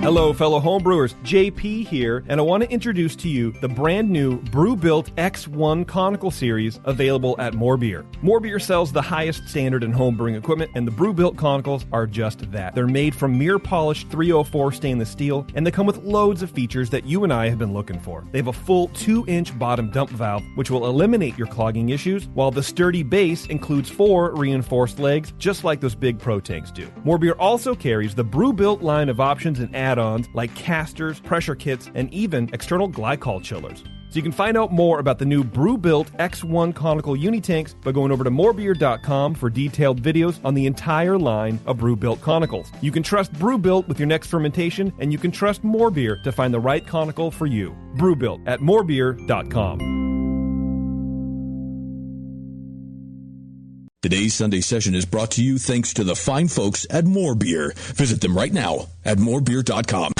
Hello, fellow homebrewers. JP here, and I want to introduce to you the brand new Brewbuilt X1 Conical Series available at More Beer. More Beer sells the highest standard in homebrewing equipment, and the Brewbuilt Conicals are just that. They're made from mirror-polished 304 stainless steel, and they come with loads of features that you and I have been looking for. They have a full 2-inch bottom dump valve, which will eliminate your clogging issues, while the sturdy base includes 4 reinforced legs, just like those big Pro tanks do. More Beer also carries the Brewbuilt line of options and add-ons like casters, pressure kits, and even external glycol chillers. So you can find out more about the new Brewbuilt X1 Conical Unitanks by going over to morebeer.com for detailed videos on the entire line of Brewbuilt Conicals. You can trust Brewbuilt with your next fermentation, and you can trust More Beer to find the right conical for you. Brewbuilt at morebeer.com. Today's Sunday session is brought to you thanks to the fine folks at More Beer. Visit them right now at morebeer.com.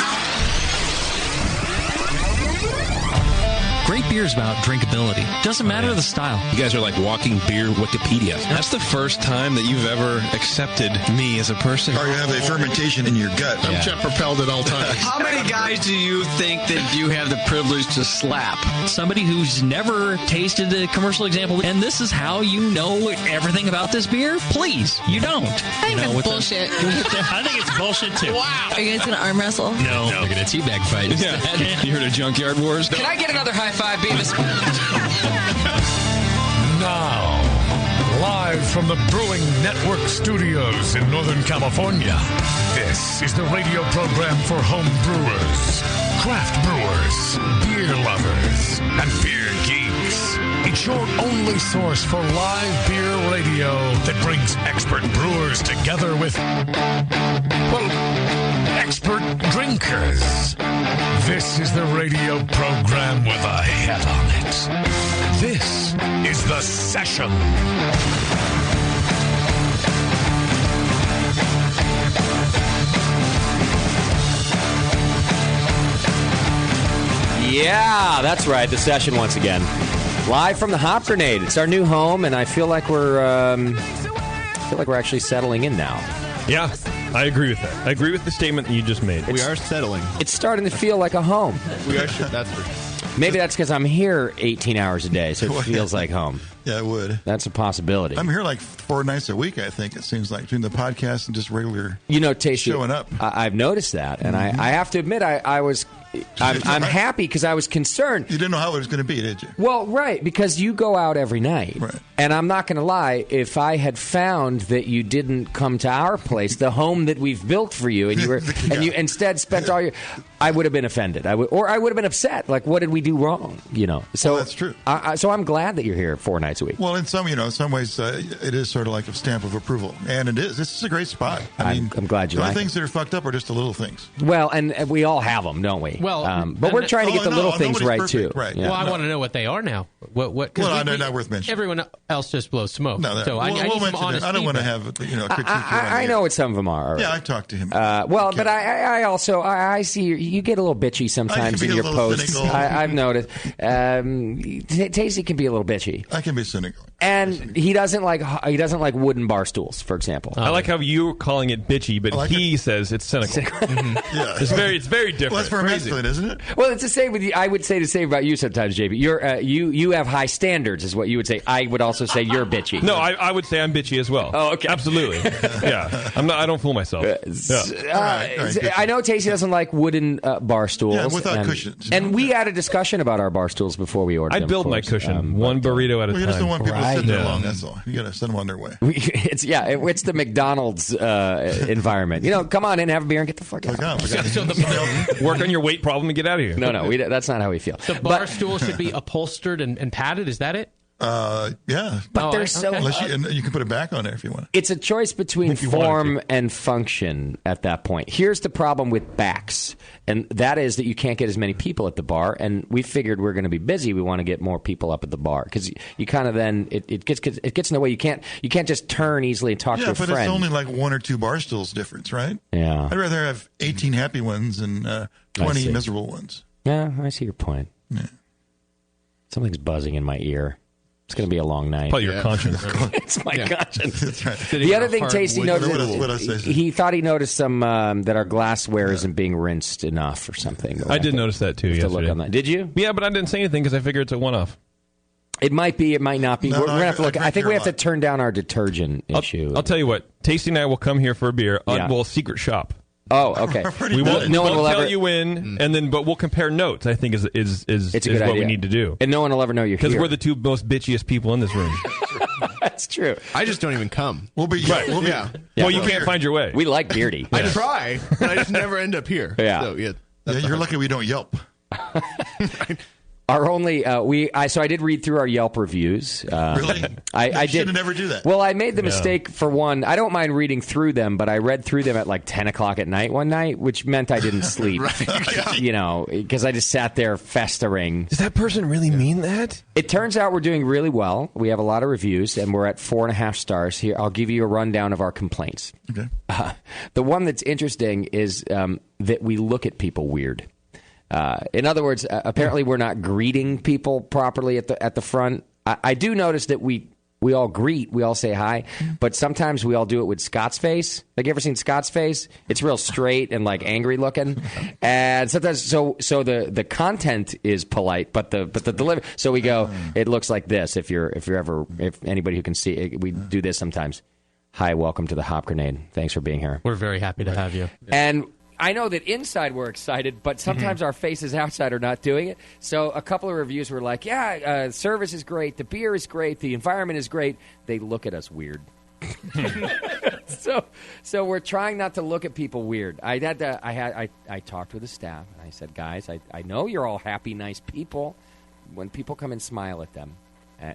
Great beer is about drinkability. Doesn't matter the style. You guys are like walking beer Wikipedia. That's the first time that you've ever accepted me as a person. Or you have a fermentation in your gut. I'm jet propelled at all times. How many guys do you think that you have the privilege to slap? Somebody who's never tasted a commercial example, and this is how you know everything about this beer? Please, you don't. I think that's bullshit. I think it's bullshit too. Wow. Are you guys going to arm wrestle? No. We're going to teabag fight. Yeah. You heard of Junkyard Wars? Can I get another high five, Beavis? Now, live from the Brewing Network studios in Northern California, this is the radio program for home brewers, craft brewers, beer lovers, and beer geeks. It's your only source for live beer radio that brings expert brewers together with, well, expert drinkers. This is the radio program with a head on it. This is The Session. Yeah, that's right. The Session once again. Live from the Hop Grenade. It's our new home, and I feel like we're actually settling in now. Yeah, I agree with that. I agree with the statement that you just made. We are settling. It's starting to feel like a home. We are. That's for sure. Maybe that's because I'm here 18 hours a day, so it feels like home. Yeah, it would. That's a possibility. I'm here like 4 nights a week, I think, it seems like, between the podcast and just regular Tasty, showing up. I've noticed that, and I have to admit, I'm happy because I was concerned. You didn't know how it was going to be, did you? Well, right, because you go out every night. Right. And I'm not going to lie, if I had found that you didn't come to our place, the home that we've built for you, and you were and you instead spent all your, I would have been offended. I would have been upset. Like, what did we do wrong? So well, that's true. So I'm glad that you're here 4 nights a week. Well, in some ways, it is sort of like a stamp of approval, and it is. This is a great spot. I'm glad you like it. The things that are fucked up are just the little things. Well, and we all have them, don't we? Well, but we're trying to get the little things right perfect, too. Right. Yeah. Well, I want to know what they are now. What? Well, they're not worth mentioning. Everyone else just blows smoke. No, so I need some honest I don't want to have critique. I know what some of them are. Yeah, I talked to him. But I also see you get a little bitchy sometimes in your posts. I've noticed. Tasty can be a little bitchy. I can be cynical. And he doesn't like wooden bar stools, for example. I like how you're calling it bitchy, but he says it's cynical. Yeah, it's very different. Well, that's very masculine, isn't it? Well, it's the same with you. I would say the same about you sometimes, JB. You have high standards, is what you would say. I would also say you're bitchy. No, I would say I'm bitchy as well. Oh, okay, absolutely. Yeah, I don't fool myself. I know Tasty doesn't like wooden bar stools. Yeah, without cushions. And we had a discussion about our bar stools before we ordered them. I build my cushion one burrito at a time. You just don't want people to sit there long. That's all. You got to send them on their way. It's the McDonald's environment. Come on in, have a beer, and get the fuck out. Work on your weight problem and get out of here. No, that's not how we feel. The bar stool should be upholstered and padded. Is that it? Yeah. But they're so... Unless you can put it back on there if you want. It's a choice between form and function at that point. Here's the problem with backs, and that is that you can't get as many people at the bar, and we figured we're going to be busy. We want to get more people up at the bar, because you kind of then... It gets in the way. You can't just turn easily and talk to a friend. Yeah, but it's only like 1 or 2 bar stools difference, right? Yeah. I'd rather have 18 happy ones than 20 miserable ones. Yeah, I see your point. Yeah. Something's buzzing in my ear. It's going to be a long night. Probably your conscience. It's my conscience. That's right. The other thing Tasty noticed, What else I say? he thought he noticed some that our glassware isn't being rinsed enough or something. I did notice that too. To look on that. Did you? Yeah, but I didn't say anything because I figured it's a one-off. It might be. It might not be. No, we're going to have to look. I think we have to lot. turn down our detergent issue. I'll tell you what. Tasty and I will come here for a beer. Yeah. We'll secret shop. Oh, okay. We won't. No one will tell ever. you in, and then but we'll compare notes. I think is It's a good what idea. we need to do. And no one will ever know you're here. Because we're the two most bitchiest people in this room. That's true. I just don't even come. We'll be Right. We'll be, Yeah. Well, you can't find your way. We like Beardy. I try, but I just never end up here. Yeah. So, yeah. Yeah, you're lucky we don't Yelp. Our only so I did read through our Yelp reviews. Really? I You did should never do that. Well, I made the mistake for one. I don't mind reading through them, but I read through them at like 10 o'clock at night one night, which meant I didn't sleep. You know, because I just sat there festering. Does that person really mean that? It turns out we're doing really well. We have a lot of reviews, and we're at 4.5 stars. Here, I'll give you a rundown of our complaints. Okay. The one that's interesting is that we look at people weird. In other words, apparently we're not greeting people properly at the front. I do notice that we all greet, we all say hi, but sometimes we all do it with Scott's face. Like, you ever seen Scott's face? It's real straight and like angry looking, and sometimes so the content is polite, but the delivery. So we go. It looks like this. If anybody who can see it, we do this sometimes. Hi, welcome to the Hop Grenade. Thanks for being here. We're very happy to have you. And I know that inside we're excited, but sometimes our faces outside are not doing it. So a couple of reviews were like, service is great, the beer is great, the environment is great. They look at us weird. So we're trying not to look at people weird. I talked with the staff, and I said, guys, I know you're all happy, nice people. When people come and smile at them.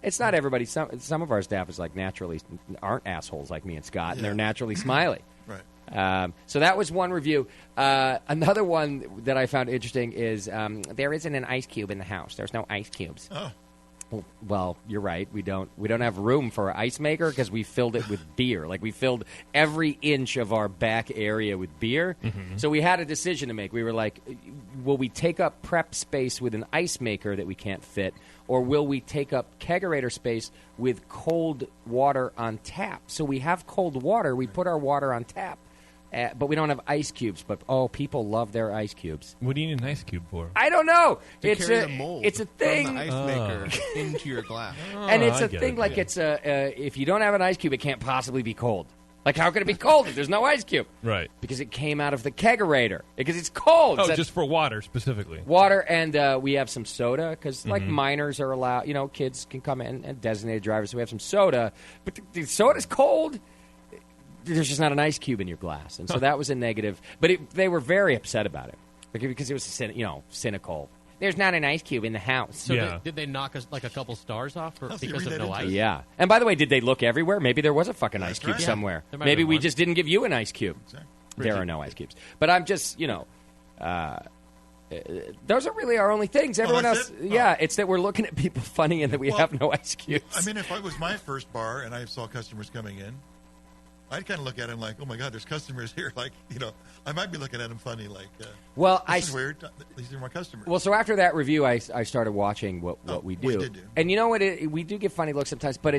It's not everybody. Some of our staff is like naturally aren't assholes like me and Scott, and they're naturally smiley. Right. So that was one review. Another one that I found interesting is there isn't an ice cube in the house. There's no ice cubes. Oh. Well, you're right. We don't have room for an ice maker because we filled it with beer. Like, we filled every inch of our back area with beer. Mm-hmm. So we had a decision to make. We were like, will we take up prep space with an ice maker that we can't fit, or will we take up kegerator space with cold water on tap? So we have cold water. We put our water on tap. But we don't have ice cubes. But people love their ice cubes. What do you need an ice cube for? I don't know. To carry the mold it's a thing. from the ice maker into your glass. And it's a thing. Like, it's if you don't have an ice cube, it can't possibly be cold. Like, how can it be cold if there's no ice cube? Right. Because it came out of the kegerator. Because it's cold. Oh, just for water specifically. Water, and we have some soda because, like, minors are allowed. You know, kids can come in, and designated drivers. So we have some soda, but the soda's cold. There's just not an ice cube in your glass, and so that was a negative. But they were very upset about it because it was cynical. There's not an ice cube in the house. So did they knock us like a couple stars off because of no ice? Yeah. And by the way, did they look everywhere? Maybe there was a fucking ice cube somewhere. Yeah. Maybe we just didn't give you an ice cube. Exactly. There are no ice cubes. But I'm just, those are really our only things. Everyone else, it's that we're looking at people funny and that we have no ice cubes. I mean, if it was my first bar and I saw customers coming in, I'd kind of look at him like, oh, my God, there's customers here. Like, I might be looking at them funny like, this is weird. These are my customers. Well, so after that review, I started watching what we do. We did do. And you know what? We do get funny looks sometimes, but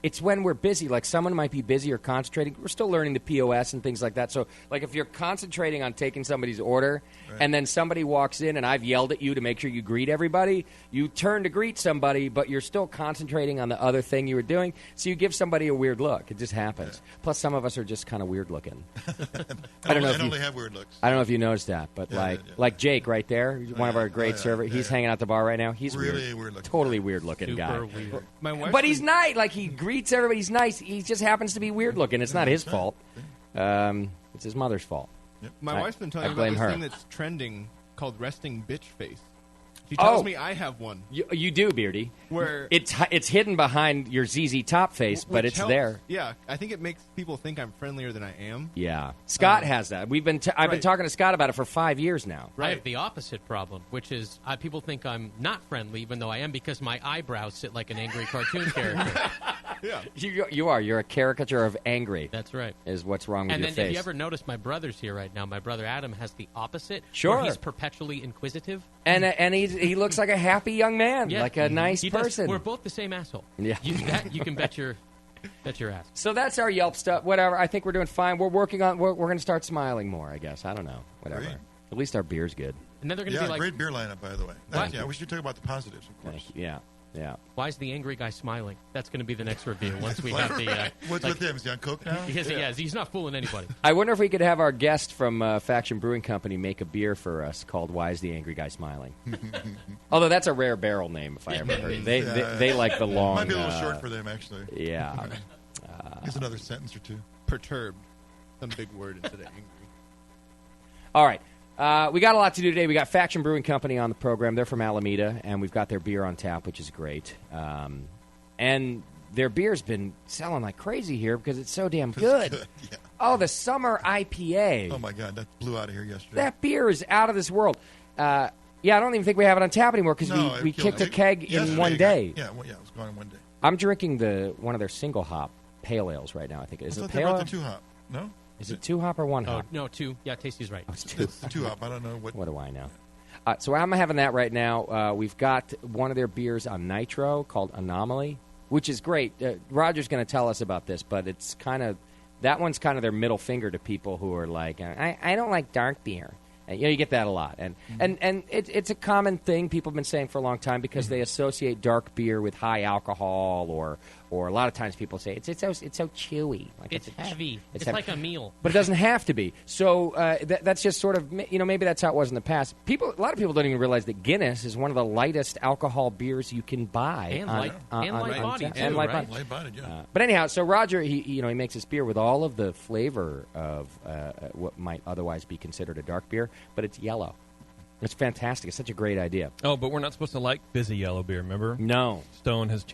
it's when we're busy. Like, someone might be busy or concentrating. We're still learning the POS and things like that. So, like, if you're concentrating on taking somebody's order and then somebody walks in and I've yelled at you to make sure you greet everybody, you turn to greet somebody, but you're still concentrating on the other thing you were doing. So you give somebody a weird look. It just happens. Yeah. Plus, some of us are just kind of weird looking. I only have weird looks. I don't know if you noticed that, but like Jake right there, one of our great servers. He's hanging out the bar right now. He's really weird looking. Totally weird looking guy. Weird. But he's nice. Like, he greets everybody. He's nice. He just happens to be weird looking. It's not his fault. It's his mother's fault. Yep. My wife's been telling me about this thing that's trending called resting bitch face. She tells me I have one. You do, Beardy. Where it's hidden behind your ZZ Top face, but it's helps. there. Yeah, I think it makes people think I'm friendlier than I am. Yeah, Scott has that. I've been talking to Scott about it for 5 years now. I have the opposite problem, which is people think I'm not friendly, even though I am, because my eyebrows sit like an angry cartoon character. Yeah. You are. You're a caricature of angry. That's right. Is what's wrong with and your then, face. if you ever notice, my brother's here right now. My brother Adam has the opposite. Sure. Where he's perpetually inquisitive. And he looks like a happy young man, Yeah. like a nice He person. We're both the same asshole. Yeah. You can bet your ass. So that's our Yelp stuff. Whatever. I think we're doing fine. We're working on. We're going to start smiling more. I guess. I don't know. Whatever. Great. At least our beer's good. And then they're going to be like, great beer lineup, by the way. Yeah, we should talk about the positives, of course. Yeah. Why is the angry guy smiling? That's going to be the next review once we have the. What's with him? Is he on coke now? Yes, he's not fooling anybody. I wonder if we could have our guest from Faction Brewing Company make a beer for us called "Why Is the Angry Guy Smiling?" Although that's a rare barrel name, if I ever heard. They like the long. Might be a little short for them, actually. Yeah. Here's another sentence or two. Perturbed. Some big word instead of angry. All right. We got a lot to do today. We got Faction Brewing Company on the program. They're from Alameda, and we've got their beer on tap, which is great. And their beer's been selling like crazy here because it's so damn good. Yeah. Oh, the summer IPA. Oh, my God. That blew out of here yesterday. That beer is out of this world. I don't even think we have it on tap anymore because we kicked a keg in one day. It was gone in one day. I'm drinking one of their single hop pale ales right now, I think. Is it pale ale? The 2-hop. No? Is it 2-hop or 1-hop? Oh, no, 2. Yeah, Tasty's right. Oh, it's 2. It's 2-hop. I don't know what. What do I know? So I'm having that right now. We've got one of their beers on nitro called Anomaly, which is great. Roger's going to tell us about this, but it's that one's kind of their middle finger to people who are like, I don't like dark beer. You get that a lot, and it's a common thing people have been saying for a long time because they associate dark beer with high alcohol, or a lot of times people say it's so chewy, like it's heavy. It's heavy. Like a meal, but it doesn't have to be. So that's just sort of maybe that's how it was in the past. A lot of people don't even realize that Guinness is one of the lightest alcohol beers you can buy, and light bodied, yeah. But anyhow, so Roger he makes this beer with all of the flavor of what might otherwise be considered a dark beer. But it's yellow. It's fantastic. It's such a great idea. Oh, but we're not supposed to like fizzy yellow beer, remember? No. Stone has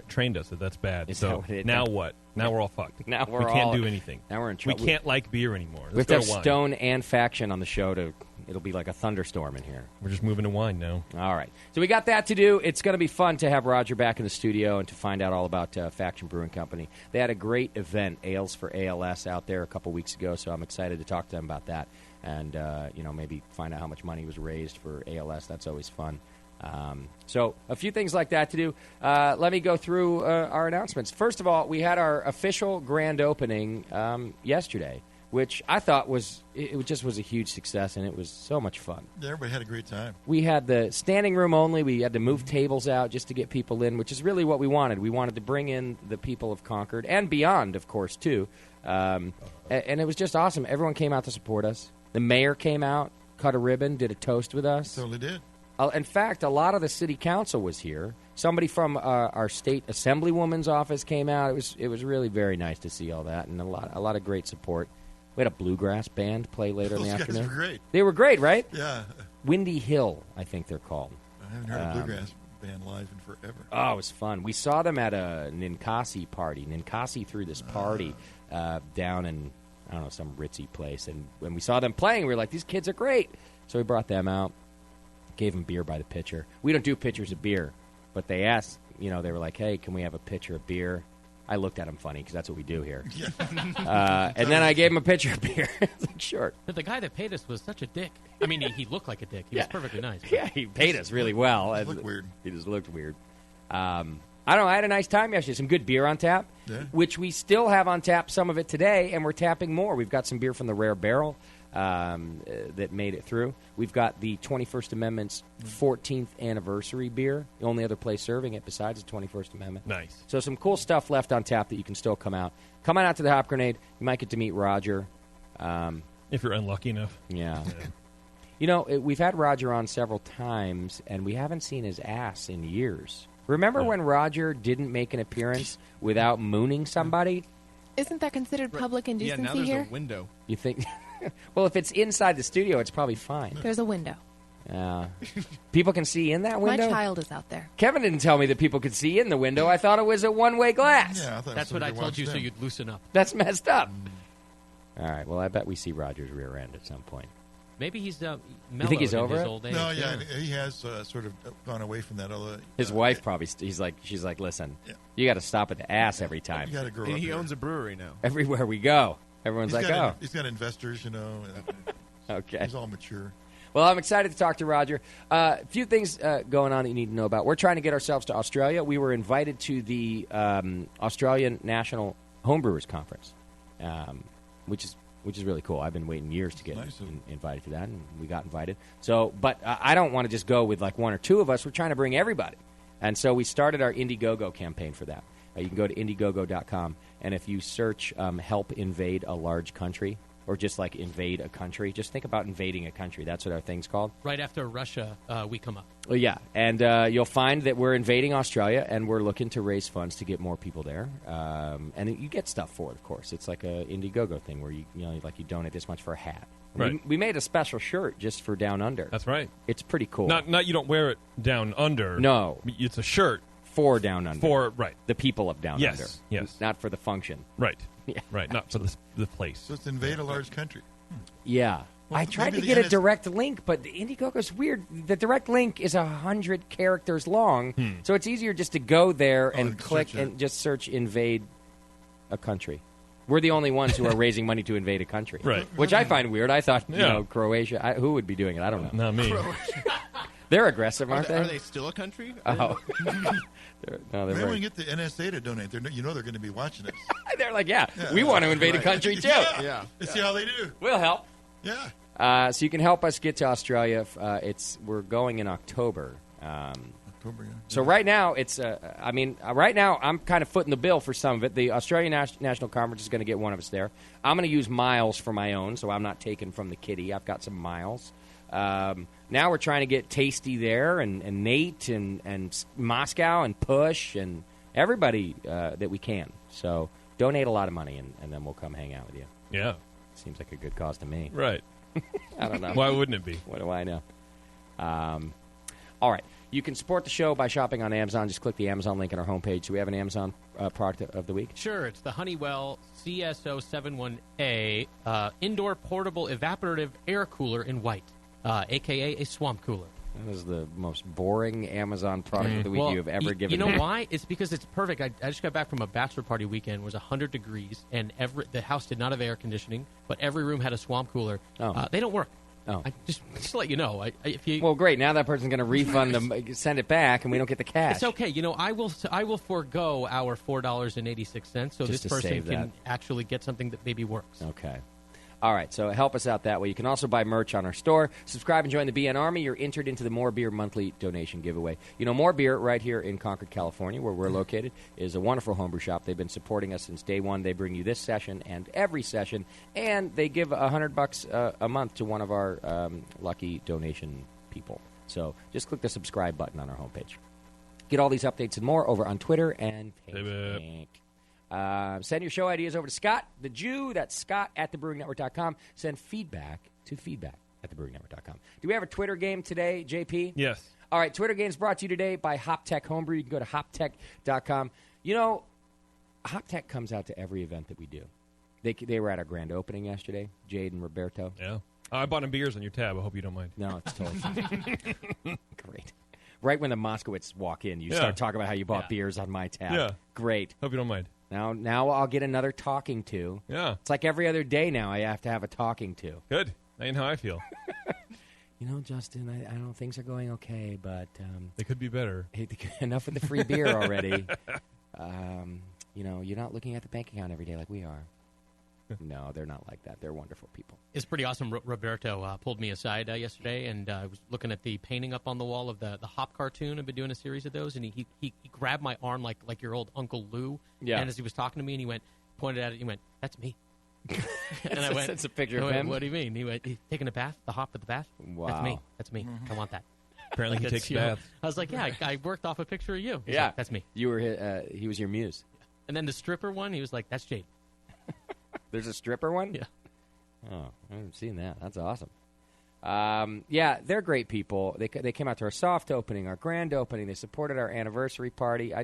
trained us that that's bad. Is so that now what? Now we're all fucked. Now we can't do anything. Now we're in trouble. We can't like beer anymore. We have to have Stone and Faction on the show it'll be like a thunderstorm in here. We're just moving to wine now. All right. So we got that to do. It's going to be fun to have Roger back in the studio and to find out all about Faction Brewing Company. They had a great event, Ales for ALS, out there a couple weeks ago, so I'm excited to talk to them about that. And, maybe find out how much money was raised for ALS. That's always fun. So a few things like that to do. Let me go through our announcements. First of all, we had our official grand opening yesterday, which I thought was a huge success, and it was so much fun. Yeah, everybody had a great time. We had the standing room only. We had to move tables out just to get people in, which is really what we wanted. We wanted to bring in the people of Concord and beyond, of course, too. And it was just awesome. Everyone came out to support us. The mayor came out, cut a ribbon, did a toast with us. Totally did. In fact, a lot of the city council was here. Somebody from our state assemblywoman's office came out. It was really very nice to see all that, and a lot of great support. We had a bluegrass band play later in the afternoon. Those guys were great. They were great, right? Yeah. Windy Hill, I think they're called. I haven't heard a bluegrass band live in forever. Oh, it was fun. We saw them at a Ninkasi party. Ninkasi threw this party down in, I don't know, some ritzy place. And when we saw them playing, we were like, these kids are great. So we brought them out, gave them beer by the pitcher. We don't do pitchers of beer, but they asked, they were like, hey, can we have a pitcher of beer? I looked at him funny because that's what we do here. Yeah. And then I gave him a pitcher of beer. It's like, sure. But the guy that paid us was such a dick. I mean, he looked like a dick. He was perfectly nice. But. Yeah, he paid us really well. He looked weird. He just looked weird. I don't know. I had a nice time yesterday. Some good beer on tap, which we still have on tap, some of it today, and we're tapping more. We've got some beer from the Rare Barrel that made it through. We've got the 21st Amendment's 14th anniversary beer, the only other place serving it besides the 21st Amendment. Nice. So some cool stuff left on tap that you can still come out. Come on out to the Hop Grenade. You might get to meet Roger. If you're unlucky enough. Yeah. We've had Roger on several times, and we haven't seen his ass in years. Remember when Roger didn't make an appearance without mooning somebody? Isn't that considered public indecency here? Yeah, now there's a window. You think? Well, if it's inside the studio, it's probably fine. There's a window. People can see in that window? My child is out there. Kevin didn't tell me that people could see in the window. I thought it was a one-way glass. Yeah, I thought that's what I told you so you'd loosen up. That's messed up. All right, well, I bet we see Roger's rear end at some point. Maybe he's You think he's over it? old age. No, yeah, he has sort of gone away from that. Although his wife probably, she's like, listen, you got to stop at the ass every time. You got to grow up. He owns a brewery now. Everywhere we go, everyone's like, oh. He's got investors, Okay. He's all mature. Well, I'm excited to talk to Roger. A few things going on that you need to know about. We're trying to get ourselves to Australia. We were invited to the Australian National Homebrewers Conference, which is really cool. I've been waiting years to get invited to that, and we got invited. So, but I don't want to just go with like one or two of us. We're trying to bring everybody. And so we started our Indiegogo campaign for that. You can go to Indiegogo.com, and if you search help invade a large country, or just like invade a country, just think about invading a country. That's what our thing's called. Right after Russia, we come up. Well, yeah, and you'll find that we're invading Australia, and we're looking to raise funds to get more people there. And you get stuff for it, of course. It's like a Indiegogo thing where you donate this much for a hat. Right. We made a special shirt just for Down Under. That's right. It's pretty cool. Not you don't wear it down under. No, it's a shirt for Down Under. For the people of Down Under. Yes. Not for the function. Right. Yeah. Right. Not for the place. So it's invade a large country. Yeah. Well, I tried to get a direct link, but Indiegogo's weird. The direct link is 100 characters long, so it's easier just to go there and click and just search invade a country. We're the only ones who are raising money to invade a country. Right. Which I find weird. I thought, Croatia, who would be doing it? I don't know. Not me. They're aggressive, aren't they? Are they still a country? Oh. Maybe we can get the NSA to donate. They're going to be watching us. They're like, we want to invade a country, too. Yeah. Let's see how they do. We'll help. Yeah. So you can help us get to Australia. We're going in October. October, yeah. So right now, right now I'm kind of footing the bill for some of it. The Australian National Conference is going to get one of us there. I'm going to use miles for my own, so I'm not taking from the kitty. I've got some miles. Now we're trying to get Tasty there, and Nate, and Moscow, and Push, and everybody that we can. So donate a lot of money, and then we'll come hang out with you. Yeah. Seems like a good cause to me. Right. I don't know. Why wouldn't it be? What do I know? All right. You can support the show by shopping on Amazon. Just click the Amazon link on our homepage. Do we have an Amazon product of the week? Sure. It's the Honeywell CSO71A indoor portable evaporative air cooler in white, a.k.a. a swamp cooler. That is the most boring Amazon product of the week you have ever given me. You know why? It's because it's perfect. I just got back from a bachelor party weekend. It was 100 degrees, and the house did not have air conditioning, but every room had a swamp cooler. They don't work. Oh, just to let you know. Well, great. Now that person's going to refund them, send it back, and we don't get the cash. It's okay. I will forego our $4.86 so just this person can actually get something that maybe works. Okay. All right, so help us out that way. You can also buy merch on our store. Subscribe and join the BN Army. You're entered into the More Beer monthly donation giveaway. More Beer right here in Concord, California, where we're located, is a wonderful homebrew shop. They've been supporting us since day one. They bring you this session and every session, and they give $100 a month to one of our lucky donation people. So just click the subscribe button on our homepage. Get all these updates and more over on Twitter and Facebook. Send your show ideas over to Scott, the Jew. That's Scott at thebrewingnetwork.com. Send feedback to feedback@thebrewingnetwork.com. Do we have a Twitter game today, JP? Yes. All right, Twitter game is brought to you today by HopTech Homebrew. You can go to hoptech.com. HopTech comes out to every event that we do. They were at our grand opening yesterday, Jade and Roberto. Yeah. I bought them beers on your tab. I hope you don't mind. No, it's totally fine. Great. Right when the Moskowitz walk in, you start talking about how you bought beers on my tab. Yeah. Great. Hope you don't mind. Now I'll get another talking to. Yeah. It's like every other day now I have to have a talking to. Good. That ain't how I feel. Justin, I don't know, things are going okay, but... they could be better. Enough of the free beer already. You're not looking at the bank account every day like we are. No, they're not like that. They're wonderful people. It's pretty awesome. Roberto pulled me aside yesterday, and I was looking at the painting up on the wall of the Hop cartoon. I've been doing a series of those, and he grabbed my arm like your old Uncle Lou. Yeah. And as he was talking to me, and he pointed at it, he went, "That's me." And I went, "That's a picture of him." What do you mean? He went, "He's taking a bath. The Hop at the bath." Wow. That's me. I want that. Apparently he takes baths. I was like, "Yeah, I worked off a picture of you." He's yeah, like, "That's me." You were he was your muse. And then the stripper one, he was like, "That's Jade." There's a stripper one? Yeah. Oh, I haven't seen that. That's awesome. They're great people. They came out to our soft opening, our grand opening. They supported our anniversary party. I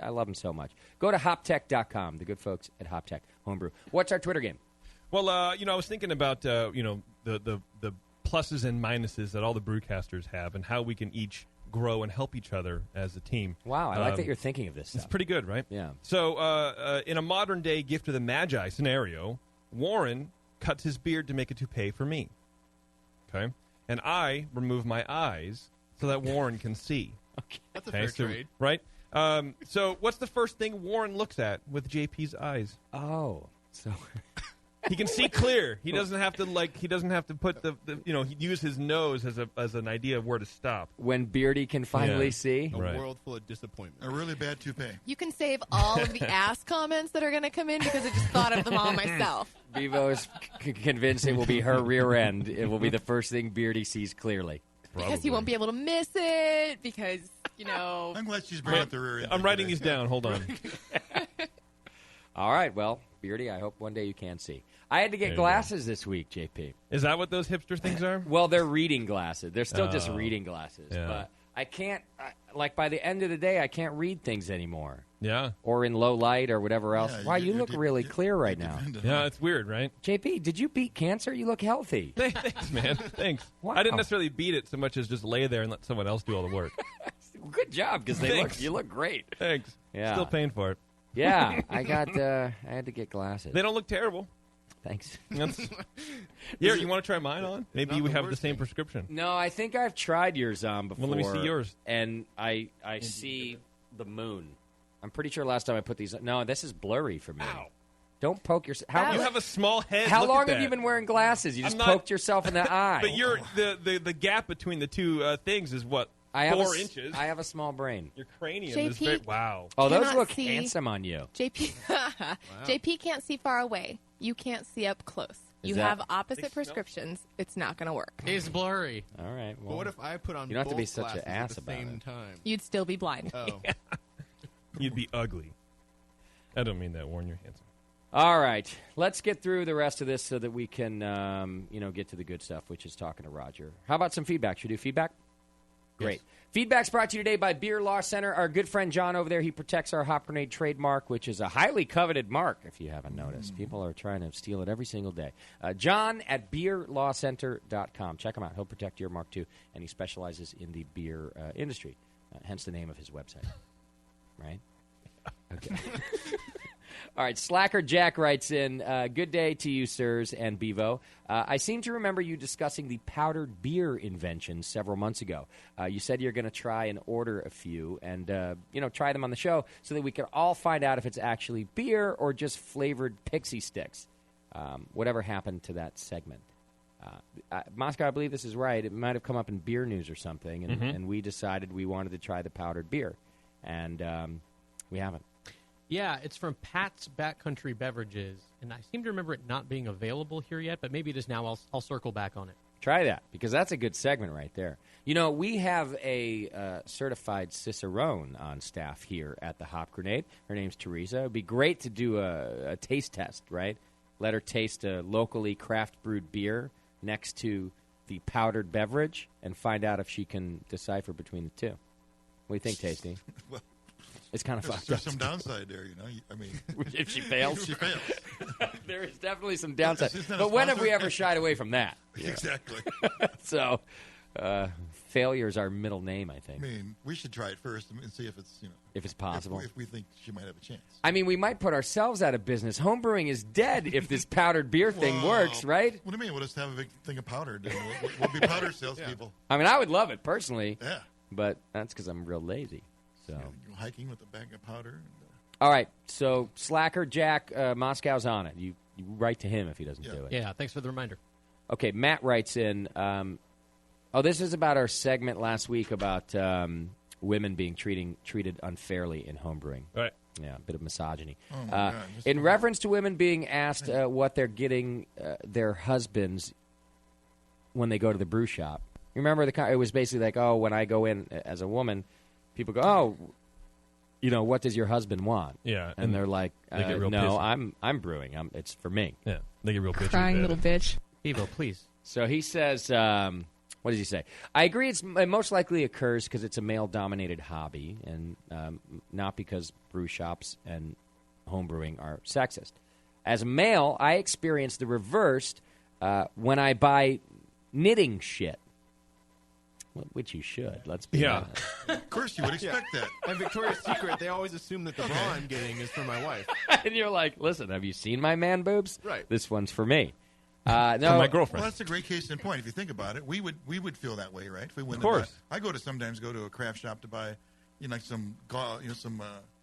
love them so much. Go to hoptech.com, the good folks at HopTech Homebrew. What's our Twitter game? Well, I was thinking about, the pluses and minuses that all the brewcasters have and how we can each grow and help each other as a team. Wow, I like that you're thinking of this stuff. It's pretty good, right? Yeah. So in a modern-day gift of the Magi scenario, Warren cuts his beard to make a toupee for me. Okay? And I remove my eyes so that Warren can see. Okay. That's a fair trade. Right? So what's the first thing Warren looks at with JP's eyes? Oh, so... He can see clear. He doesn't have to put he use his nose as an idea of where to stop. When Beardy can finally see. A world full of disappointment. A really bad toupee. You can save all of the ass comments that are going to come in because I just thought of them all myself. Bevo is convinced it will be her rear end. It will be the first thing Beardy sees clearly. Because he won't be able to miss it, because, I'm glad she's bringing up the rear end. I'm writing these down. Hold on. All right, well, Beardy, I hope one day you can see. I had to get glasses this week, JP. Is that what those hipster things are? Well, they're reading glasses. They're still just reading glasses. Yeah. But I can't, by the end of the day, I can't read things anymore. Yeah. Or in low light or whatever else. Yeah, wow, you look really clear right now. Yeah, it's weird, right? JP, did you beat cancer? You look healthy. Thanks, man. Thanks. Wow. I didn't necessarily beat it so much as just lay there and let someone else do all the work. Good job, because you look great. Thanks. Yeah. Still paying for it. Yeah, I had to get glasses. They don't look terrible. Thanks. Here, you want to try mine on? Maybe you would have the same prescription. No, I think I've tried yours on before. Well, let me see yours. And I see the moon. I'm pretty sure last time I put these... No, this is blurry for me. Ow. Don't poke yourself... You have a small head. How Look long at have that. you been wearing glasses? You just poked yourself in the eye. But you're the gap between the two things is what? 4 inches. I have a small brain. Your cranium JP is very... Wow. Oh, those cannot look see. handsome on you. JP can't see far away. You can't see up close. You have opposite prescriptions. It's not going to work. It's blurry. All right. Well, But what if I put on you don't have to both be such an glasses ass at the about same it. time? You'd still be blind. Oh. You'd be ugly. I don't mean that, Warren. You're handsome. All right. Let's get through the rest of this so that we can, get to the good stuff, which is talking to Roger. How about some feedback? Should we do feedback? Great. Yes. Feedback's brought to you today by Beer Law Center. Our good friend John over there, he protects our Hop Grenade trademark, which is a highly coveted mark, if you haven't noticed. People are trying to steal it every single day. John at beerlawcenter.com. Check him out. He'll protect your mark, too, and he specializes in the beer industry, hence the name of his website. Right? Okay. All right, Slacker Jack writes in, good day to you, sirs, and Bevo. I seem to remember you discussing the powdered beer invention several months ago. You said you're going to try and order a few and, try them on the show so that we can all find out if it's actually beer or just flavored pixie sticks. Whatever happened to that segment? Moscow, I believe this is right. It might have come up in beer news or something, and we decided we wanted to try the powdered beer, and we haven't. Yeah, it's from Pat's Backcountry Beverages, and I seem to remember it not being available here yet, but maybe it is now. I'll circle back on it. Try that, because that's a good segment right there. You know, we have a certified Cicerone on staff here at the Hop Grenade. Her name's Teresa. It would be great to do a taste test, right? Let her taste a locally craft-brewed beer next to the powdered beverage and find out if she can decipher between the two. What do you think, Tasty? Well, it's kind of fucked up. There's some downside there, If she fails? If she fails. There is definitely some downside. Well, but when have we ever shied away from that? Exactly. So, failure is our middle name, I think. I mean, we should try it first and see if it's, if it's possible. If we think she might have a chance. I mean, we might put ourselves out of business. Homebrewing is dead if this powdered beer thing works, right? What do you mean? We'll just have a big thing of powder. We'll be powder salespeople. I mean, I would love it personally. Yeah. But that's because I'm real lazy. So you go hiking with a bag of powder. All right. So Slacker Jack, Moscow's on it. You write to him if he doesn't do it. Yeah. Thanks for the reminder. Okay. Matt writes in. This is about our segment last week about women being treated unfairly in homebrewing. Right. Yeah, a bit of misogyny. Oh my God. In reference to women being asked what they're getting their husbands when they go to the brew shop. You remember it was basically like, when I go in as a woman, people go, what does your husband want? Yeah, and they're like, they get real no, pissy. I'm brewing. It's for me. Yeah, they get real bitchy. Crying little bitch. Evo, please. So he says, what does he say? I agree it most likely occurs because it's a male-dominated hobby and not because brew shops and homebrewing are sexist. As a male, I experience the reverse when I buy knitting shit. Which you should. Let's be honest. Of course, you would expect that. And Victoria's Secret, they always assume that the bra I'm getting is for my wife. And you're like, listen, have you seen my man boobs? Right. This one's for me. No, for my girlfriend. Well, that's a great case in point. If you think about it, we would feel that way, right? If we went of course. I sometimes go to a craft shop to buy, some.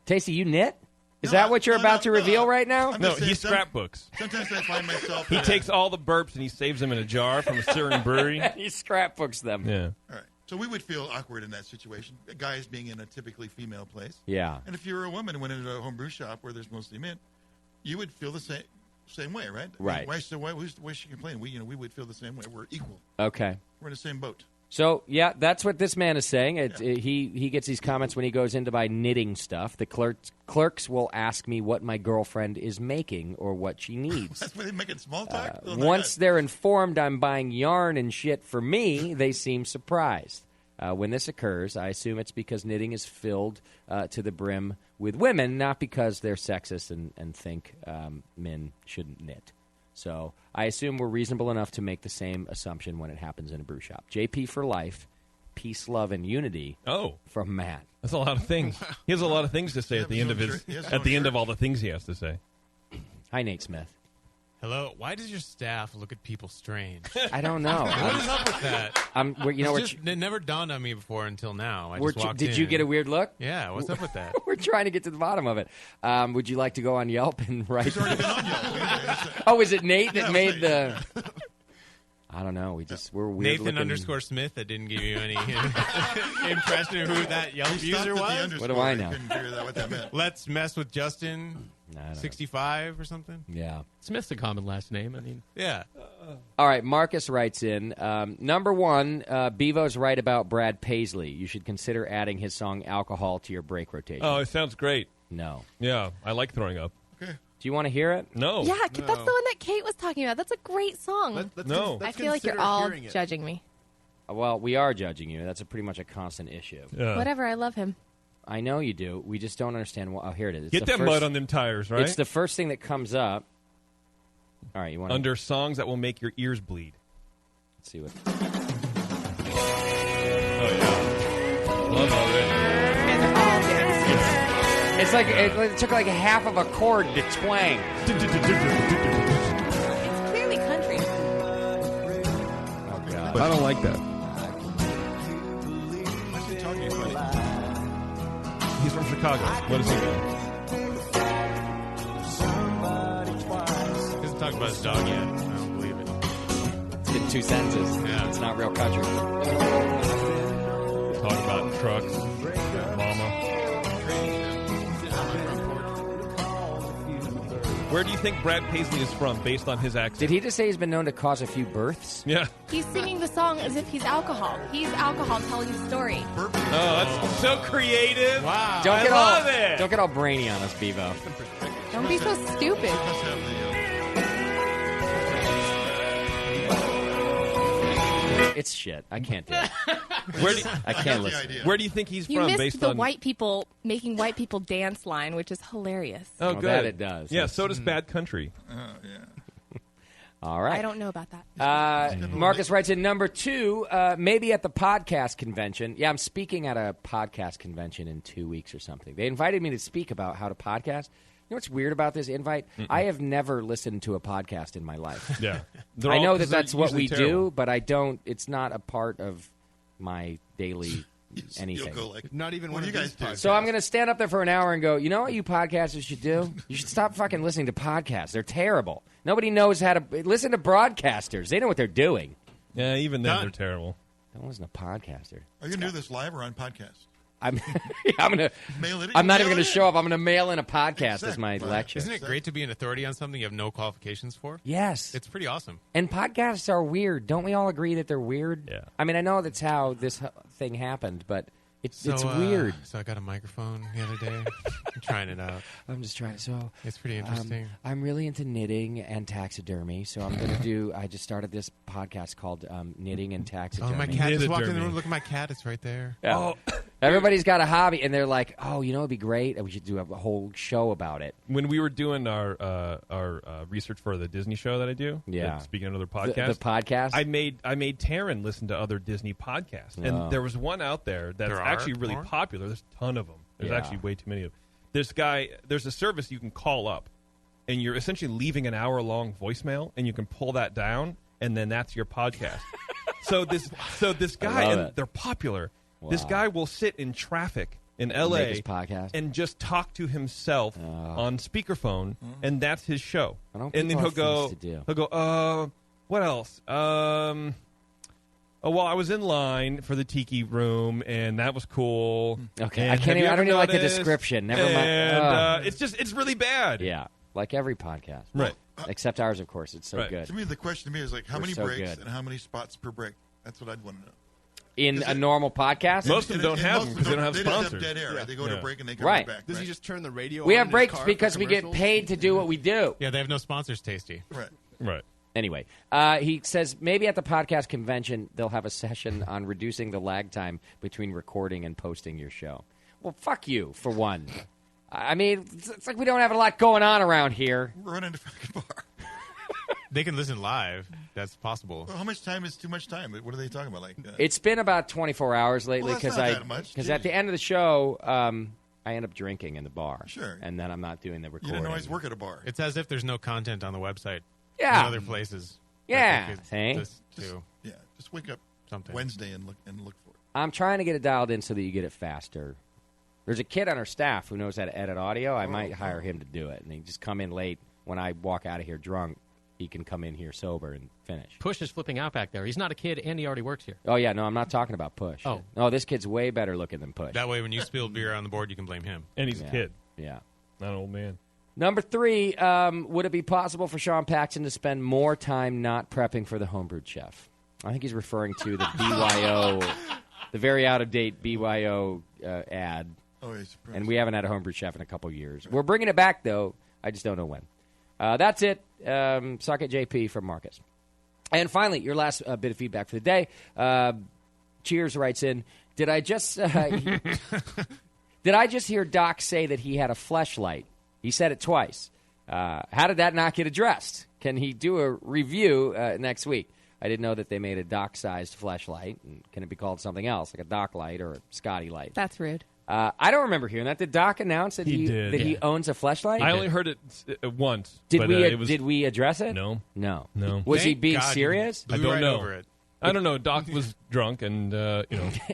Tasty, you knit? Is that what you're about to reveal right now? No, he scrapbooks. Sometimes I find myself. He takes all the burps and he saves them in a jar from a certain brewery. He scrapbooks them. Yeah. All right. So we would feel awkward in that situation. Guys being in a typically female place. Yeah. And if you were a woman and went into a homebrew shop where there's mostly men, you would feel the same way, right? Right. Why should you complain? We would feel the same way. We're equal. Okay. We're in the same boat. So, yeah, that's what this man is saying. He gets these comments when he goes in to buy knitting stuff. The clerks will ask me what my girlfriend is making or what she needs. That's why they make it small talk? Once they're informed I'm buying yarn and shit for me, they seem surprised. When this occurs, I assume it's because knitting is filled to the brim with women, not because they're sexist and think men shouldn't knit. So I assume we're reasonable enough to make the same assumption when it happens in a brew shop. JP for life, peace, love, and unity. Oh, from Matt. That's a lot of things. He has a lot of things to say at the end of end of all the things he has to say. Hi, Nate Smith. Hello. Why does your staff look at people strange? I don't know. What is up with that? It never dawned on me before until now. Did you get a weird look? Yeah. What's up with that? We're trying to get to the bottom of it. Would you like to go on Yelp and write? He's already been on Yelp. Oh, is it Nate that made the? I don't know. We're weird. Nathan_Smith that didn't give you any impression of who that Yelp user was. What do I know? Couldn't figure out what that meant. Let's mess with Justin. 65 or something. Yeah, Smith's a common last name. I mean, yeah. All right, Marcus writes in, number one, Bevo's right about Brad Paisley. You should consider adding his song Alcohol to your break rotation. Oh, it sounds great. No. Yeah, I like throwing up. Okay. Do you want to hear it? No. Yeah, that's the one that Kate was talking about. That's a great song. I feel like you're all judging me. Well, we are judging you. That's pretty much a constant issue. Yeah. Whatever, I love him. I know you do. We just don't understand. Oh, here it is. Get that mud on them tires, right? It's the first thing that comes up. All right, you want under songs that will make your ears bleed. Let's see what. Oh yeah, love already. It's like it took like half of a chord to twang. It's clearly country. Oh god, I don't like that. What's he talking about? He's from Chicago. What does he do? He hasn't talked about his dog yet. I don't believe it. It's in 2 sentences. Yeah. It's not real country. Talk about trucks, mama. Where do you think Brad Paisley is from, based on his accent? Did he just say he's been known to cause a few births? Yeah. He's singing the song as if he's alcohol. He's alcohol telling the story. Oh, that's so creative. Wow. I love it. Don't get all brainy on us, Bevo. Don't be so stupid. It's shit. I can't do it. I can't listen. Where do you think he's You from, missed based the on white people making white people dance line, which is hilarious. Oh, good. That it does. Yeah, so does Bad Country. Yeah. All right. I don't know about that. Marcus writes in number 2, maybe at the podcast convention. Yeah, I'm speaking at a podcast convention in 2 weeks or something. They invited me to speak about how to podcast. You know what's weird about this invite? I have never listened to a podcast in my life. Yeah. I know that that's what we do, but I don't. It's not a part of my daily anything. Go like, Not even what one do of you these guys do? podcasts. So I'm going to stand up there for an hour and go, you know what you podcasters should do? You should stop fucking listening to podcasts. They're terrible. Nobody knows how to listen to broadcasters. They know what they're doing. Yeah, even then they're terrible. Don't listen to podcaster. Are you going to do this live or on podcast? I'm gonna Mail it in. I'm not even Mail going it to in. show up. I'm going to mail in a podcast as my Exactly. lecture. Isn't it great to be an authority on something you have no qualifications for? Yes. It's pretty awesome. And podcasts are weird. Don't we all agree that they're weird? Yeah. I mean, I know that's how this thing happened, but it's weird. So I got a microphone the other day. I'm trying it out. I'm just trying. So It's pretty interesting. I'm really into knitting and taxidermy, so I'm going to do. I just started this podcast called Knitting and Oh, Taxidermy. my cat just walked in the Taxidermy. room. Look at my cat. It's right there. Yeah. Oh, Everybody's got a hobby, and they're like, "Oh, it'd be great. We should do a whole show about it." When we were doing our research for the Disney show that I do, speaking of other podcasts, the podcast, I made Taryn listen to other Disney podcasts, and there was one out there that's actually really popular. There's a ton of them. There's actually way too many of them. There's a service you can call up, and you're essentially leaving an hour-long voicemail, and you can pull that down, and then that's your podcast. so this guy, and they're popular. Wow. This guy will sit in traffic in L.A. and just talk to himself on speakerphone, and that's his show. And then he'll go, what else? Oh, well, I was in line for the Tiki Room, and that was cool. Okay, I don't even like the description. Never mind. And it's really bad. Yeah, like every podcast, right? Except ours, of course. It's so good. To me, the question to me is like, how many breaks and how many spots per break? That's what I'd want to know. In a normal podcast? Most of them don't have them because they don't have sponsors. They don't have dead air. Right? They go to break and they come right back. Does he just turn the radio We on have in breaks his car because we get paid to do what we do. Yeah, they have no sponsors, Tasty. Right. Anyway, he says maybe at the podcast convention they'll have a session on reducing the lag time between recording and posting your show. Well, fuck you, for one. I mean, it's like we don't have a lot going on around here. We're running a fucking bar. They can listen live. That's possible. Well, how much time is too much time? What are they talking about? Like, it's been about 24 hours lately because at the end of the show, I end up drinking in the bar. Sure. And then I'm not doing the recording. You don't always work at a bar. It's as if there's no content on the website. Yeah. In other places. Yeah. Just wake up Wednesday and look for it. I'm trying to get it dialed in so that you get it faster. There's a kid on our staff who knows how to edit audio. I might hire him to do it. And he just come in late when I walk out of here drunk. He can come in here sober and finish. Push is flipping out back there. He's not a kid, and he already works here. Oh, yeah. No, I'm not talking about Push. Oh. No, this kid's way better looking than Push. That way, when you spill beer on the board, you can blame him. And he's a kid. Yeah. Not an old man. Number 3, would it be possible for Sean Paxton to spend more time not prepping for the Homebrewed Chef? I think he's referring to the BYO, the very out-of-date BYO ad. Oh, he's surprised. And we haven't had a Homebrewed Chef in a couple years. We're bringing it back, though. I just don't know when. That's it. Suck it, JP from Marcus. And finally, your last bit of feedback for the day. Cheers writes in, did I just hear Doc say that he had a fleshlight? He said it twice. How did that not get addressed? Can he do a review next week? I didn't know that they made a Doc-sized fleshlight. Can it be called something else, like a Doc light or a Scotty light? That's rude. I don't remember hearing that. Did Doc announce that he owns a fleshlight? I only heard it once. Did we address it? No. Was he being serious? I don't know. I don't know. Doc was drunk, and I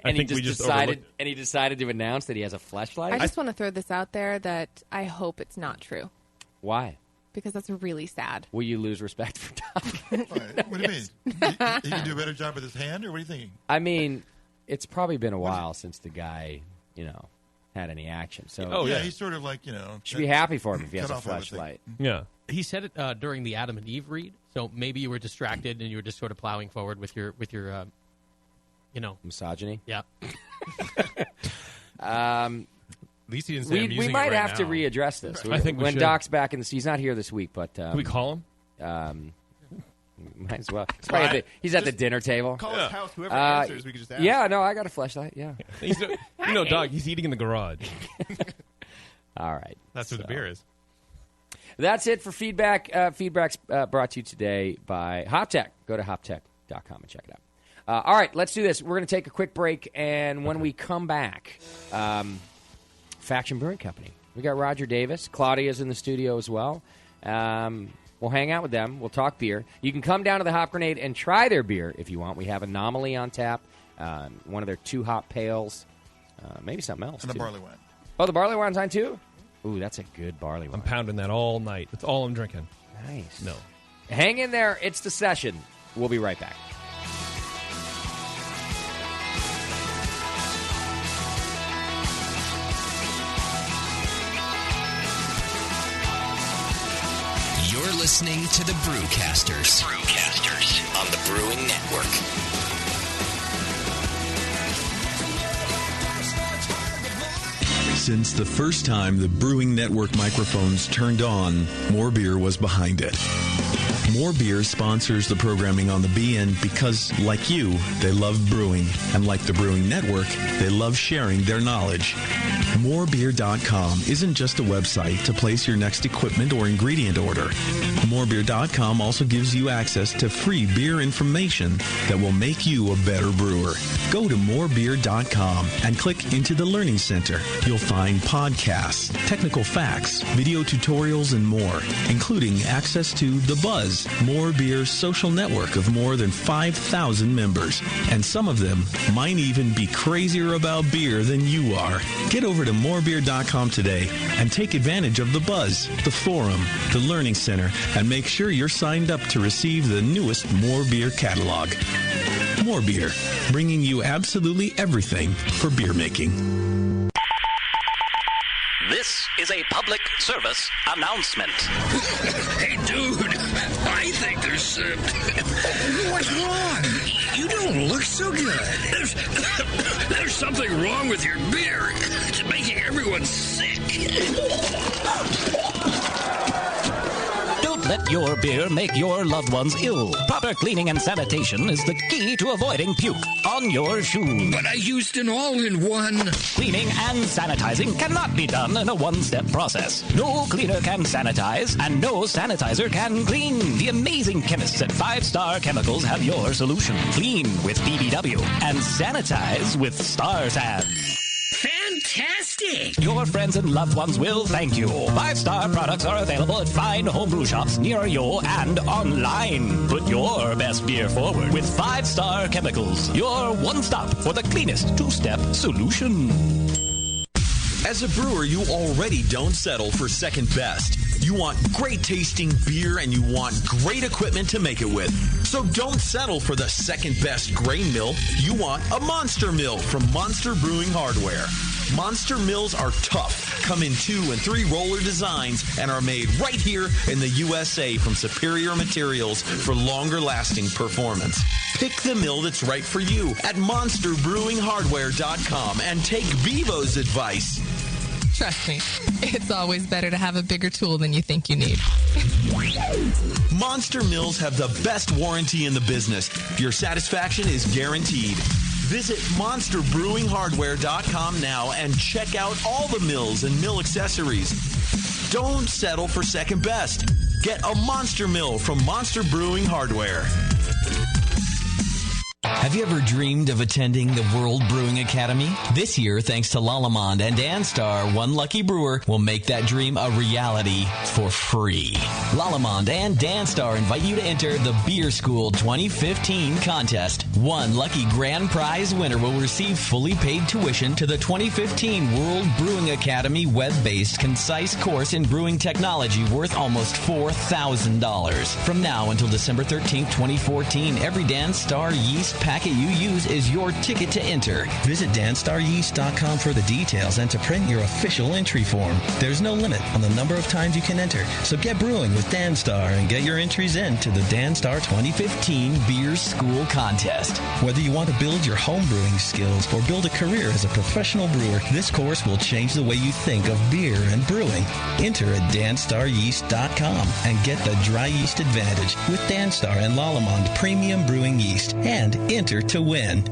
think we just decided. And he decided to announce that he has a fleshlight. I just want to throw this out there that I hope it's not true. Why? Because that's really sad. Will you lose respect for Doc? What do you mean? He can do a better job with his hand, or what are you thinking? I mean, it's probably been a while since the guy, had any action. So he's sort of like, should be happy for him if he has a fleshlight. Yeah. He said it during the Adam and Eve read, so maybe you were distracted and you were just sort of plowing forward with your misogyny. Yeah. At least he didn't say I'm using we might it right have to now. readdress this. I think when should. Doc's back he's not here this week, but can we call him? Might as well. He's at the dinner table. Call his house. Whoever answers, we can just ask. Yeah, no, I got a fleshlight. Yeah. Doc, he's eating in the garage. All right. That's where the beer is. That's it for feedback. Feedback's brought to you today by HopTech. Go to hoptech.com and check it out. All right, let's do this. We're going to take a quick break, and when we come back, Faction Brewing Company. We got Roger Davis. Claudia's in the studio as well. We'll hang out with them. We'll talk beer. You can come down to the Hop Grenade and try their beer if you want. We have Anomaly on tap, one of their 2-hop pails, maybe something else. And the barley wine. Oh, the barley wine's on too? Ooh, that's a good barley wine. I'm pounding that all night. That's all I'm drinking. Nice. No. Hang in there. It's the session. We'll be right back. You're listening to the Brewcasters. On the Brewing Network. Since the first time the Brewing Network microphones turned on, More Beer was behind it. More Beer sponsors the programming on the BN because, like you, they love brewing. And like the Brewing Network, they love sharing their knowledge. Morebeer.com isn't just a website to place your next equipment or ingredient order. Morebeer.com also gives you access to free beer information that will make you a better brewer. Go to morebeer.com and click into the Learning Center. You'll find podcasts, technical facts, video tutorials, and more, including access to The Buzz, More Beer's social network of more than 5,000 members. And some of them might even be crazier about beer than you are. Get over to morebeer.com today and take advantage of The Buzz, the forum, the Learning Center, and make sure you're signed up to receive the newest More Beer catalog. More Beer, bringing you absolutely everything for beer making. This is a public service announcement. Hey, dude, I think there's... what's wrong? You don't look so good. There's something wrong with your beer. It's making everyone sick. Don't let your beer make your loved ones ill. Proper cleaning and sanitation is the key to avoiding puke on your shoes. But I used an all-in-one. Cleaning and sanitizing cannot be done in a one-step process. No cleaner can sanitize, and no sanitizer can clean. The amazing chemists at 5-Star Chemicals have your solution. Clean with BBW and sanitize with Star San. Fantastic! Your friends and loved ones will thank you. 5-Star products are available at fine homebrew shops near you and online. Put your best beer forward with 5-Star Chemicals, your one-stop for the cleanest two-step solution. As a brewer, you already don't settle for second best. You want great tasting beer and you want great equipment to make it with. So don't settle for the second best grain mill. You want a Monster Mill from Monster Brewing Hardware. Monster Mills are tough, come in 2 and 3 roller designs, and are made right here in the USA from superior materials for longer lasting performance. Pick the mill that's right for you at monsterbrewinghardware.com and take Bevo's advice. Trust me, it's always better to have a bigger tool than you think you need. Monster Mills have the best warranty in the business. Your satisfaction is guaranteed. Visit monsterbrewinghardware.com now and check out all the mills and mill accessories. Don't settle for second best. Get a Monster Mill from Monster Brewing Hardware. Have you ever dreamed of attending the World Brewing Academy? This year, thanks to Lallemand and Danstar, one lucky brewer will make that dream a reality for free. Lallemand and Danstar invite you to enter the Beer School 2015 contest. One lucky grand prize winner will receive fully paid tuition to the 2015 World Brewing Academy web-based concise course in brewing technology worth almost $4,000. From now until December 13, 2014, every Danstar yeast packet you use is your ticket to enter. Visit danstaryeast.com for the details and to print your official entry form. There's no limit on the number of times you can enter, so get brewing with Danstar and get your entries in to the Danstar 2015 Beer School Contest. Whether you want to build your home brewing skills or build a career as a professional brewer, this course will change the way you think of beer and brewing. Enter at danstaryeast.com and get the dry yeast advantage with Danstar and Lallemand Premium Brewing Yeast, and enter to win.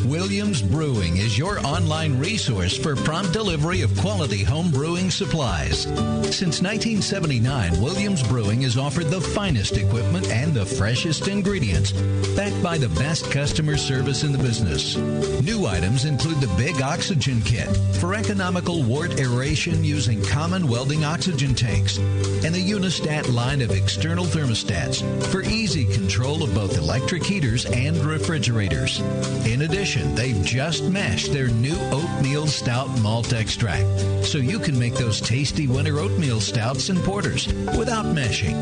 Williams Brewing is your online resource for prompt delivery of quality home brewing supplies. Since 1979, Williams Brewing has offered the finest equipment and the freshest ingredients, backed by the best customer service in the business. New items include the Big Oxygen Kit for economical wort aeration using common welding oxygen tanks, and the Unistat line of external thermostats for easy control of both electric heaters and refrigerators. In addition, they've just mashed their new oatmeal stout malt extract, so you can make those tasty winter oatmeal stouts and porters without mashing.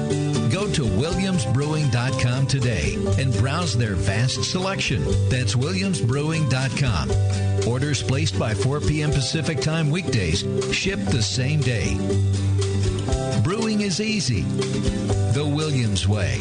Go to williamsbrewing.com today and browse their vast selection. That's williamsbrewing.com. Orders placed by 4 p.m. Pacific Time weekdays ship the same day. Brewing is easy, the Williams way.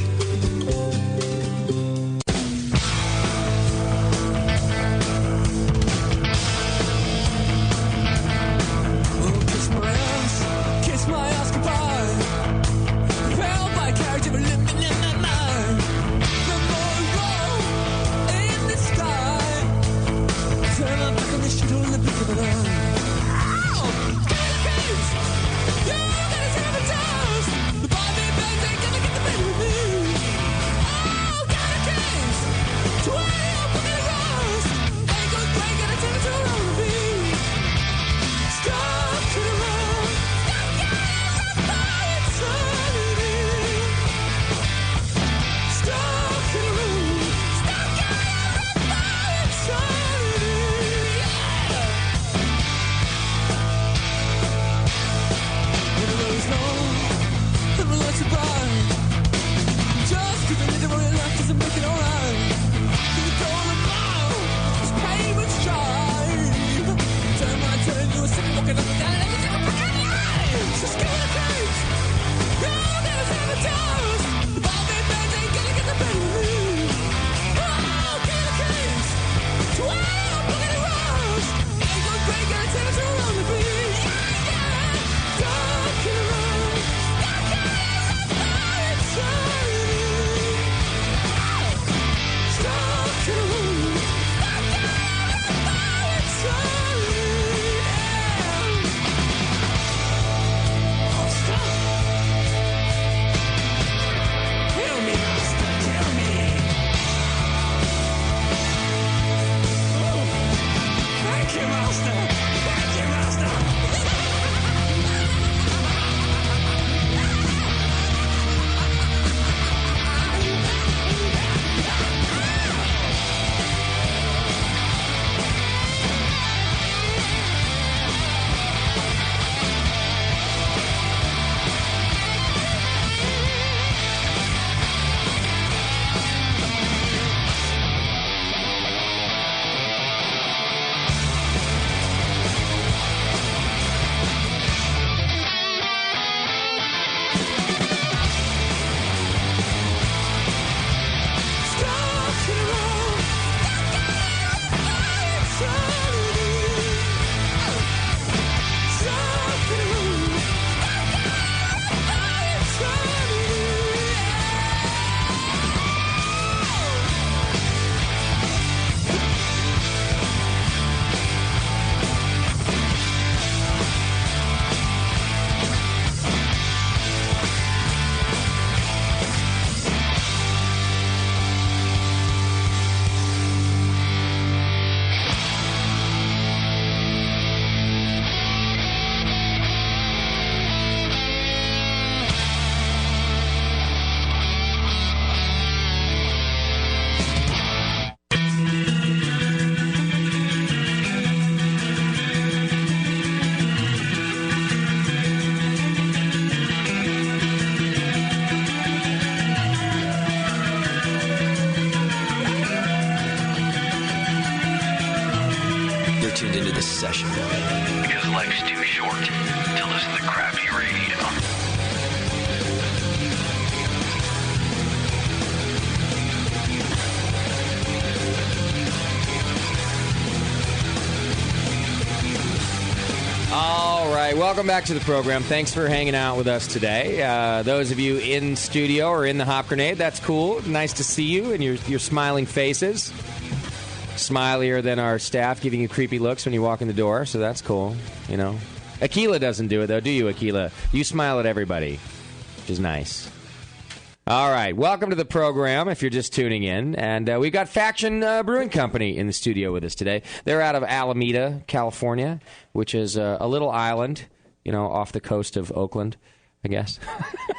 tuned into this session. Because life's too short to listen to crappy radio. All right, welcome back to the program. Thanks for hanging out with us today. Those of you in studio or in the Hop Grenade, that's cool. Nice to see you and your smiling faces. Smilier than our staff giving you creepy looks when you walk in the door, so that's cool, you know. Aquila doesn't do it, though, do you, Aquila? You smile at everybody, which is nice. All right, welcome to the program if you're just tuning in. And we've got Faction Brewing Company in the studio with us today. They're out of Alameda, California, which is a little island, you know, off the coast of Oakland, I guess.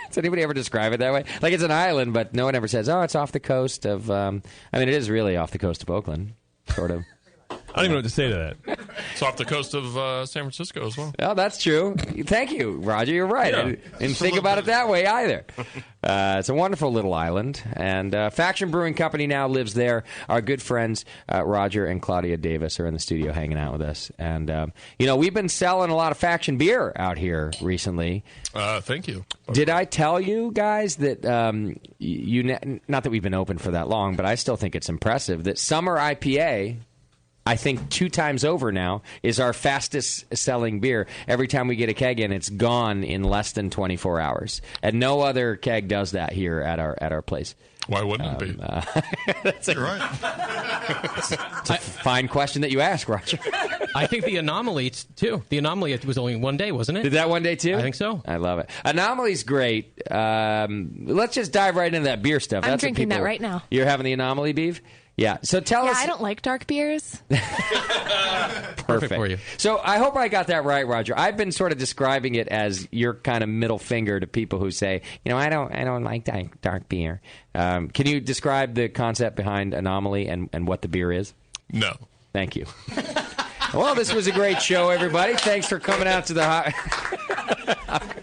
Does anybody ever describe it that way? Like it's an island, but no one ever says, oh, it's off the coast of... I mean, it is really off the coast of Oakland, sort of. I don't even know what to say to that. It's off the coast of San Francisco as well. Oh, that's true. Thank you, Roger. You're right. Yeah. I didn't think about it that way either. It's a wonderful little island. And Faction Brewing Company now lives there. Our good friends, Roger and Claudia Davis, are in the studio hanging out with us. And, you know, we've been selling a lot of Faction beer out here recently. Thank you. Did I tell you guys that, not that we've been open for that long, but I still think it's impressive, that Summer IPA... I think 2 times over now, is our fastest selling beer. Every time we get a keg in, it's gone in less than 24 hours. And no other keg does that here at our place. Why wouldn't it be? That's right. It's a fine question that you ask, Roger. I think the Anomaly, too. The Anomaly, it was only one day, wasn't it? Did that one day, too? I think so. I love it. Anomaly's great. Let's just dive right into that beer stuff. I'm drinking that right now. You're having the Anomaly beef? Yeah. So tell us. I don't like dark beers. Perfect for you. So I hope I got that right, Roger. I've been sort of describing it as your kind of middle finger to people who say, you know, I don't like dark beer. Can you describe the concept behind Anomaly and what the beer is? No. Thank you. Well, this was a great show, everybody. Thanks for coming out to the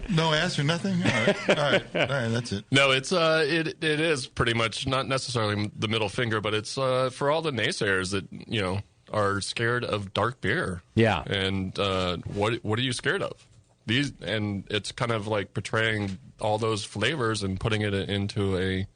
No ass or nothing? All right, that's it. No, it's it is pretty much not necessarily the middle finger, but it's for all the naysayers that, you know, are scared of dark beer. Yeah. And what are you scared of? And it's kind of like portraying all those flavors and putting it into a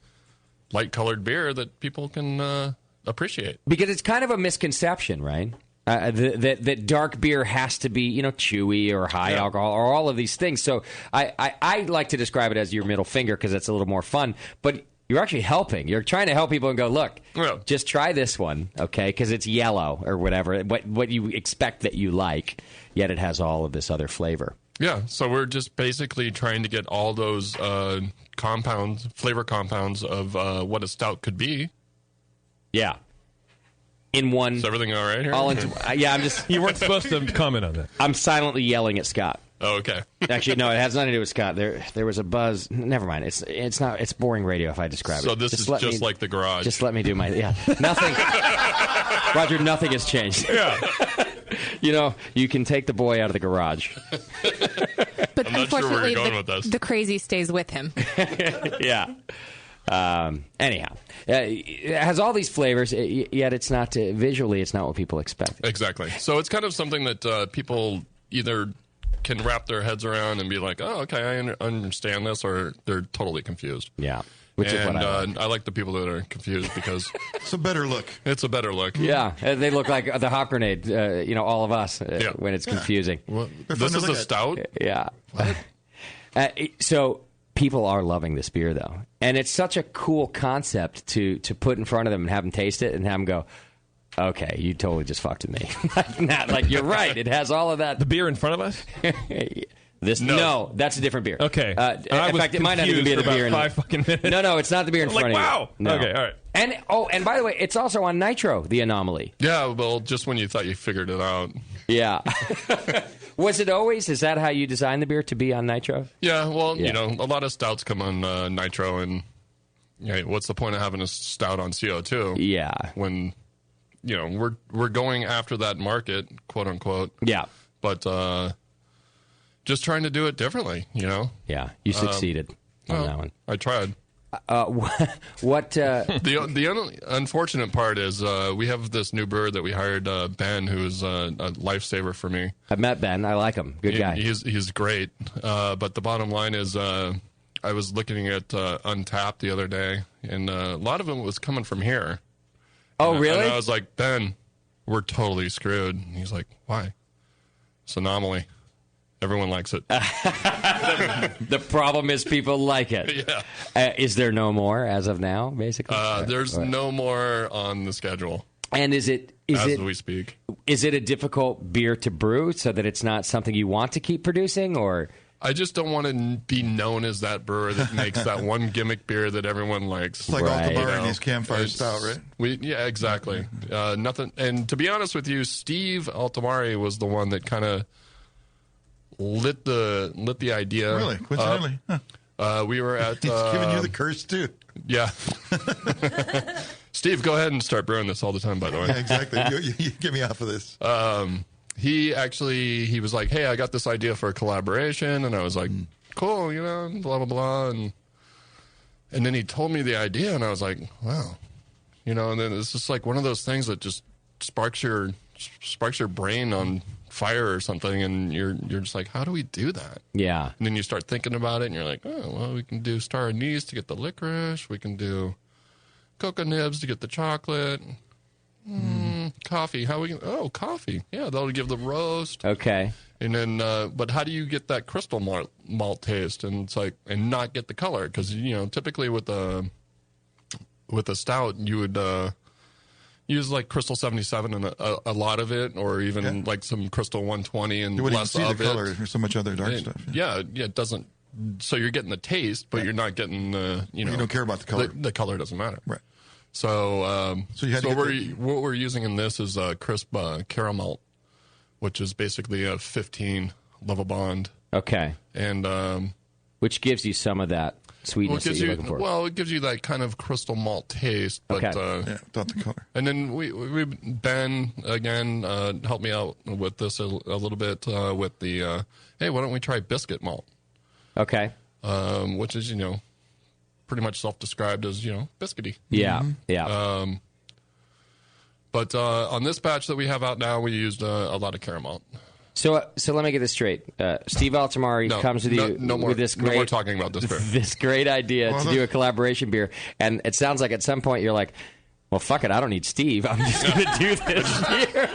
light-colored beer that people can appreciate. Because it's kind of a misconception, right? That dark beer has to be, you know, chewy or high alcohol or all of these things. So I like to describe it as your middle finger because it's a little more fun. But you're actually helping. You're trying to help people and go, look, just try this one, okay, because it's yellow or whatever, what you expect that you like, yet it has all of this other flavor. Yeah, so we're just basically trying to get all those flavor compounds of what a stout could be. Yeah. In one. Is everything all right here? I'm just. You weren't supposed to comment on that. I'm silently yelling at Scott. Oh, okay. Actually, no, it has nothing to do with Scott. There was a buzz. Never mind. It's not. It's boring radio if I describe it. So this is just like the garage. Just let me do my nothing. Roger, nothing has changed. Yeah. You know, you can take the boy out of the garage. But I'm not sure where you're going with this. The crazy stays with him. Yeah. Anyhow, it has all these flavors, yet it's not visually. It's not what people expect. Exactly. So it's kind of something that people either can wrap their heads around and be like, "Oh, okay, I understand this," or they're totally confused. Yeah. Which is what I like the people that are confused because it's a better look. It's a better look. Yeah, they look like the Hop Grenade. You know, all of us when it's confusing. Well, this is a stout. Yeah. So. People are loving this beer, though. And it's such a cool concept to put in front of them and have them taste it and have them go, okay, you totally just fucked with me. like, you're right. It has all of that. The beer in front of us? No, that's a different beer. Okay. In fact, it might not even be the beer. 5 fucking minutes. No, it's not the beer in front of you. Wow. No. Okay, all right. And by the way, it's also on Nitro, the Anomaly. Yeah, well, just when you thought you figured it out. Yeah. Was it always? Is that how you designed the beer, to be on Nitro? Yeah, well, you know, a lot of stouts come on Nitro, and what's the point of having a stout on CO2? Yeah. When, you know, we're going after that market, quote unquote. Yeah. But just trying to do it differently, you know? Yeah, you succeeded on that one. I tried. What? The unfortunate part is we have this new brewer that we hired, Ben, who's a lifesaver for me. I met Ben. I like him. Good guy. He's great. But the bottom line is, I was looking at Untapped the other day, and a lot of it was coming from here. Oh, really? And I was like, Ben, we're totally screwed. And he's like, why? It's Anomaly. Everyone likes it. The problem is people like it. Yeah. Is there no more as of now, basically? There's no more on the schedule. And as we speak. Is it a difficult beer to brew so that it's not something you want to keep producing, or? I just don't want to be known as that brewer that makes that one gimmick beer that everyone likes. It's like Altabar and his campfire stout, right? Yeah, exactly. Nothing. And to be honest with you, Steve Altamari was the one that kind of lit the idea. Really? Coincidentally? We were at. He's giving you the curse too. Yeah. Steve, go ahead and start brewing this all the time. By the way. Yeah, exactly. You get me off of this. He was like, hey, I got this idea for a collaboration. And I was like, cool, blah, blah, blah. And then he told me the idea, and I was like, wow. And then it's just like one of those things that just sparks your brain on fire or something, and you're just like, how do we do that? Yeah. And then you start thinking about it, and you're like, oh, well, we can do star anise to get the licorice. We can do cocoa nibs to get the chocolate. Coffee. Coffee. Yeah, that'll give the roast. Okay. And then, but how do you get that crystal malt taste? And it's like, and not get the color? Because typically with a stout, you would use like Crystal 77 and a lot of it, or even like some Crystal 120 and you wouldn't less even see of the it. color. There's so much other dark stuff. Yeah, it doesn't. So you're getting the taste, but you're not getting the. You don't care about the color. The color doesn't matter. Right. So, what we're using in this is crisp caramel, which is basically a 15 level bond. Okay. And which gives you some of that sweetness that you're looking for. Well, it gives you that kind of crystal malt taste, but without the color. And then Ben again helped me out with this a little bit with the hey, why don't we try biscuit malt? Okay. Which is pretty much self-described as biscuity. Yeah, yeah. But on this batch that we have out now, we used a lot of caramel. So let me get this straight. Steve Altamari comes with you with this great. No more talking about this beer. This great idea to do a collaboration beer, and it sounds like at some point you're like, well, fuck it, I don't need Steve. I'm just going to do this beer.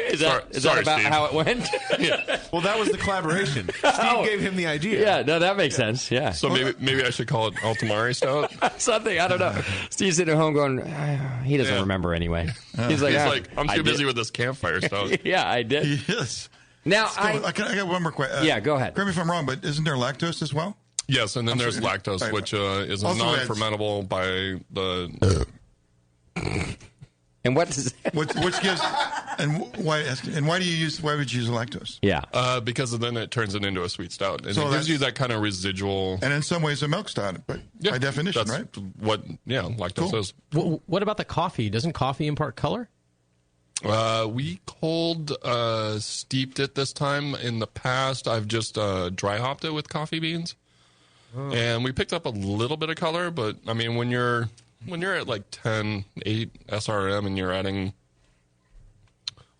Is that about Steve. how it went? Yeah. Well, that was the collaboration. Steve gave him the idea. Yeah, no, that makes sense. Yeah. So maybe I should call it Altamari Stout? Something, I don't know. Steve's sitting at home going, he doesn't remember anyway. He's like, I'm too busy with this campfire stout. Yeah, I did. Yes. Now, I got one more question. Yeah, go ahead. Correct me if I'm wrong, but isn't there lactose as well? Yes, and then there's lactose, which is a non-fermentable by the... And what does which gives why do you use why would you use lactose? Yeah, because then it turns it into a sweet stout, and so it gives you that kind of residual. And in some ways, a milk stout, but by definition, that's right? What lactose is. What about the coffee? Doesn't coffee impart color? We cold steeped it this time. In the past, I've just dry hopped it with coffee beans, and we picked up a little bit of color. But I mean, when you're at like 8 SRM and you're adding,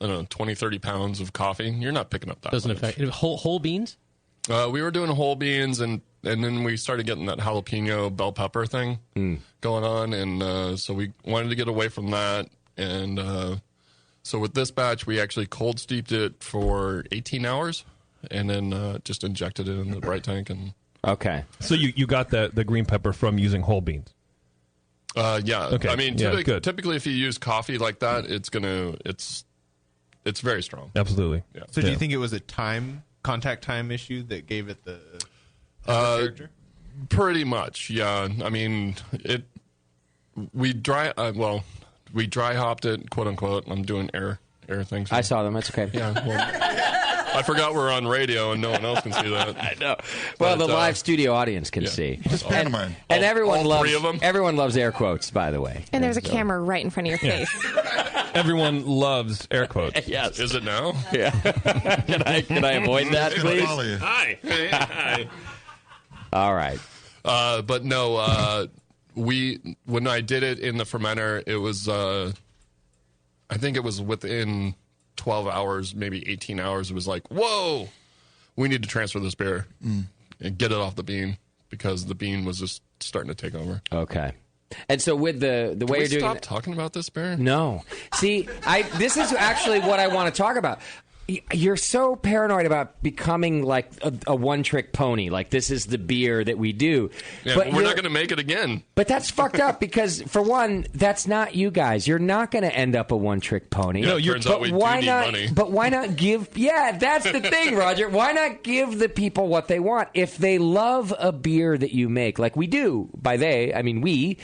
I don't know, 20, 30 pounds of coffee, you're not picking up that Doesn't much. affect whole beans? We were doing whole beans, and then we started getting that jalapeno bell pepper thing going on, and so we wanted to get away from that. And so with this batch, we actually cold steeped it for 18 hours, and then just injected it in the bright tank. And okay. So you got the green pepper from using whole beans? Yeah. Okay. I mean, Yeah, good. typically if you use coffee like that, it's very strong. Absolutely. Yeah. So do you think it was a contact time issue that gave it the character? Pretty much, yeah. I mean, we dry hopped it, quote unquote. I'm doing air things. I saw them. That's okay. Yeah. Well, I forgot we're on radio and no one else can see that. I know. Well, the live studio audience can see. And everyone loves air quotes, by the way. And there's a camera right in front of your face. Everyone loves air quotes. Yes. Is it now? Yeah. Can I avoid that, please? Hi. All right. But no, when I did it in the fermenter, it was I think it was within 12 hours, maybe 18 hours. It was like, whoa, we need to transfer this beer and get it off the bean because the bean was just starting to take over. Okay. And so with the way you're doing, stop talking about this beer? No. See, this is actually what I want to talk about. You're so paranoid about becoming like a one-trick pony. Like, this is the beer that we do. Yeah, but we're not going to make it again. But that's fucked up because, for one, that's not you guys. You're not going to end up a one-trick pony. Yeah, turns out we do need money. But why not give... Yeah, that's the thing, Roger. Why not give the people what they want? If they love a beer that you make, like we do, by they, I mean we...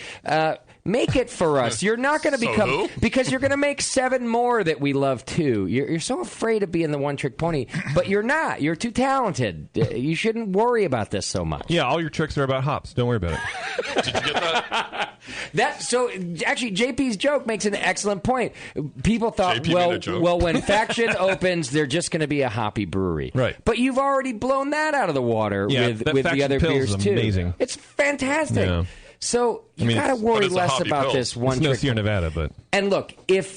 make it for us. You're not going to become... Because you're going to make 7 more that we love, too. You're so afraid of being the one-trick pony, but you're not. You're too talented. You shouldn't worry about this so much. Yeah, all your tricks are about hops. Don't worry about it. Did you get that? So, actually, JP's joke makes an excellent point. People thought, JP well, when Faction opens, they're just going to be a hoppy brewery. Right. But you've already blown that out of the water with the other beers, too. Amazing. It's fantastic. Yeah. So you got to worry less about this one trick. It's no Sierra Nevada, but... And look,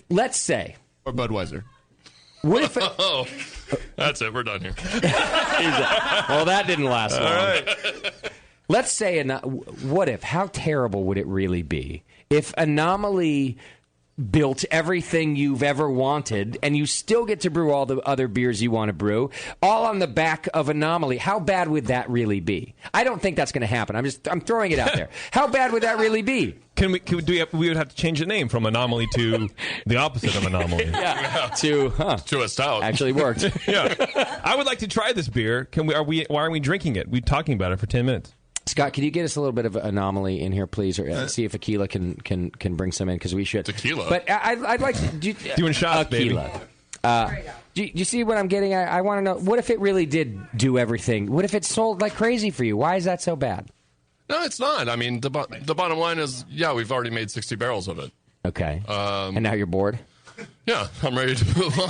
let's say... Or Budweiser. What if... Oh, that's it. We're done here. Well, that didn't last long. All right. Let's say... What if? How terrible would it really be if Anomaly built everything you've ever wanted, and you still get to brew all the other beers you want to brew, all on the back of Anomaly? How bad would that really be? I don't think that's going to happen. I'm throwing it out there. How bad would that really be? We would have to change the name from Anomaly to the opposite of Anomaly. Yeah. To a stout. Actually worked. Yeah. I would like to try this beer. Why aren't we drinking it? We're talking about it for 10 minutes. Scott, can you get us a little bit of Anomaly in here, please, or see if Aquila can bring some in, because we should. Tequila. But I'd like to doing shots, Aquila. Do you see what I'm getting at? I want to know, what if it really did do everything? What if it sold like crazy for you? Why is that so bad? No, it's not. I mean, the bottom line is, we've already made 60 barrels of it. Okay. And now you're bored? Yeah, I'm ready to move on.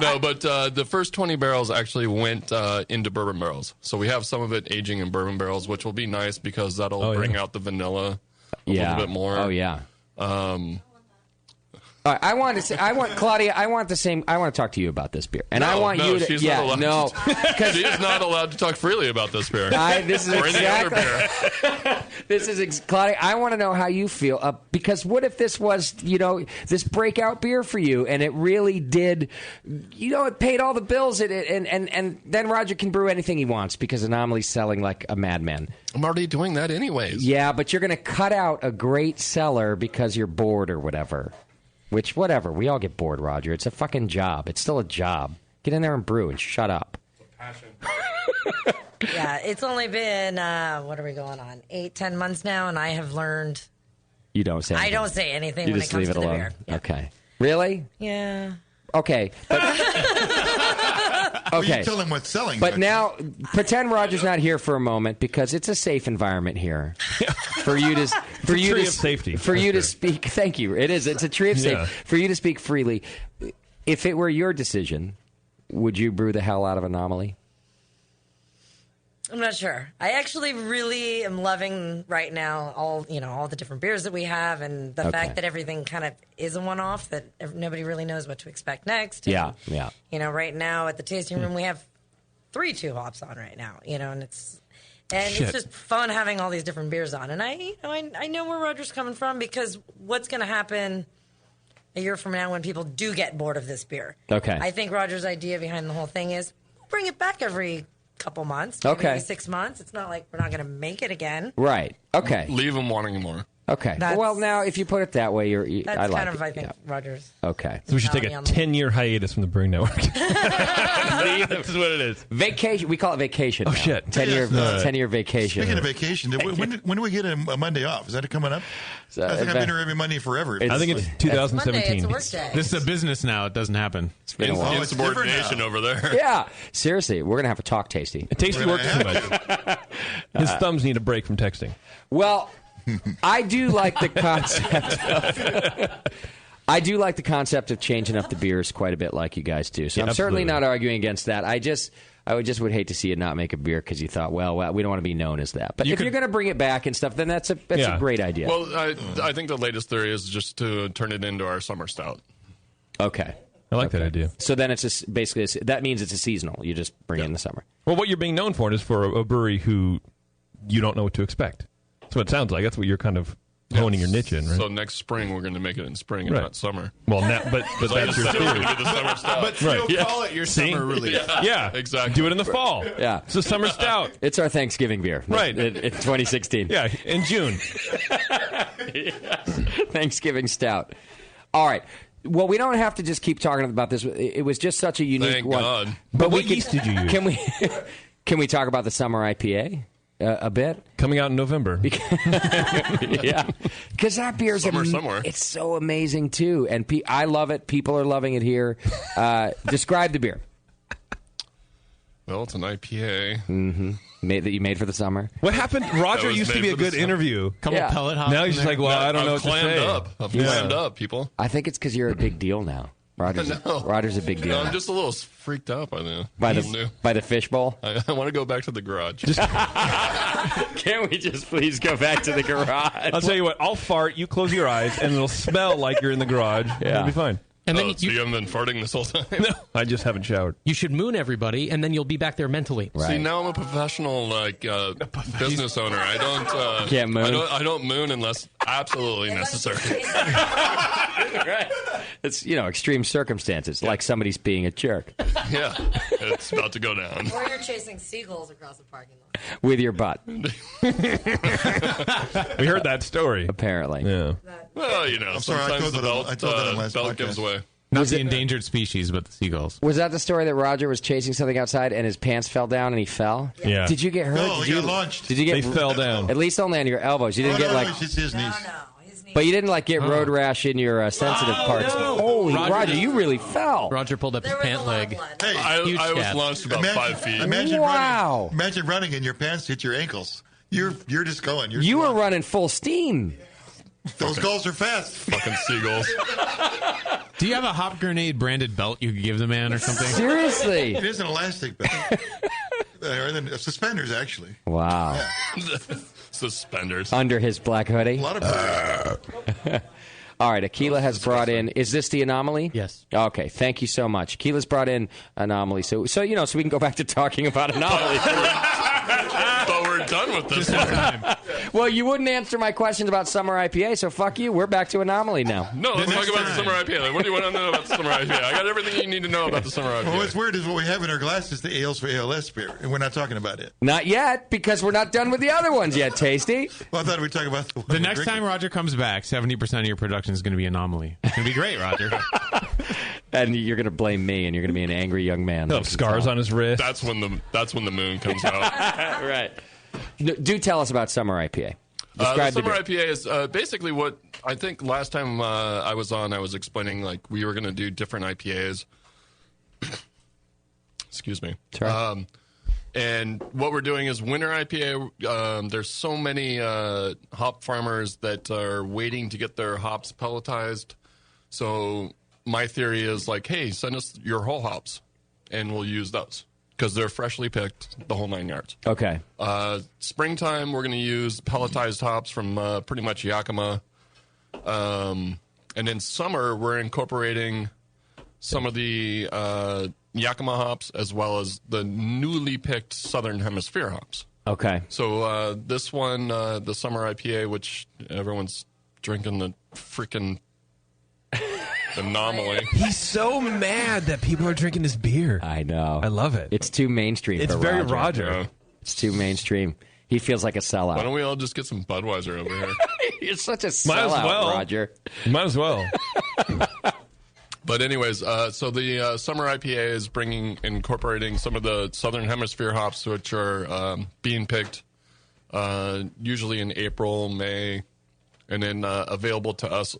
No, but the first 20 barrels actually went into bourbon barrels. So we have some of it aging in bourbon barrels, which will be nice because that'll bring out the vanilla a little bit more. Oh, yeah. I want Claudia. I want to talk to you about this beer, and I want you to. She's not allowed she is not allowed to talk freely about this beer. This is or exactly, any other beer. Claudia. I want to know how you feel because what if this was this breakout beer for you, and it really did, it paid all the bills, and then Roger can brew anything he wants because Anomaly's selling like a madman. I'm already doing that anyways. Yeah, but you're going to cut out a great seller because you're bored or whatever. Which, whatever. We all get bored, Roger. It's a fucking job. It's still a job. Get in there and brew and shut up. Passion. Yeah, it's only been, what are we going on, 8-10 months now, and I have learned... You don't say anything. I don't say anything when it comes to the beer. Yeah. Okay. Really? Yeah. Okay. But, well, you tell him what's selling. But now, pretend Roger's not here for a moment because it's a safe environment here for you to safety. For you to speak. Thank you. It is. It's a tree of safety for you to speak freely. If it were your decision, would you brew the hell out of Anomaly? I'm not sure. I actually really am loving right now all the different beers that we have, and the fact that everything kind of is a one-off, that nobody really knows what to expect next. Yeah. Right now at the tasting room we have 3 2 hops on right now. And it's just fun having all these different beers on. And I know where Roger's coming from because what's going to happen a year from now when people do get bored of this beer? Okay. I think Roger's idea behind the whole thing is bring it back every couple months, maybe 6 months. It's not like we're not going to make it again. Right. Okay. Leave them wanting more. Okay. Well, now if you put it that way, I think Rogers. Okay. So we should take a 10-year hihiatus from the Brewing Network. That's what it is. Vacation. We call it vacation. Oh now. Shit. 10-year vacation. Speaking of vacation, when do we get a Monday off? Is that coming up? I think I've been here every Monday forever. I think it's 2017. Monday, it's a work day. This is a business now. It doesn't happen. It's been a while. Insubordination over there. Yeah. Seriously, we're gonna have a talk, Tasty. Tasty works too much. His thumbs need a break from texting. Well, I do like the concept of changing up the beers quite a bit, like you guys do. So I'm certainly not arguing against that. I would hate to see you not make a beer because you thought, well, we don't want to be known as that. But if you're going to bring it back and stuff, then that's a great idea. Well, I think the latest theory is just to turn it into our summer stout. Okay. I like that idea. So then it's basically that means it's a seasonal. You just bring it in the summer. Well, what you're being known for is for a brewery who you don't know what to expect. That's what it sounds like. That's what you're kind of honing your niche in, right? So next spring we're going to make it in spring and not summer. Well, but that's your theory. The summer stout. But still call it your summer release. Yeah, exactly. Do it in the fall. Yeah, it's a summer stout. It's our Thanksgiving beer, right? In 2016. Yeah, in June. Thanksgiving stout. All right. Well, we don't have to just keep talking about this. It was just such a unique Thank one. God. But what yeast did you use? Can we talk about the summer IPA a bit? Coming out in November. Yeah, because that beer is somewhere. It's so amazing too, and I love it. People are loving it here. Describe the beer. Well, it's an IPA. Mm-hmm. That you made for the summer. What happened? Roger used to be a good interview. Couple pellet hops. Now he's just like, well, I don't know what to say. I've clammed up, people. I think it's because you're a big deal now. Roger's a big deal. I'm just a little freaked out by the by the fishbowl. I want to go back to the garage. Can we just please go back to the garage? I'll tell you what. I'll fart. You close your eyes, and it'll smell like you're in the garage. Yeah. It'll be fine. And then you haven't been farting this whole time? No, I just haven't showered. You should moon everybody, and then you'll be back there mentally. Right. See, now I'm a professional business owner. I don't can't moon. I don't moon unless absolutely necessary. Right. It's extreme circumstances, like somebody's being a jerk. Yeah, it's about to go down. Or you're chasing seagulls across the parking lot with your butt. We heard that story. Apparently. Yeah. Well, I'm sorry, I told that on last belt podcast. gives away. Not the endangered species, but the seagulls. Was that the story that Roger was chasing something outside and his pants fell down and he fell? Yeah. Did you get hurt? No, he got launched. Did you get? They fell down. At least only on your elbows. You didn't get like. It's his knees. But you didn't get road rash in your sensitive parts. No. Holy Roger, you really fell. Roger pulled up his pant leg. Hey, I was launched about 5 feet. Imagine wow. Imagine running and your pants hit your ankles. You're just going. You were running full steam. Those goals are fast. Fucking seagulls. Do you have a Hop Grenade branded belt you could give the man or something? Seriously. It is an elastic belt. Suspenders, actually. Wow. Yeah. Suspenders. Under his black hoodie. A lot of All right, Aquila has brought in. Is this the anomaly? Yes. Okay, thank you so much. Aquila's brought in anomaly, so we can go back to talking about anomaly. But we're done with this one. Well, you wouldn't answer my questions about summer IPA, so fuck you. We're back to anomaly now. No, let's talk about the summer IPA. What do you want to know about the summer IPA? I got everything you need to know about the summer IPA. Well, what's weird is what we have in our glass is the ales for ALS beer, and we're not talking about it. Not yet, because we're not done with the other ones yet, Tasty. Well, I thought we'd talk about the next time Roger comes back, 70% of your production is going to be anomaly. It's going to be great, Roger. And you're going to blame me, and you're going to be an angry young man. He'll have scars on his wrist. That's when the moon comes out. Right. Do tell us about summer IPA. The summer IPA is basically what I think last time I was on, I was explaining we were going to do different IPAs. Excuse me. Sorry. And what we're doing is winter IPA. There's so many hop farmers that are waiting to get their hops pelletized. So my theory is hey, send us your whole hops, and we'll use those. Because they're freshly picked, the whole 9 yards. Okay. Springtime, we're going to use pelletized hops from pretty much Yakima. And in summer, we're incorporating some of the Yakima hops as well as the newly picked Southern Hemisphere hops. Okay. So this one, the summer IPA, which everyone's drinking the freaking anomaly. He's so mad that people are drinking this beer. I know. I love it. It's too mainstream. It's for very Roger. Roger. It's too mainstream. He feels like a sellout. Why don't we all just get some Budweiser over here? You're such a sellout, Roger. Might as well. But anyways, so the summer IPA is incorporating some of the Southern Hemisphere hops, which are being picked usually in April, May, and then available to us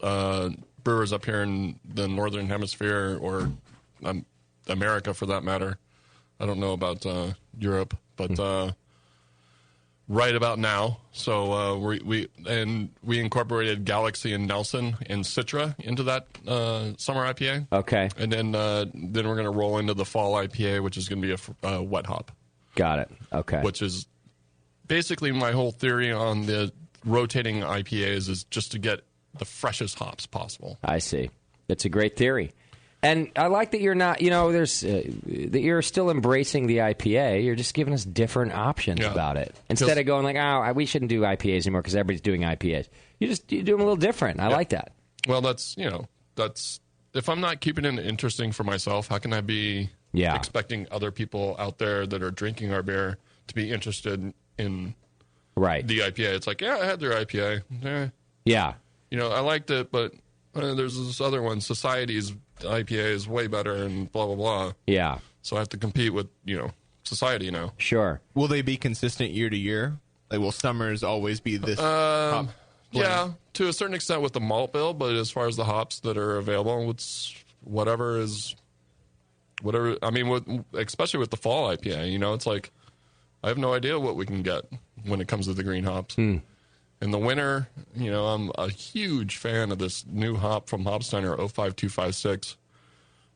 brewers up here in the Northern Hemisphere or America for that matter. I don't know about Europe, but right about now. So we incorporated Galaxy and Nelson and Citra into that summer IPA. Okay. And then we're going to roll into the fall IPA, which is going to be a wet hop. Got it. Okay. Which is basically my whole theory on the rotating IPAs is just to get the freshest hops possible. I see. It's a great theory. And I like that you're not, that you're still embracing the IPA. You're just giving us different options about it. Instead of going like, we shouldn't do IPAs anymore because everybody's doing IPAs. You do them a little different. I like that. Well, that's if I'm not keeping it interesting for myself, how can I be expecting other people out there that are drinking our beer to be interested in the IPA? It's like, I had their IPA. Yeah. I liked it, but there's this other one, Society's IPA is way better and blah, blah, blah. Yeah. So I have to compete with, Society now. Sure. Will they be consistent year to year? Like, will summers always be this hop blend? Yeah, to a certain extent with the malt bill, but as far as the hops that are available, it's whatever. I mean, especially with the fall IPA, it's like I have no idea what we can get when it comes to the green hops. In the winter, I'm a huge fan of this new hop from Hopsteiner, 05256.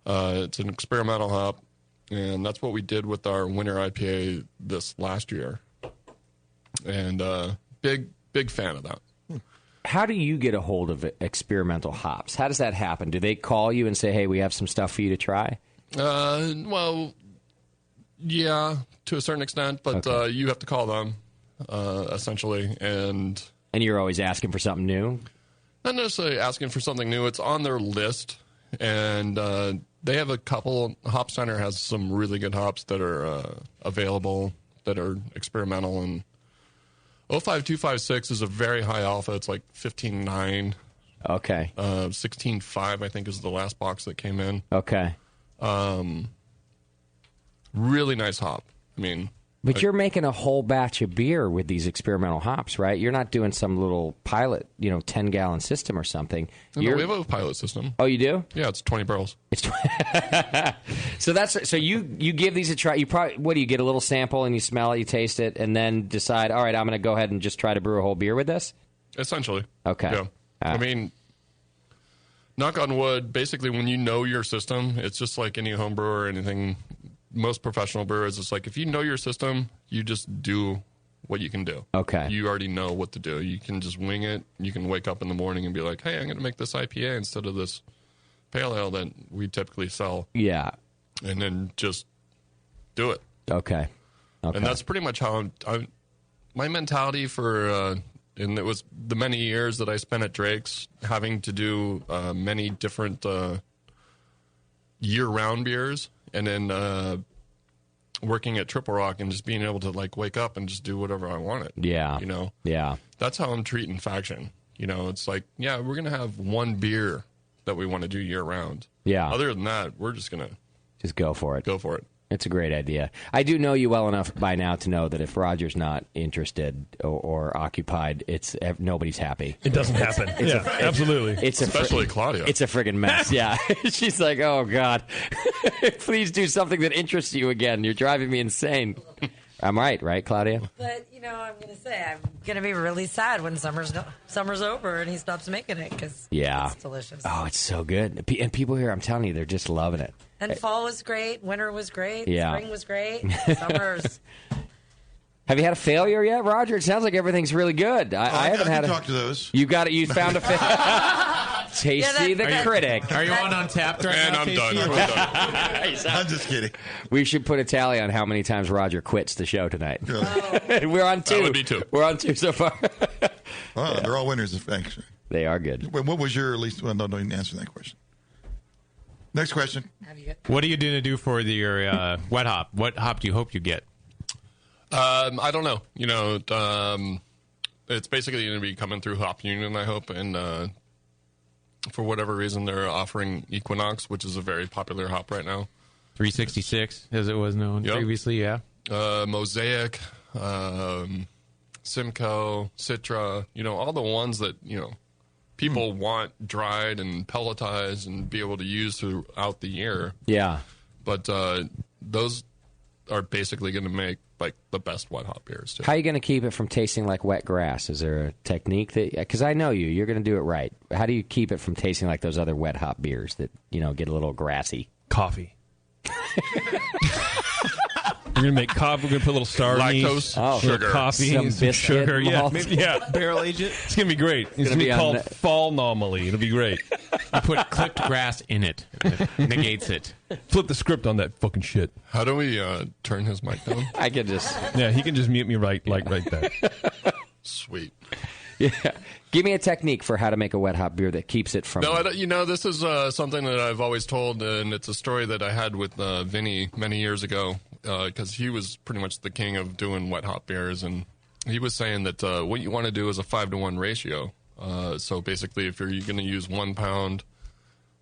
It's an experimental hop, and that's what we did with our winter IPA this last year. And big fan of that. How do you get a hold of experimental hops? How does that happen? Do they call you and say, hey, we have some stuff for you to try? Well, yeah, to a certain extent, but you have to call them, essentially. And you're always asking for something new? Not necessarily asking for something new. It's on their list, and they have a couple. Hopsteiner has some really good hops that are available that are experimental, and 05256 is a very high alpha. It's like 15.9. Okay. 16.5, I think, is the last box that came in. Okay. Really nice hop. I mean... But you're making a whole batch of beer with these experimental hops, right? You're not doing some little pilot, 10-gallon system or something. No, we have a pilot system. Oh, you do? Yeah, it's 20 barrels. So you give these a try. You probably, what do you get, a little sample and you smell it, you taste it, and then decide, all right, I'm going to go ahead and just try to brew a whole beer with this? Essentially. Okay. Yeah. I mean, knock on wood, basically when you know your system, it's just like any home brewer or anything. Most professional brewers, it's like if you know your system, you just do what you can do. Okay. You already know what to do. You can just wing it. You can wake up in the morning and be like, hey, I'm going to make this IPA instead of this pale ale that we typically sell. Yeah. And then just do it. Okay. And that's pretty much how my mentality for, and it was the many years that I spent at Drake's having to do many different year-round beers. And then working at Triple Rock and just being able to wake up and just do whatever I wanted. Yeah. Yeah. That's how I'm treating Faction. It's like, we're going to have one beer that we want to do year round. Yeah. Other than that, we're just going to just go for it. Go for it. It's a great idea. I do know you well enough by now to know that if Roger's not interested or occupied, nobody's happy. It doesn't happen. Absolutely. Especially Claudia. It's a friggin' mess. Yeah. She's like, oh, God, please do something that interests you again. You're driving me insane. I'm right, Claudia? But, I'm going to say, I'm going to be really sad when summer's over and he stops making it because it's delicious. Oh, it's so good. And people here, I'm telling you, they're just loving it. And fall was great. Winter was great. Yeah. Spring was great. Summer's... Have you had a failure yet, Roger? It sounds like everything's really good. I haven't had talk to those. You got it. You found a failure. Tasty the critic. Are you on Untapped right now? And I'm done. I'm just kidding. We should put a tally on how many times Roger quits the show tonight. Oh. We're on 2. That would be 2. We're on 2 so far. They're all winners, actually. They are good. What was your least? Well, no, don't answer that question. Next question. What are you going to do for your wet hop? What hop do you hope you get? I don't know. It's basically going to be coming through Hop Union, I hope. And for whatever reason, they're offering Equinox, which is a very popular hop right now. 366, as it was known previously, yeah. Mosaic, Simcoe, Citra, all the ones that, people want dried and pelletized and be able to use throughout the year. Yeah. But those are basically going to make like the best wet hop beers too. How are you going to keep it from tasting like wet grass? Is there a technique that? Because I know you're going to do it right. How do you keep it from tasting like those other wet hop beers that get a little grassy? Coffee. We're gonna make coffee. We're gonna put a little star anise, sugar, coffee, some sugar. Malt. Barrel agent. It's gonna be great. It's gonna be called fall anomaly. It'll be great. You put clipped grass in it. It negates it. Flip the script on that fucking shit. How do we turn his mic down? I can just. Yeah, he can just mute me right there. Sweet. Yeah. Give me a technique for how to make a wet hop beer that keeps it from. No, this is something that I've always told, and it's a story that I had with Vinny many years ago, because he was pretty much the king of doing wet hop beers, and he was saying that what you want to do is a 5-to-1 ratio. So basically, if you're going to use 1 pound,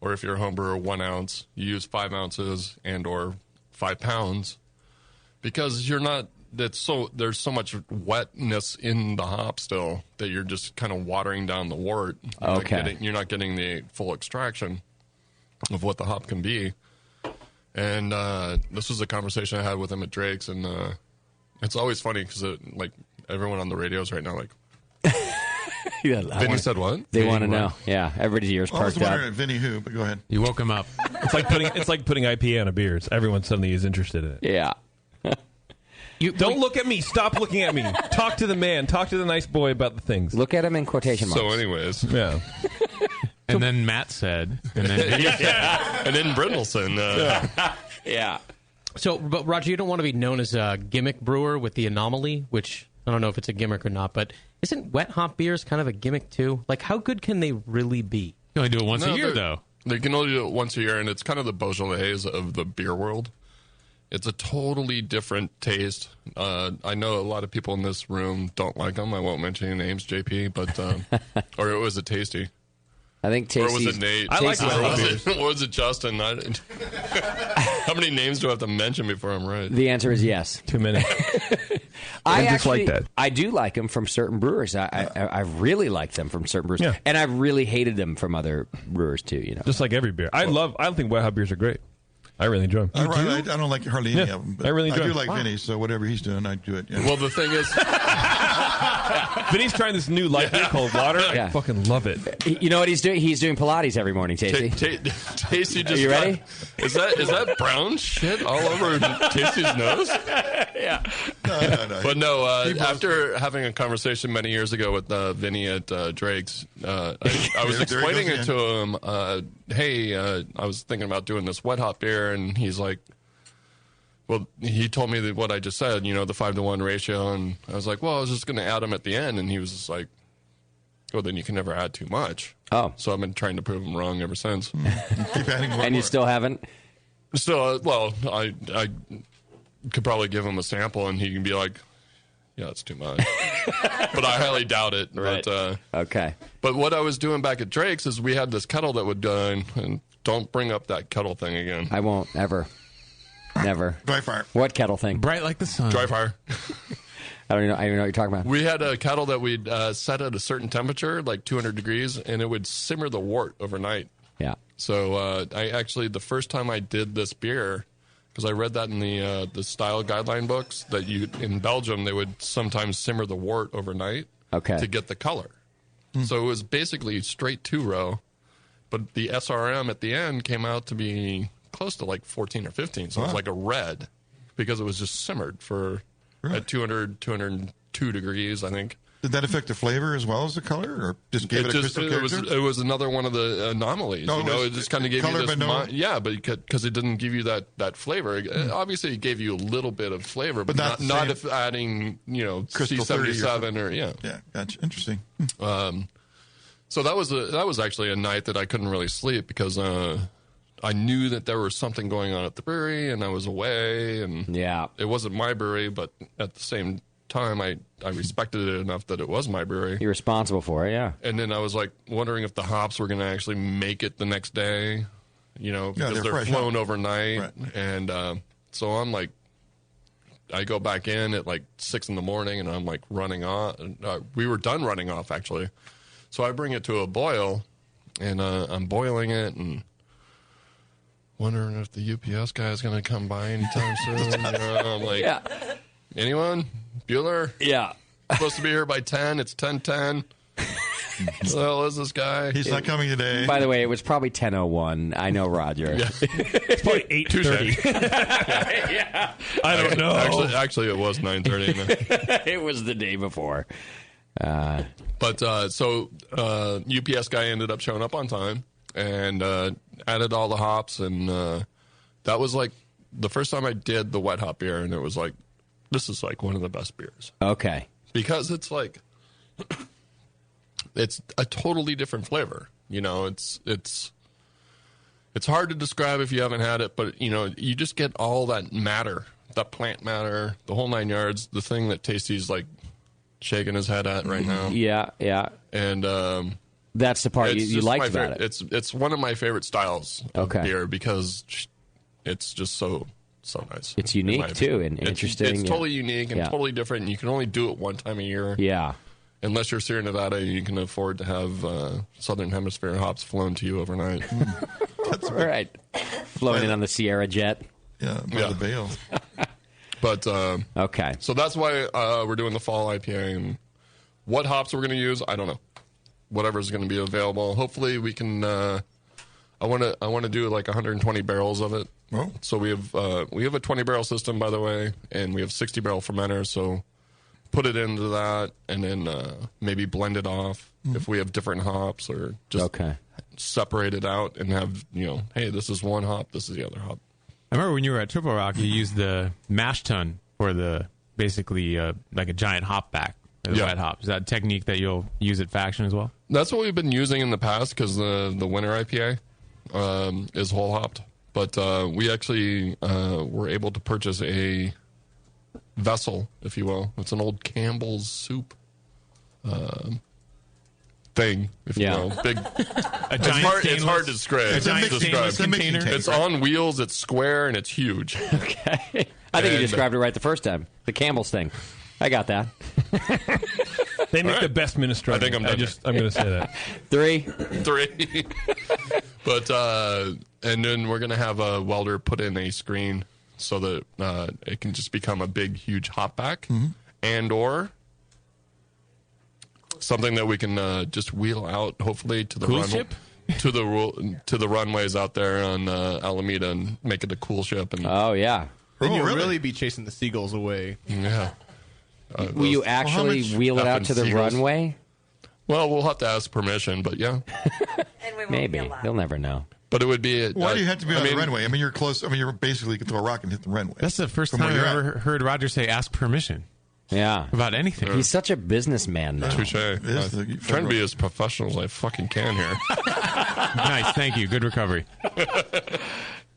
or if you're a home brewer 1 ounce, you use 5 ounces and or 5 pounds, because you're not. There's so much wetness in the hop still that you're just kind of watering down the wort. You're not getting the full extraction of what the hop can be. And this was a conversation I had with him at Drake's, and it's always funny because like everyone on the radios right now, like Vinny said what? They want to know. Yeah, everybody's ears I was perked up. wondering Vinny who, but go ahead. You woke him up. It's like putting IPA on a beer. Everyone suddenly is interested in it. Yeah. Don't look at me. Stop looking at me. Talk to the man. Talk to the nice boy about the things. Look at him in quotation marks. So anyways. Yeah. And then Matt said. And then and then Brindleson. Yeah. So, but Roger, you don't want to be known as a gimmick brewer with the anomaly, which I don't know if it's a gimmick or not, but isn't wet hop beers kind of a gimmick too? Like, how good can they really be? You only do it once a year, though. They can only do it once a year, and it's kind of the Beaujolais of the beer world. It's a totally different taste. I know a lot of people in this room don't like them. I won't mention any names, JP, but or it was a Tasty. I think Tasty. Or was it Nate? I like it. Or was it Justin? How many names do I have to mention before I'm right? The answer is yes. Too many. I just like that. I do like them from certain brewers. I really like them from certain brewers, and I've really hated them from other brewers too. Just like every beer. I think wet hop beers are great. I really enjoy them. I don't like hardly any of them. But I really enjoy I do them. like Vinny, so whatever he's doing, I do it. Yeah. Well, the thing is, Vinny's trying this new light beer called water. I fucking love it. You know what he's doing? He's doing Pilates every morning, Tasty. Tasty just. Are you ready? Is that brown shit all over Tasty's nose? Yeah. No. But no, after having a conversation many years ago with Vinny at Drake's, I was explaining it to him. I was thinking about doing this wet hop beer, and he's like, well, he told me what I just said, the 5-to-1 ratio, and I was like, well, I was just going to add them at the end, and he was just like, well, then you can never add too much. Oh. So I've been trying to prove him wrong ever since. Keep adding more. And you still haven't? Still, well, I could probably give him a sample, and he can be like, yeah, it's too much. But I highly doubt it. Right. But, okay. But what I was doing back at Drake's is we had this kettle that would go in, and don't bring up that kettle thing again. I won't, ever. Never. Dry fire. What kettle thing? Bright like the sun. Dry fire. I don't even know what you're talking about. We had a kettle that we'd set at a certain temperature, like 200 degrees, and it would simmer the wort overnight. Yeah. So I actually, the first time I did this beer, because I read that in the style guideline books, that in Belgium they would sometimes simmer the wort overnight to get the color. So it was basically straight 2-row, but the SRM at the end came out to be close to like 14 or 15, so it was like a red, because it was just simmered for at 202 degrees, I think. Did that affect the flavor as well as the color, or just gave it a crystal character? It was another one of the anomalies. It just kind of gave you this. Because it didn't give you that flavor. Obviously, it gave you a little bit of flavor, but not if adding C77 or Yeah, gotcha. Interesting. So that was actually a night that I couldn't really sleep because I knew that there was something going on at the brewery, and I was away, and it wasn't my brewery, but at the same time, I respected it enough that it was my brewery. You're responsible for it, yeah. And then I was like wondering if the hops were going to actually make it the next day, because they're flown overnight. Right. And so I'm like, I go back in at like 6 a.m, and I'm like running off. We were done running off, actually. So I bring it to a boil, and I'm boiling it, and wondering if the UPS guy is going to come by anytime soon. I'm like, Anyone? Bueller? Yeah. Supposed to be here by 10. It's 10:10. What the hell is this guy? He's not coming today. By the way, it was probably 10:01. I know Roger. Yeah. It's probably 8:30. Yeah. I don't know. Actually, it was 9:30. It was the day before. But so UPS guy ended up showing up on time and added all the hops, and that was like the first time I did the wet hop beer, and it was like, this is like one of the best beers. Okay. Because it's like, it's a totally different flavor. You know, it's hard to describe if you haven't had it, but you know, you just get all that matter, that plant matter, the whole 9 yards. The thing that Tasty's like shaking his head at right now. Yeah, yeah. And that's the part you liked about it. It's one of my favorite styles of beer because it's just so nice. It's unique too and interesting. It's totally unique and totally different. And you can only do it one time a year. Yeah. Unless you're Sierra Nevada, you can afford to have Southern Hemisphere hops flown to you overnight. That's right. Flown in on the Sierra jet. Yeah, by the bale. But okay. So that's why we're doing the fall IPA. And what hops we're going to use, I don't know. Whatever's going to be available. Hopefully we can. I want to do like 120 barrels of it. Oh. So we have a 20-barrel system, by the way, and we have 60-barrel fermenters. So put it into that, and then maybe blend it off if we have different hops, or just separate it out and have, you know, hey, this is one hop, this is the other hop. I remember when you were at Triple Rock, you used the mash tun for the basically like a giant hop back. The wet hop. Is that a technique that you'll use at Faction as well? That's what we've been using in the past because the winter IPA is whole hopped. But we actually were able to purchase a vessel, if you will. It's an old Campbell's soup thing, if you will. Big. It's hard to describe. A giant stainless container. It's on wheels. It's square and it's huge. Okay. I think you described it right the first time. The Campbell's thing. I got that. They make the best minestrone. I think I'm done. I'm going to say that. Three. But and then we're going to have a welder put in a screen so that it can just become a big, huge hop back, and or something that we can just wheel out, hopefully to the ship? to the runways out there on Alameda, and make it a cool ship. And then you'll really be chasing the seagulls away. Yeah. Will you actually wheel it out to the runway? Well, we'll have to ask permission, but yeah. And we won't Maybe. They'll never know. But it would be... Why do you have to be on the runway? I mean, you're close. I mean, you're basically can throw a rock and hit the runway. That's the first time I've ever heard Roger say ask permission. Yeah. About anything. He's such a businessman now. Touche. Trying to be as professional as I fucking can here. Nice. Thank you. Good recovery.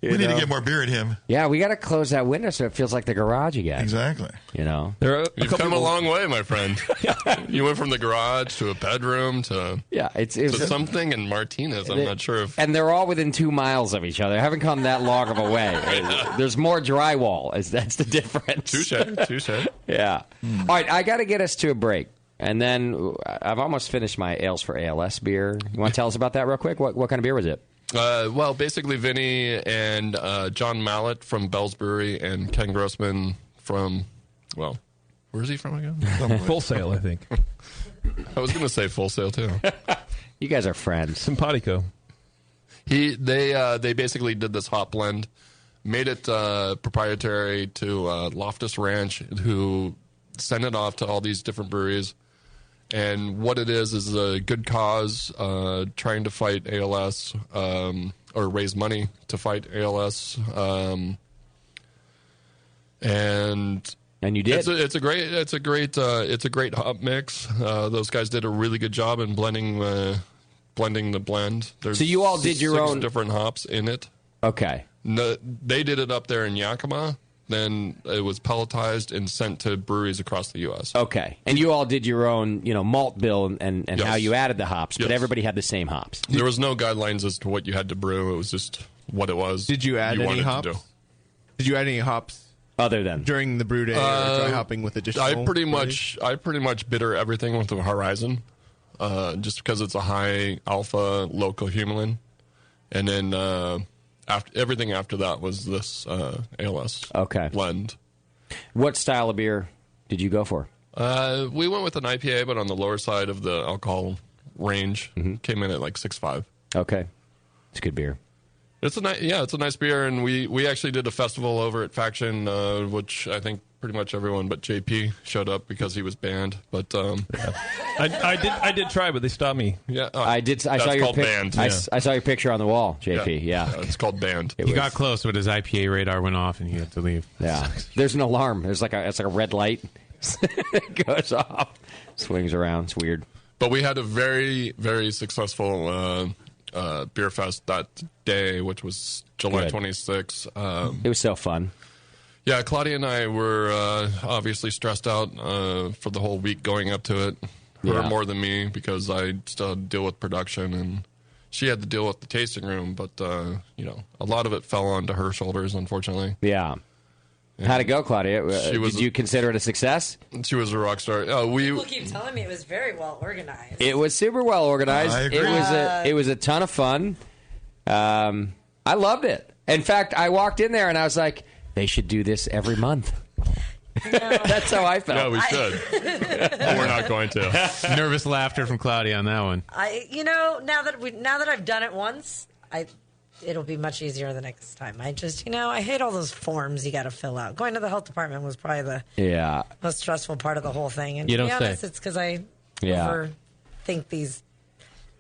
We need to get more beer in him. Yeah, we got to close that window so it feels like the garage again. Exactly. You know, you've come a long way, my friend. You went from the garage to a bedroom to to something in Martinez. I'm not sure if. And they're all within 2 miles of each other. They haven't come that long of a way. There's more drywall. That's the difference. Touche. Yeah. All right, I got to get us to a break. And then I've almost finished my Ales for ALS beer. You want to tell us about that real quick? What kind of beer was it? Well, basically Vinny and John Mallett from Bell's Brewery and Ken Grossman from, well, where's he from again? Full Sail, I think. I was going to say Full Sail, too. You guys are friends. Simpatico. They basically did this hop blend, made it proprietary to Loftus Ranch, who sent it off to all these different breweries. And what it is a good cause trying to fight ALS or raise money to fight ALS. And you did. It's a great hop mix. Those guys did a really good job in blending the blend. There's so you all did your 6 own different hops in it. Okay. No, they did it up there in Yakima. Then it was pelletized and sent to breweries across the U.S. Okay. And you all did your own, malt bill and Yes. how you added the hops, but Yes. everybody had the same hops. There was no guidelines as to what you had to brew. It was just what it was. Did you add any wanted hops? to do. Did you add any hops other than during the brew day or dry hopping with additional? I pretty much bitter everything with the Horizon, just because it's a high alpha local humulin, and then everything after that was this ALS blend. What style of beer did you go for? We went with an IPA, but on the lower side of the alcohol range. Came in at like 6.5. Okay, it's good beer. It's a nice beer, and we actually did a festival over at Faction, which I think pretty much everyone but JP showed up because he was banned. But I did try, but they stopped me. Yeah, I did. I saw your banned. I saw your picture on the wall, JP. Yeah, it's called banned. He got close, but his IPA radar went off, and he had to leave. Yeah, there's an alarm. It's like a red light. It goes off, swings around. It's weird. But we had a very, very successful beer fest that day, which was July 26th. It was so fun. Yeah, Claudia and I were obviously stressed out for the whole week going up to it. Her more than me, because I still had to deal with production, and she had to deal with the tasting room. But, a lot of it fell onto her shoulders, unfortunately. Yeah. How'd it go, Claudia? Did you consider it a success? She was a rock star. People keep telling me it was very well organized. It was super well organized. I agree. It was a ton of fun. I loved it. In fact, I walked in there and I was like, they should do this every month. That's how I felt. No, we should. But we're not going to. Nervous laughter from Claudia on that one. Now that I've done it once, it'll be much easier the next time. I just, I hate all those forms you got to fill out. Going to the health department was probably the most stressful part of the whole thing. And to be honest, it's because I overthink these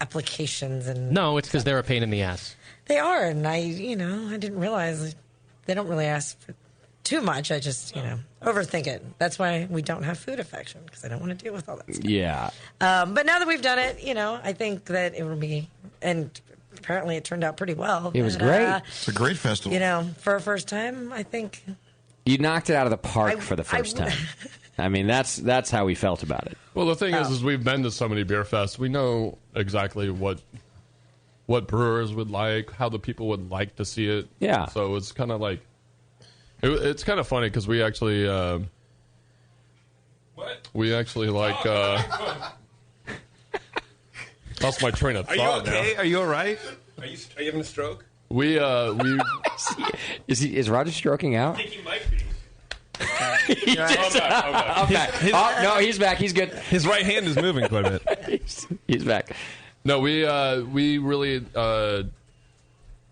applications. And no, it's because they're a pain in the ass. They are, and I didn't realize they don't really ask for too much. I just, overthink it. That's why we don't have food affection, because I don't want to deal with all that stuff. Yeah. But now that we've done it, I think that it will be, and apparently it turned out pretty well. It was great. It's a great festival. For a first time, I think you knocked it out of the park for the first time. I mean, that's how we felt about it. Well, the thing is we've been to so many beer fests. We know exactly what brewers would like, how the people would like to see it. Yeah. So it's kind of like it's kind of funny because we actually lost my train of thought. Are you okay? Now. Are you all right? Are you having a stroke? We is Roger stroking out? I think he might be. Okay. No, he's back. He's good. His right hand is moving quite a bit. He's back. No, we really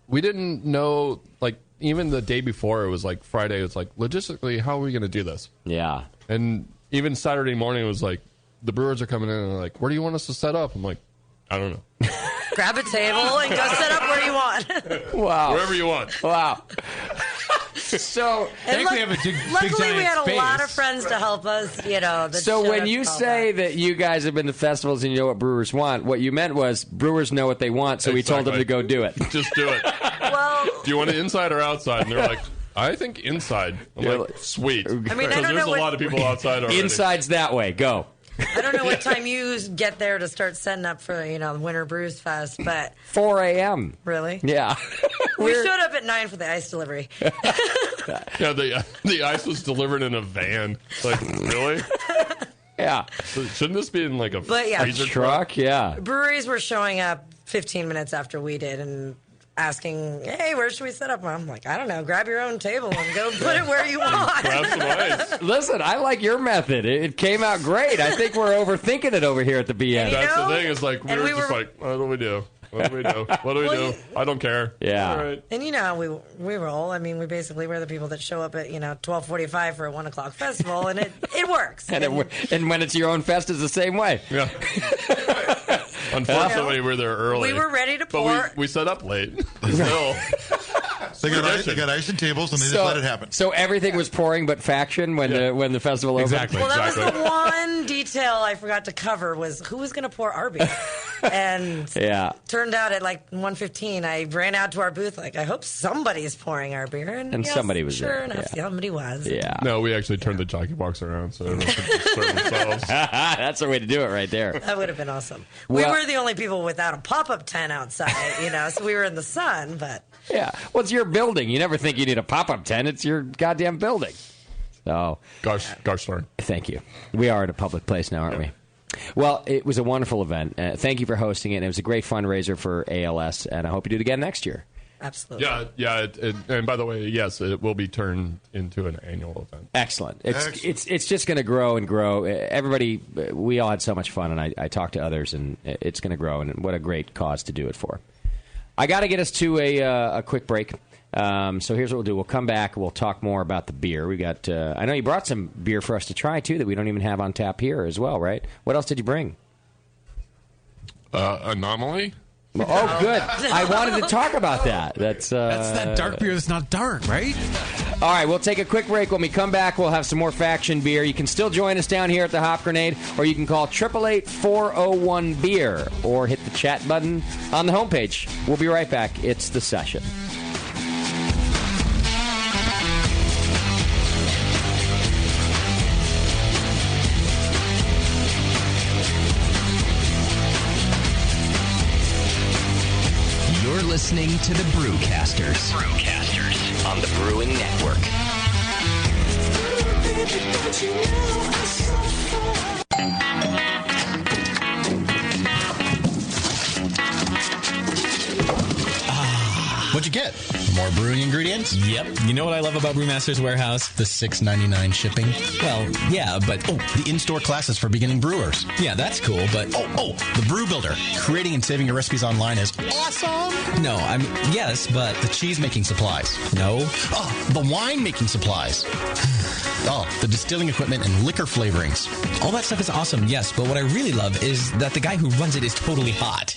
we didn't know, like, even the day before, it was like Friday, it was like, logistically, how are we going to do this? Yeah. And even Saturday morning, it was like, the brewers are coming in and they're like, where do you want us to set up? I'm like, I don't know. Grab a table and go set up where you want. Wow. Wherever you want. Wow. So, luckily we had a lot of friends to help us, So when you say that you guys have been to festivals and you know what brewers want, what you meant was brewers know what they want, so we told them to go do it. Just do it. Well, do you want it inside or outside? And they're like, I think inside. I'm like, sweet. I mean, because there's a lot of people outside already. Inside's that way. Go. I don't know what time you get there to start setting up for, the Winter Brews Fest, but 4 a.m. Really? Yeah. We showed up at 9 for the ice delivery. Yeah, the ice was delivered in a van. Like, really? Yeah. So shouldn't this be in like a freezer truck? Yeah. Breweries were showing up 15 minutes after we did and asking, hey, where should we set up? I'm like, I don't know. Grab your own table and go put it where you want. Grab some ice. Listen, I like your method. It came out great. I think we're overthinking it over here at the BN. That's the thing. Is like we were just like, what do we do? What do we do? What do we do? I don't care. Yeah. All right. And you know how we roll. I mean, we basically we're the people that show up at 12:45 for a 1 o'clock festival, and it works. And when it's your own fest, it's the same way. Yeah. Unfortunately, we're there early. We were ready to pour. But we set up late. Still. They got ice and tables, and they just let it happen. So everything was pouring but Faction when the festival opened? Exactly. Well, that was the one detail I forgot to cover was who was going to pour our beer. And turned out at like 1:15, I ran out to our booth like, I hope somebody's pouring our beer. And yes, somebody was sure there. Enough, somebody was. Yeah. No, we actually turned the jockey box around so everyone could serve themselves. That's the way to do it right there. That would have been awesome. We were the only people without a pop-up tent outside, so we were in the sun, but... Yeah. Well, it's your building. You never think you need a pop-up tent. It's your goddamn building. So, gosh darn. Thank you. We are at a public place now, aren't we? Well, it was a wonderful event. Thank you for hosting it. And it was a great fundraiser for ALS, and I hope you do it again next year. Absolutely. Yeah. And by the way, yes, it will be turned into an annual event. Excellent. It's just going to grow and grow. Everybody, we all had so much fun, and I talked to others, and it's going to grow. And what a great cause to do it for. I got to get us to a quick break. So here's what we'll do. We'll come back. We'll talk more about the beer. We got. I know you brought some beer for us to try too that we don't even have on tap here as well, right? What else did you bring? Anomaly. Oh, good. I wanted to talk about that. That's that dark beer that's not dark, right? All right, we'll take a quick break. When we come back, we'll have some more Faction beer. You can still join us down here at the Hop Grenade, or you can call 888-401-BEER, or hit the chat button on the homepage. We'll be right back. It's The Session. Listening to the Brewcasters. On the Brewing Network. What'd you get? More brewing ingredients? Yep. You know what I love about Brewmaster's Warehouse? The $6.99 shipping. Well, yeah, but... the in-store classes for beginning brewers. Yeah, that's cool, but... the Brew Builder. Creating and saving your recipes online is awesome! No, yes, but... The cheese-making supplies. No. The wine-making supplies. The distilling equipment and liquor flavorings. All that stuff is awesome, yes, but what I really love is that the guy who runs it is totally hot.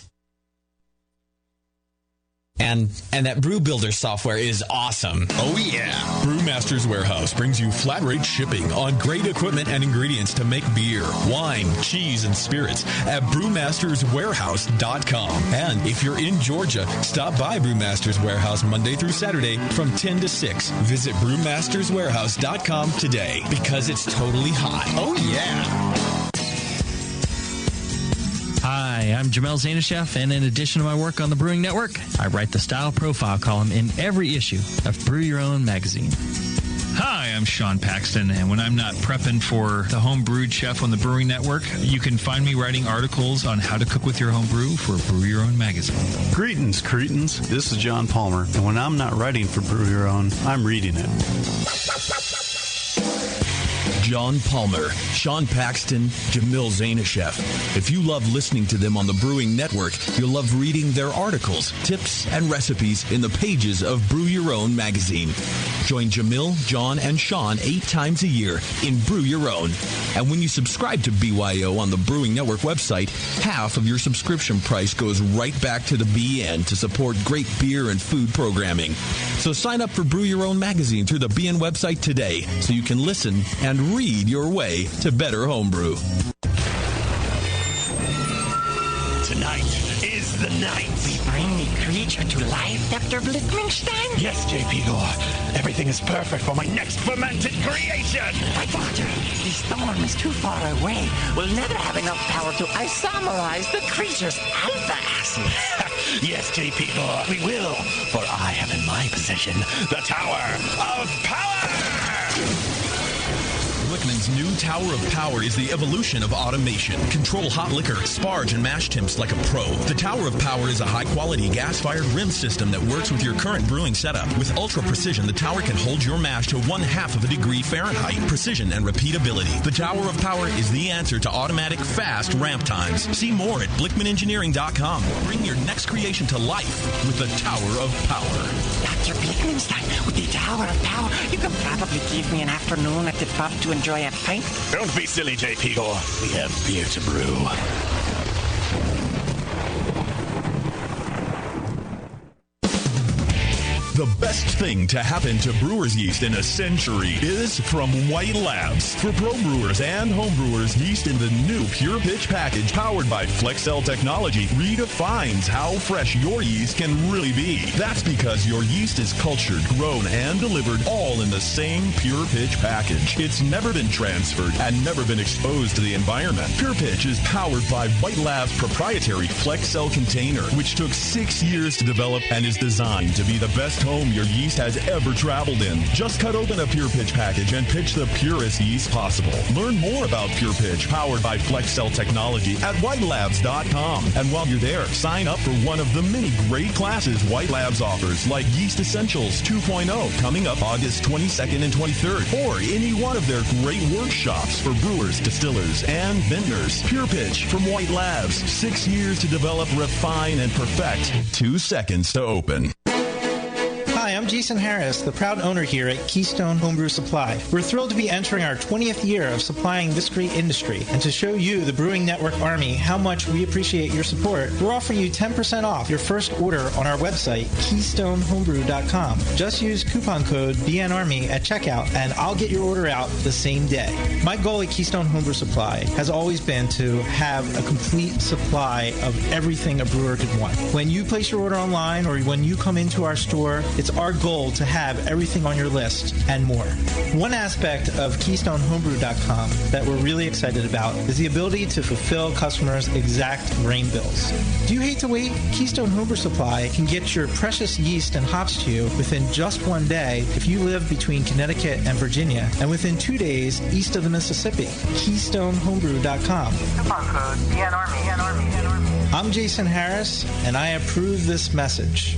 And that Brew Builder software is awesome. Oh, yeah. Brewmaster's Warehouse brings you flat rate shipping on great equipment and ingredients to make beer, wine, cheese, and spirits at brewmasterswarehouse.com. And if you're in Georgia, stop by Brewmaster's Warehouse Monday through Saturday from 10 to 6. Visit brewmasterswarehouse.com today. Because it's totally hot. Oh, yeah. Hi, I'm Jamel Zainasheff, and in addition to my work on the Brewing Network, I write the Style Profile column in every issue of Brew Your Own magazine. Hi, I'm Sean Paxton, and when I'm not prepping for the Home Brewed Chef on the Brewing Network, you can find me writing articles on how to cook with your home brew for Brew Your Own magazine. Greetings, cretins. This is John Palmer, and when I'm not writing for Brew Your Own, I'm reading it. John Palmer, Sean Paxton, Jamil Zainasheff. If you love listening to them on the Brewing Network, you'll love reading their articles, tips, and recipes in the pages of Brew Your Own magazine. Join Jamil, John, and Sean 8 times a year in Brew Your Own. And when you subscribe to BYO on the Brewing Network website, half of your subscription price goes right back to the BN to support great beer and food programming. So sign up for Brew Your Own magazine through the BN website today so you can listen and read your way to better homebrew. Tonight is the night. We bring the creature to life, Dr. Blickmanstein? Yes, J.P. Gore. Everything is perfect for my next fermented creation. But Doctor, the storm is too far away. We'll never have enough power to isomerize the creature's alpha acid. Yes, J.P. Gore, we will. For I have in my possession the Tower of Power. Blickman's new Tower of Power is the evolution of automation. Control hot liquor, sparge, and mash temps like a pro. The Tower of Power is a high-quality gas-fired rim system that works with your current brewing setup. With ultra precision, the tower can hold your mash to 1/2 of a degree Fahrenheit. Precision and repeatability. The Tower of Power is the answer to automatic, fast ramp times. See more at BlickmanEngineering.com. Bring your next creation to life with the Tower of Power. Dr. Blickmanstein, with the Tower of Power, you can probably give me an afternoon at the pub to enjoy a pint. Don't be silly, J.P. Gore. We have beer to brew. The best thing to happen to brewer's yeast in a century is from White Labs. For pro brewers and home brewers, yeast in the new Pure Pitch package powered by FlexCell technology redefines how fresh your yeast can really be. That's because your yeast is cultured, grown, and delivered all in the same Pure Pitch package. It's never been transferred and never been exposed to the environment. Pure Pitch is powered by White Labs' proprietary FlexCell container, which took 6 years to develop and is designed to be the best purest home your yeast has ever traveled in. Just cut open a Pure Pitch package and pitch the purest yeast possible. Learn more about Pure Pitch, powered by Flex Cell Technology, at whitelabs.com. And while you're there, sign up for one of the many great classes White Labs offers, like Yeast Essentials 2.0, coming up August 22nd and 23rd, or any one of their great workshops for brewers, distillers, and vintners. Pure Pitch from White Labs. 6 years to develop, refine, and perfect. 2 seconds to open. Hi, I'm Jason Harris, the proud owner here at Keystone Homebrew Supply. We're thrilled to be entering our 20th year of supplying this great industry, and to show you, the Brewing Network Army, how much we appreciate your support, we're offering you 10% off your first order on our website, KeystoneHomebrew.com. Just use coupon code BNARMY at checkout, and I'll get your order out the same day. My goal at Keystone Homebrew Supply has always been to have a complete supply of everything a brewer could want. When you place your order online or when you come into our store, it's our goal to have everything on your list and more. One aspect of KeystoneHomebrew.com that we're really excited about is the ability to fulfill customers' exact grain bills. Do you hate to wait? Keystone Homebrew Supply can get your precious yeast and hops to you within just 1 day if you live between Connecticut and Virginia, and within 2 days east of the Mississippi. KeystoneHomebrew.com. Coupon code BNARMY. I'm Jason Harris, and I approve this message.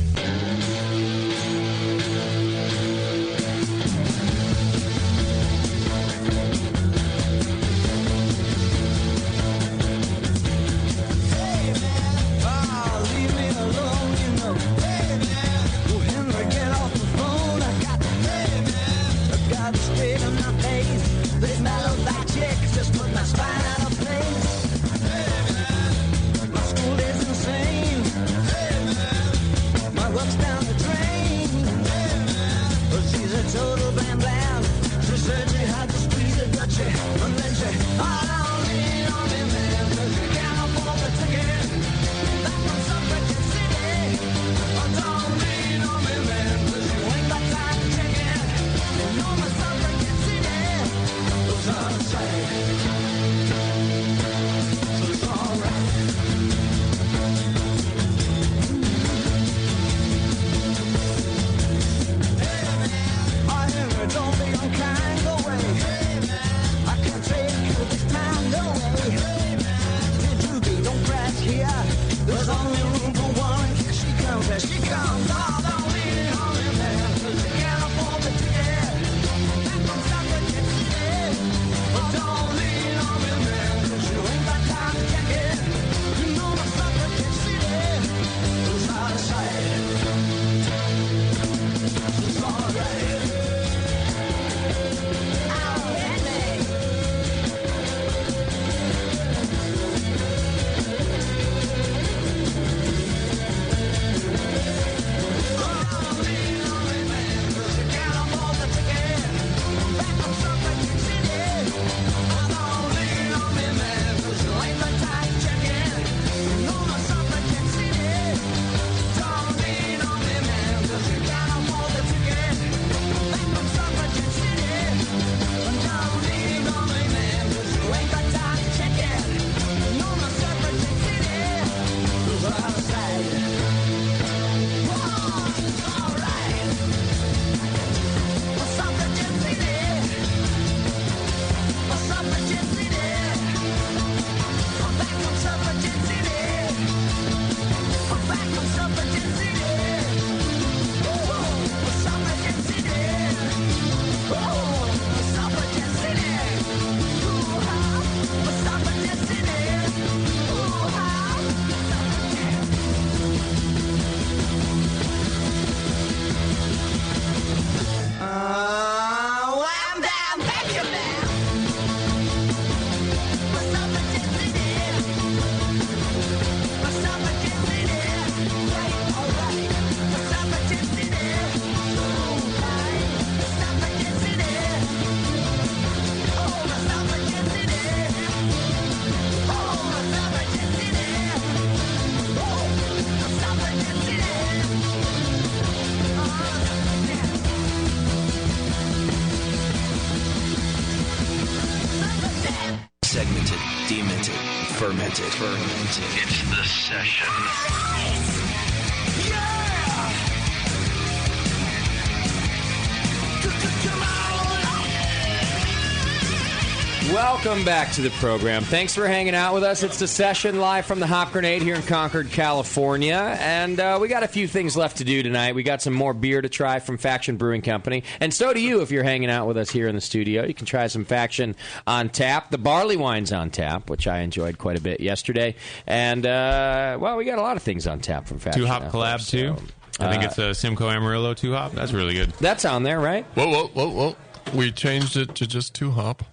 Fermented. It's the session. Welcome back to the program. Thanks for hanging out with us. It's the session live from the Hop Grenade here in Concord, California. And we got a few things left to do tonight. We got some more beer to try from Faction Brewing Company. And so do you if you're hanging out with us here in the studio. You can try some Faction on tap. The barley wine's on tap, which I enjoyed quite a bit yesterday. And, well, we got a lot of things on tap from Faction. 2-hop collab, too. I think it's a Simcoe Amarillo 2-hop. That's really good. That's on there, right? Whoa. We changed it to just 2-hop.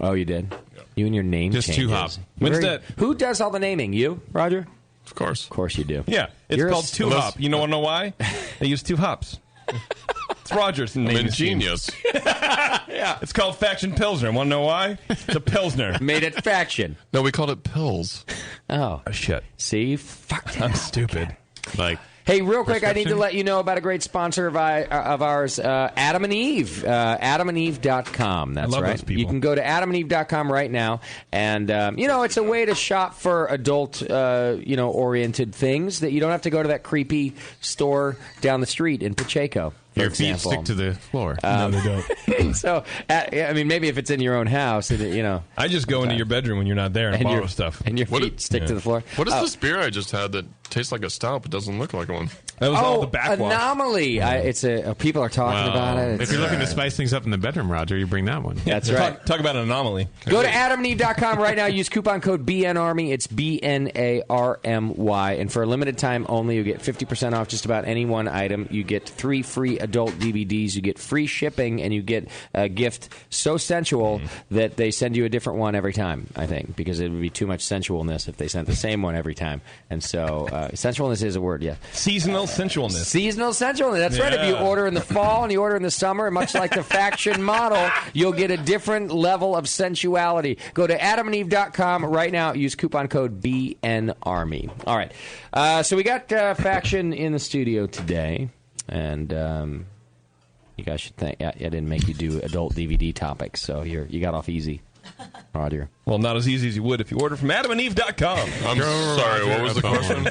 Oh, you did? Yeah. You and your name just changes. 2-hop. When's that? Who does all the naming? You, Roger? Of course. Of course you do. Yeah, it's called 2-hop. You don't know why? They use 2 hops. It's Roger's name. I'm ingenious. Yeah. It's called Faction Pilsner. Want to know why? It's a Pilsner. Made it Faction. No, we called it Pills. Oh. Shit. See? Fuck. I'm stupid. Like... Hey, real quick, I need to let you know about a great sponsor of ours, Adam and Eve. AdamandEve.com. That's I love right. those people. You can go to AdamandEve.com right now, and it's a way to shop for adult, oriented things that you don't have to go to that creepy store down the street in Pacheco. Your feet stick to the floor. No, they don't. So, maybe if it's in your own house, I just go into your bedroom when you're not there and borrow stuff. And your feet stick to the floor. What is this beer I just had that tastes like a stout but doesn't look like one? That was all the backwash. Anomaly. People are talking about it. If you're looking to spice things up in the bedroom, Roger, you bring that one. That's right. Talk about an anomaly. Go to AdamandEve.com right now. Use coupon code BNARMY. It's BNARMY. And for a limited time only, you get 50% off just about any one item. You get 3 free adult DVDs. You get free shipping, and you get a gift so sensual that they send you a different one every time, I think, because it would be too much sensualness if they sent the same one every time. And so sensualness is a word, yeah. Seasonal sensualness. Seasonal sensualness. That's right. If you order in the fall and you order in the summer, much like the Faction model, you'll get a different level of sensuality. Go to AdamandEve.com right now. Use coupon code BNARMY. All right. So we got Faction in the studio today, and you guys should thank. I didn't make you do adult DVD topics, so you got off easy, Roger. Well, not as easy as you would if you order from AdamandEve.com. I'm sorry. What was the question?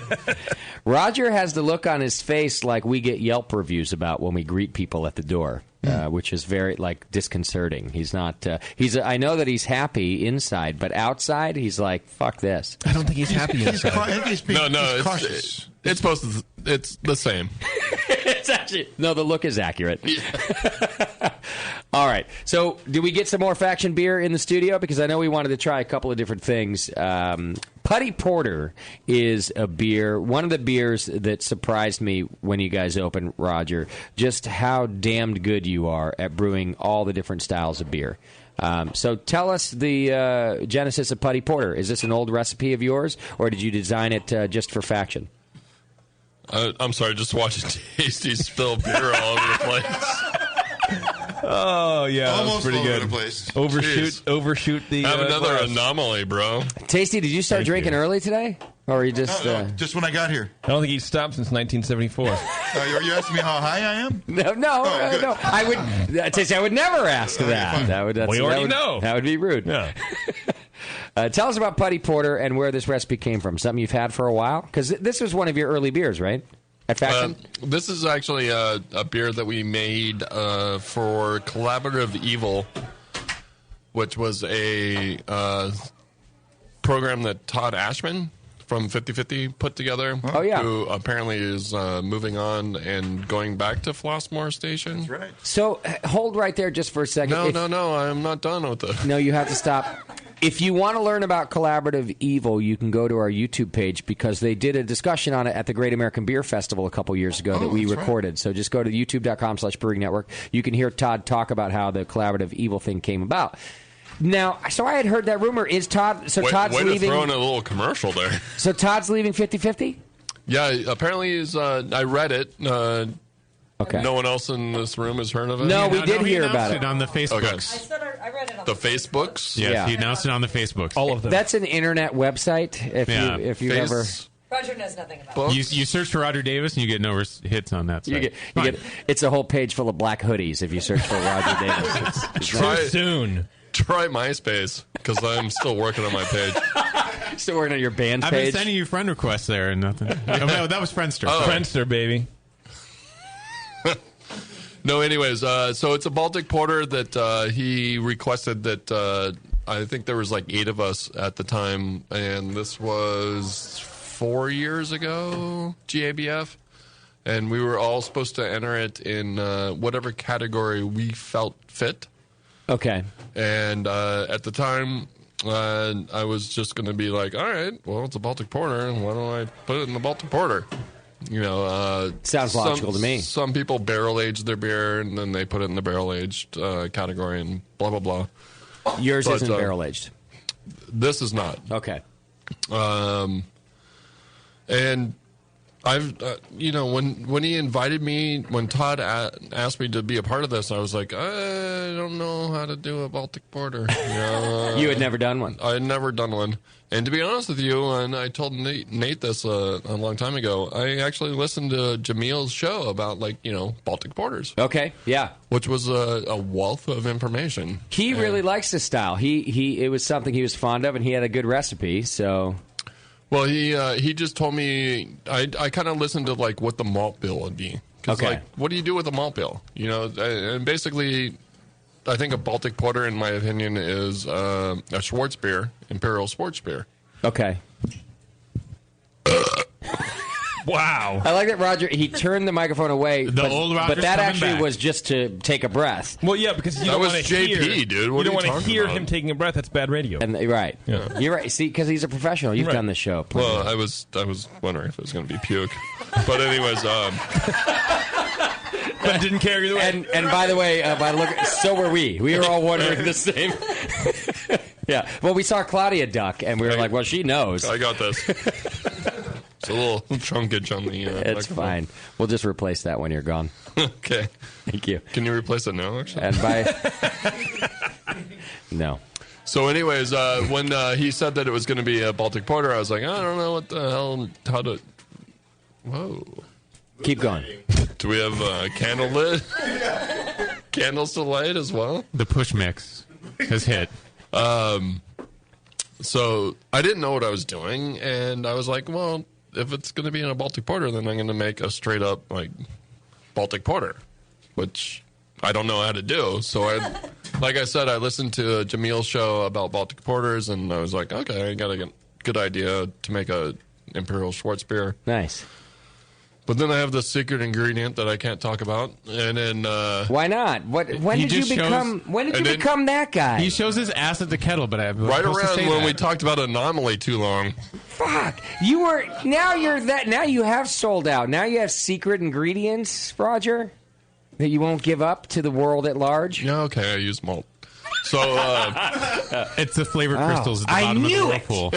Roger has the look on his face like we get Yelp reviews about when we greet people at the door. Which is very disconcerting. He's not. I know that he's happy inside, but outside he's like, "Fuck this." I don't think he's happy inside. He's cautious. It's supposed to. It's the same. It's actually the look is accurate. All right. So, do we get some more Faction beer in the studio? Because I know we wanted to try a couple of different things. Putty Porter is a beer, one of the beers that surprised me when you guys opened, Roger, just how damned good you are at brewing all the different styles of beer. So tell us the genesis of Putty Porter. Is this an old recipe of yours, or did you design it just for Faction? I'm sorry, just watching Tasty spill beer all over the place. Oh, yeah, almost that was pretty all good. over the place. Overshoot the. Have another glass. Anomaly, bro. Tasty, did you start drinking early today, or are you just? No, just when I got here. I don't think he's stopped since 1974. Are you asking me how high I am? No. I would. Tasty, I would never ask that. We already know. That would be rude. Yeah. Tell us about Putty Porter and where this recipe came from. Something you've had for a while? Because this was one of your early beers, right? At Faction? This is actually a beer that we made for Collaborative Evil, which was a program that Todd Ashman from 50/50 put together. Oh, yeah. Who apparently is moving on and going back to Flossmoor Station. That's right. So hold right there just for a second. No, I'm not done with it. No, you have to stop. If you want to learn about Collaborative Evil, you can go to our YouTube page because they did a discussion on it at the Great American Beer Festival a couple years ago that we recorded. Right. So just go to youtube.com/Brewing Network. You can hear Todd talk about how the Collaborative Evil thing came about. Now, so I had heard that rumor. Is Todd? So Todd's way leaving. To throw in a little commercial there. So Todd's leaving 50/50? Yeah, apparently he's. I read it. Okay. No one else in this room has heard of it? No, we did hear about it on the Facebooks. Okay. I read it on the Facebooks? Yes, he announced it on the Facebooks. All of them. That's an internet website. If you ever. Roger knows nothing about it. You search for Roger Davis and you get no hits on that site. You get it's a whole page full of black hoodies if you search for Roger Davis. Too soon. Try MySpace because I'm still working on my page. Still working on your band page? I've been sending you friend requests there and nothing. No, that was Friendster. Oh. Friendster, baby. No, anyways, so it's a Baltic Porter that he requested that I think there was like 8 of us at the time, and this was 4 years ago, GABF. And we were all supposed to enter it in whatever category we felt fit. Okay. And at the time, I was just going to be like, all right, well, it's a Baltic Porter, and why don't I put it in the Baltic Porter? You know, sounds logical to me. Some people barrel age their beer, and then they put it in the barrel aged category, and blah blah blah. Yours isn't barrel aged. This is not. Okay. And I've, you know, when he invited me, when Todd asked me to be a part of this, I was like, I don't know how to do a Baltic Porter. You know, you had never done one? I had never done one. And to be honest with you, and I told Nate this a long time ago, I actually listened to Jamil's show about, like, you know, Baltic Porters. Okay, yeah. Which was a wealth of information. He really likes this style. It was something he was fond of, and he had a good recipe, so... Well, he just told me, I kind of listened to, like, what the malt bill would be. Because, like, what do you do with a malt bill? You know, and basically, I think a Baltic Porter, in my opinion, is a Schwartz beer, Imperial Schwartz beer. Okay. Wow. I like that Roger, he turned the microphone away, Old Roger's but that coming actually back. was just to take a breath. Well, yeah, because you That don't was want to JP, hear, dude. What you don't are you want to talking hear about? him taking a breath. That's bad radio. And right. Yeah. You're right. See, because he's a professional. You've done this show. plenty. Well, I was wondering if it was going to be puke. But anyways, but didn't care either way. And by the way, by the look, so were we. We were all wondering the same. Yeah. Well, we saw Claudia duck, and we were like, well, she knows. I got this. It's a little chunkage on the It's microphone. fine. We'll just replace that when you're gone. Okay. Thank you. Can you replace it now, actually? And by... No. So anyways, when he said that it was going to be a Baltic Porter, I was like, I don't know what the hell, how to... Whoa. Keep going. Do we have a candle lit? Candles to light as well? The push mix has hit. So I didn't know what I was doing, and I was like, well, if it's going to be in a Baltic Porter, then I'm going to make a straight up, like, Baltic Porter, which I don't know how to do. So like I said, I listened to Jamil's show about Baltic Porters, and I was like, okay, I got a good idea to make a Imperial Schwartz beer. Nice. But then I have the secret ingredient that I can't talk about, and then why not? When did you become that guy? He shows his ass at the kettle, but I was right supposed to around say when that. we talked about Anomaly too long. Fuck! Now you have sold out. Now you have secret ingredients, Roger, that you won't give up to the world at large. Yeah, okay, I use malt. So it's the flavor crystals at the bottom of the whirlpool.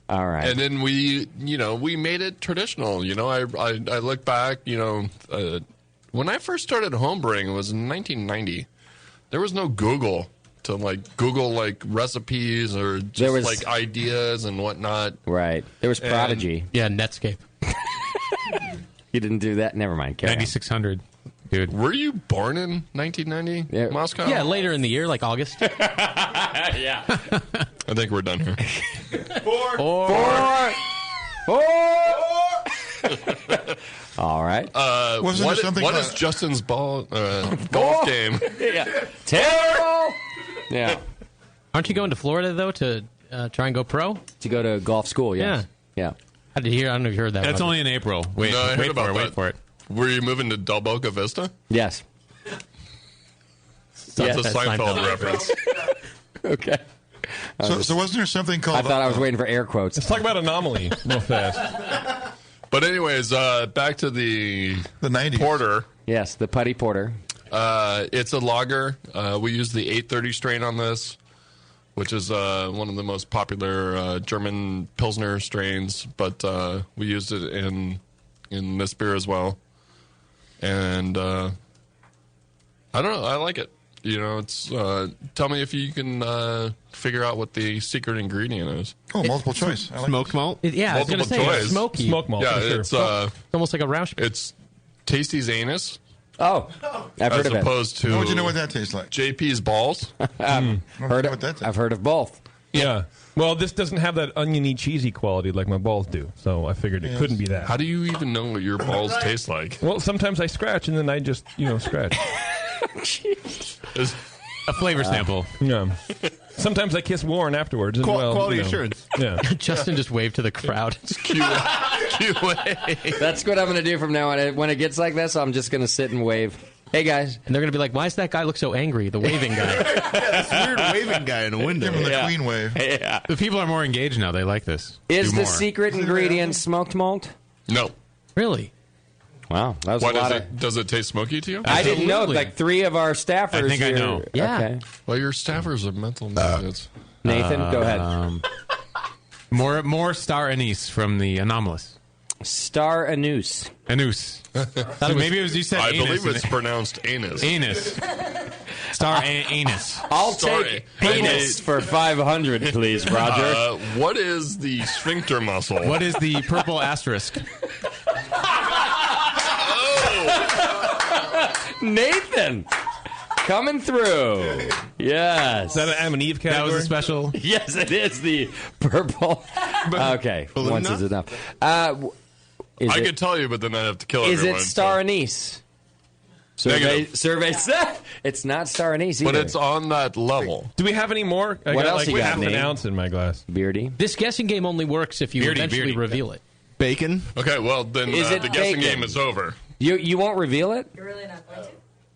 All right. And then we made it traditional. You know, I look back, when I first started homebrewing, it was in 1990. There was no Google to Google recipes or just ideas and whatnot. Right. There was Prodigy. Yeah, Netscape. You didn't do that? Never mind. 9600. Dude. Were you born in 1990, Moscow? Yeah, later in the year, like August. Yeah. I think we're done here. Four. All right. Wasn't there something what called- is Justin's golf game? Yeah. Terrible. Yeah. Aren't you going to Florida, though, to try and go pro? To go to golf school, yes. Yeah. I don't know if you heard that. That's Roger. only in April. Wait, No, I heard wait about for it. that. Wait for it. Were you moving to Del Boca Vista? Yes. That's a Seinfeld reference. Okay. So wasn't there something called... I thought I was waiting for air quotes. Let's talk about Anomaly real fast. But anyways, back to the 90s. Porter. Yes, the Putty Porter. It's a lager. We use the 830 strain on this, which is one of the most popular German Pilsner strains. But we used it in this beer as well. And I don't know. I like it. You know, it's tell me if you can figure out what the secret ingredient is. Oh, multiple choice. I like Smoked malt? Yeah, I was going to Multiple say choice. smoky. Smoke malt. Yeah, for sure. it's almost like a Roush. It's Tasty's anus. Oh, I've heard as of it. opposed to How would you know what that tastes like? JP's balls. I've heard of both. Yeah. Well, this doesn't have that oniony, cheesy quality like my balls do, so I figured it couldn't be that. How do you even know what your balls taste like? Well, sometimes I scratch, and then I just, scratch. A flavor sample. Yeah. Sometimes I kiss Warren afterwards. Quality assurance. Yeah. Justin just waved to the crowd. QA. That's what I'm going to do from now on. When it gets like this, I'm just going to sit and wave. Hey, guys. And they're going to be like, why does that guy look so angry? The waving guy. This weird waving guy in a window. Give him the queen wave. Yeah. The people are more engaged now. They like this. Is Do the more. secret ingredient smoked malt? No. Really? Wow. That was Why a lot does it taste smoky to you? I didn't know. Like 3 of our staffers. I think I know. Yeah. Okay. Well, your staffers are mental maggots. Nathan, go ahead. More star anise from the anomalous. Star anise. Anus. So maybe it was you said I anus. believe it's pronounced anus. Anus. Star anus. I'll take anus for 500, please, Roger. What is the sphincter muscle? What is the purple asterisk? Nathan, coming through. Yes. Is that an Adam and Eve category? That was a special. Yes, it is the purple. Okay, once is enough. I could tell you, but then I'd have to kill everyone. Is it star anise? Survey said it's not star anise either. But it's on that level. Do we have any more? I What got else like you got, half Nate? an ounce in my glass. Beardy. This guessing game only works if you eventually reveal it. Bacon. Okay, well, then Is it the guessing bacon? game is over. You won't reveal it? You're really not going to?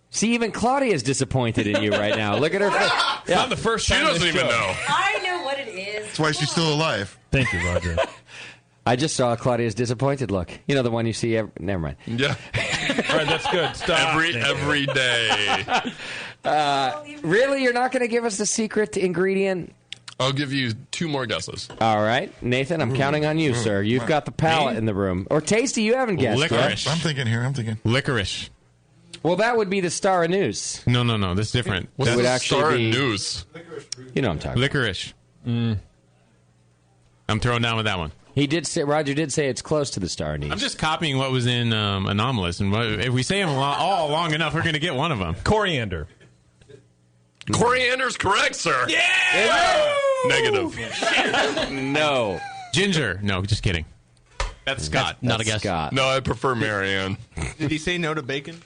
See, even Claudia's disappointed in you right now. Look at her face. It's not the first She time doesn't this even show. know. I know what it is. That's why she's still alive. Thank you, Roger. I just saw Claudia's disappointed look. You know the one you see never mind. Yeah. All right, that's good. Stop. Every day. Really? You're not going to give us the secret ingredient? I'll give you 2 more guesses. All right. Nathan, I'm counting on you, sir. You've got the palate in the room. Or Tasty, you haven't guessed Licorice. yet. I'm thinking here. Licorice. Well, that would be the star anise. No. This is different. What's That would the actually star be- news? You know what I'm talking about. Licorice. I'm throwing down with that one. He did say, Roger did say it's close to the star anise. I'm just copying what was in Anomalous, and if we say them all long enough, we're going to get one of them. Coriander. Coriander's correct, sir. Yeah! Negative. No. Ginger. No, just kidding. That's Scott. Not a guess. Scott. No, I prefer Marianne. Did he say no to bacon?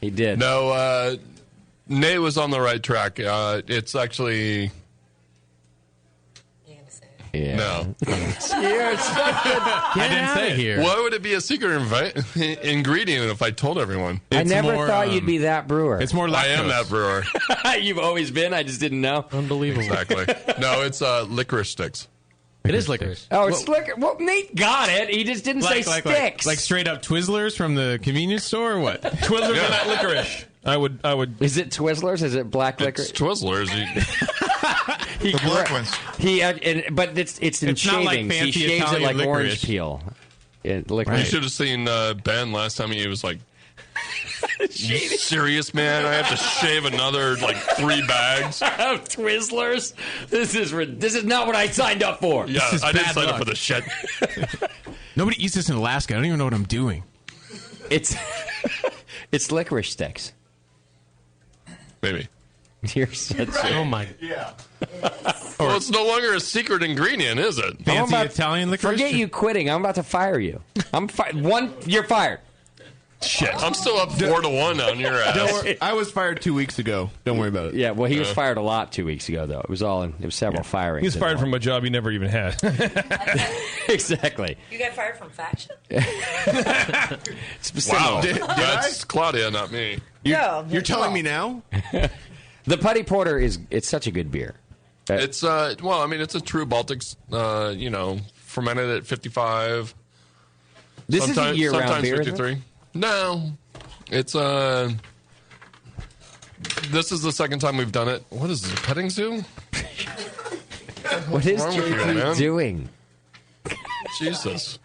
He did. No, Nate was on the right track. It's actually... Yeah. No. You're such a... I didn't say here. Why would it be a secret ingredient if I told everyone? I It's never more, thought you'd be that brewer. It's more lactose. I am that brewer. You've always been. I just didn't know. Unbelievable. Exactly. No, it's licorice sticks. It is licorice. Oh, it's liquor. Well, Nate got it. He just didn't say sticks. Like straight up Twizzlers from the convenience store or what? Twizzlers are not licorice. I would. Is it Twizzlers? Is it black licorice? It's Twizzlers. The black ones. But it's in It's not like shavings. He fancy shaves Italian it like orange licorice. peel. You Licorice. should have seen Ben last time. He was like, "You serious, man? I have to shave another 3 bags." Of Twizzlers. This is not what I signed up for. Yeah, This is I didn't bad sign luck. up for the shit. Nobody eats this in Alaska. I don't even know what I'm doing. It's licorice sticks. Maybe. You're such a... Oh, my. Yeah. Well, it's no longer a secret ingredient, is it? Fancy Italian licorice? Forget you quitting. I'm about to fire you. You're fired. Shit. I'm still up 4-1 on your ass. Don't worry. I was fired 2 weeks ago. Don't worry about it. Yeah, well, he was fired a lot 2 weeks ago, though. It was several firings. He was fired from a job he never even had. Exactly. You got fired from faction? Wow. Did That's Claudia, not me. You're telling me now? The Putty Porter it's such a good beer. It's it's a true Baltics, fermented at 55. This is a year-round sometimes beer, isn't 53. it? No. It's this is the second time we've done it. What is this, a petting zoo? What is wrong with you, JP man? doing? Jesus.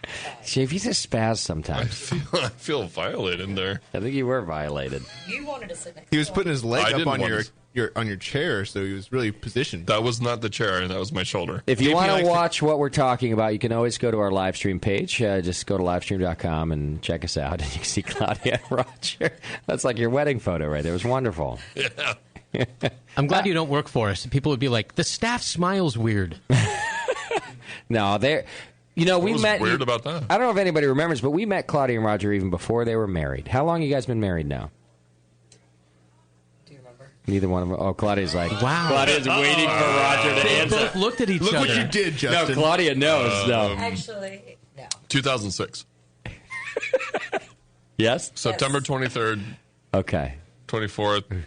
JP's a spaz sometimes. I feel violated there. I think you were violated. You wanted to sit next. He was putting his leg I up didn't on want your chair, so he was really positioned. That was not the chair. That was my shoulder. If you want to watch what we're talking about, you can always go to our live stream page. Just go to livestream.com and check us out. And you can see Claudia and Roger. That's like your wedding photo right there. It was wonderful. Yeah. I'm glad you don't work for us. People would be like, the staff smiles weird. No, they're... we was met... weird about that? I don't know if anybody remembers, but we met Claudia and Roger even before they were married. How long you guys been married now? Do you remember? Neither one of them. Oh, Claudia's like, wow. Claudia's waiting for Roger to They answer. both looked at each Look other. what you did, Justin. No, Claudia knows. No. Actually, no. 2006. Yes? September 23rd. Okay. 24th.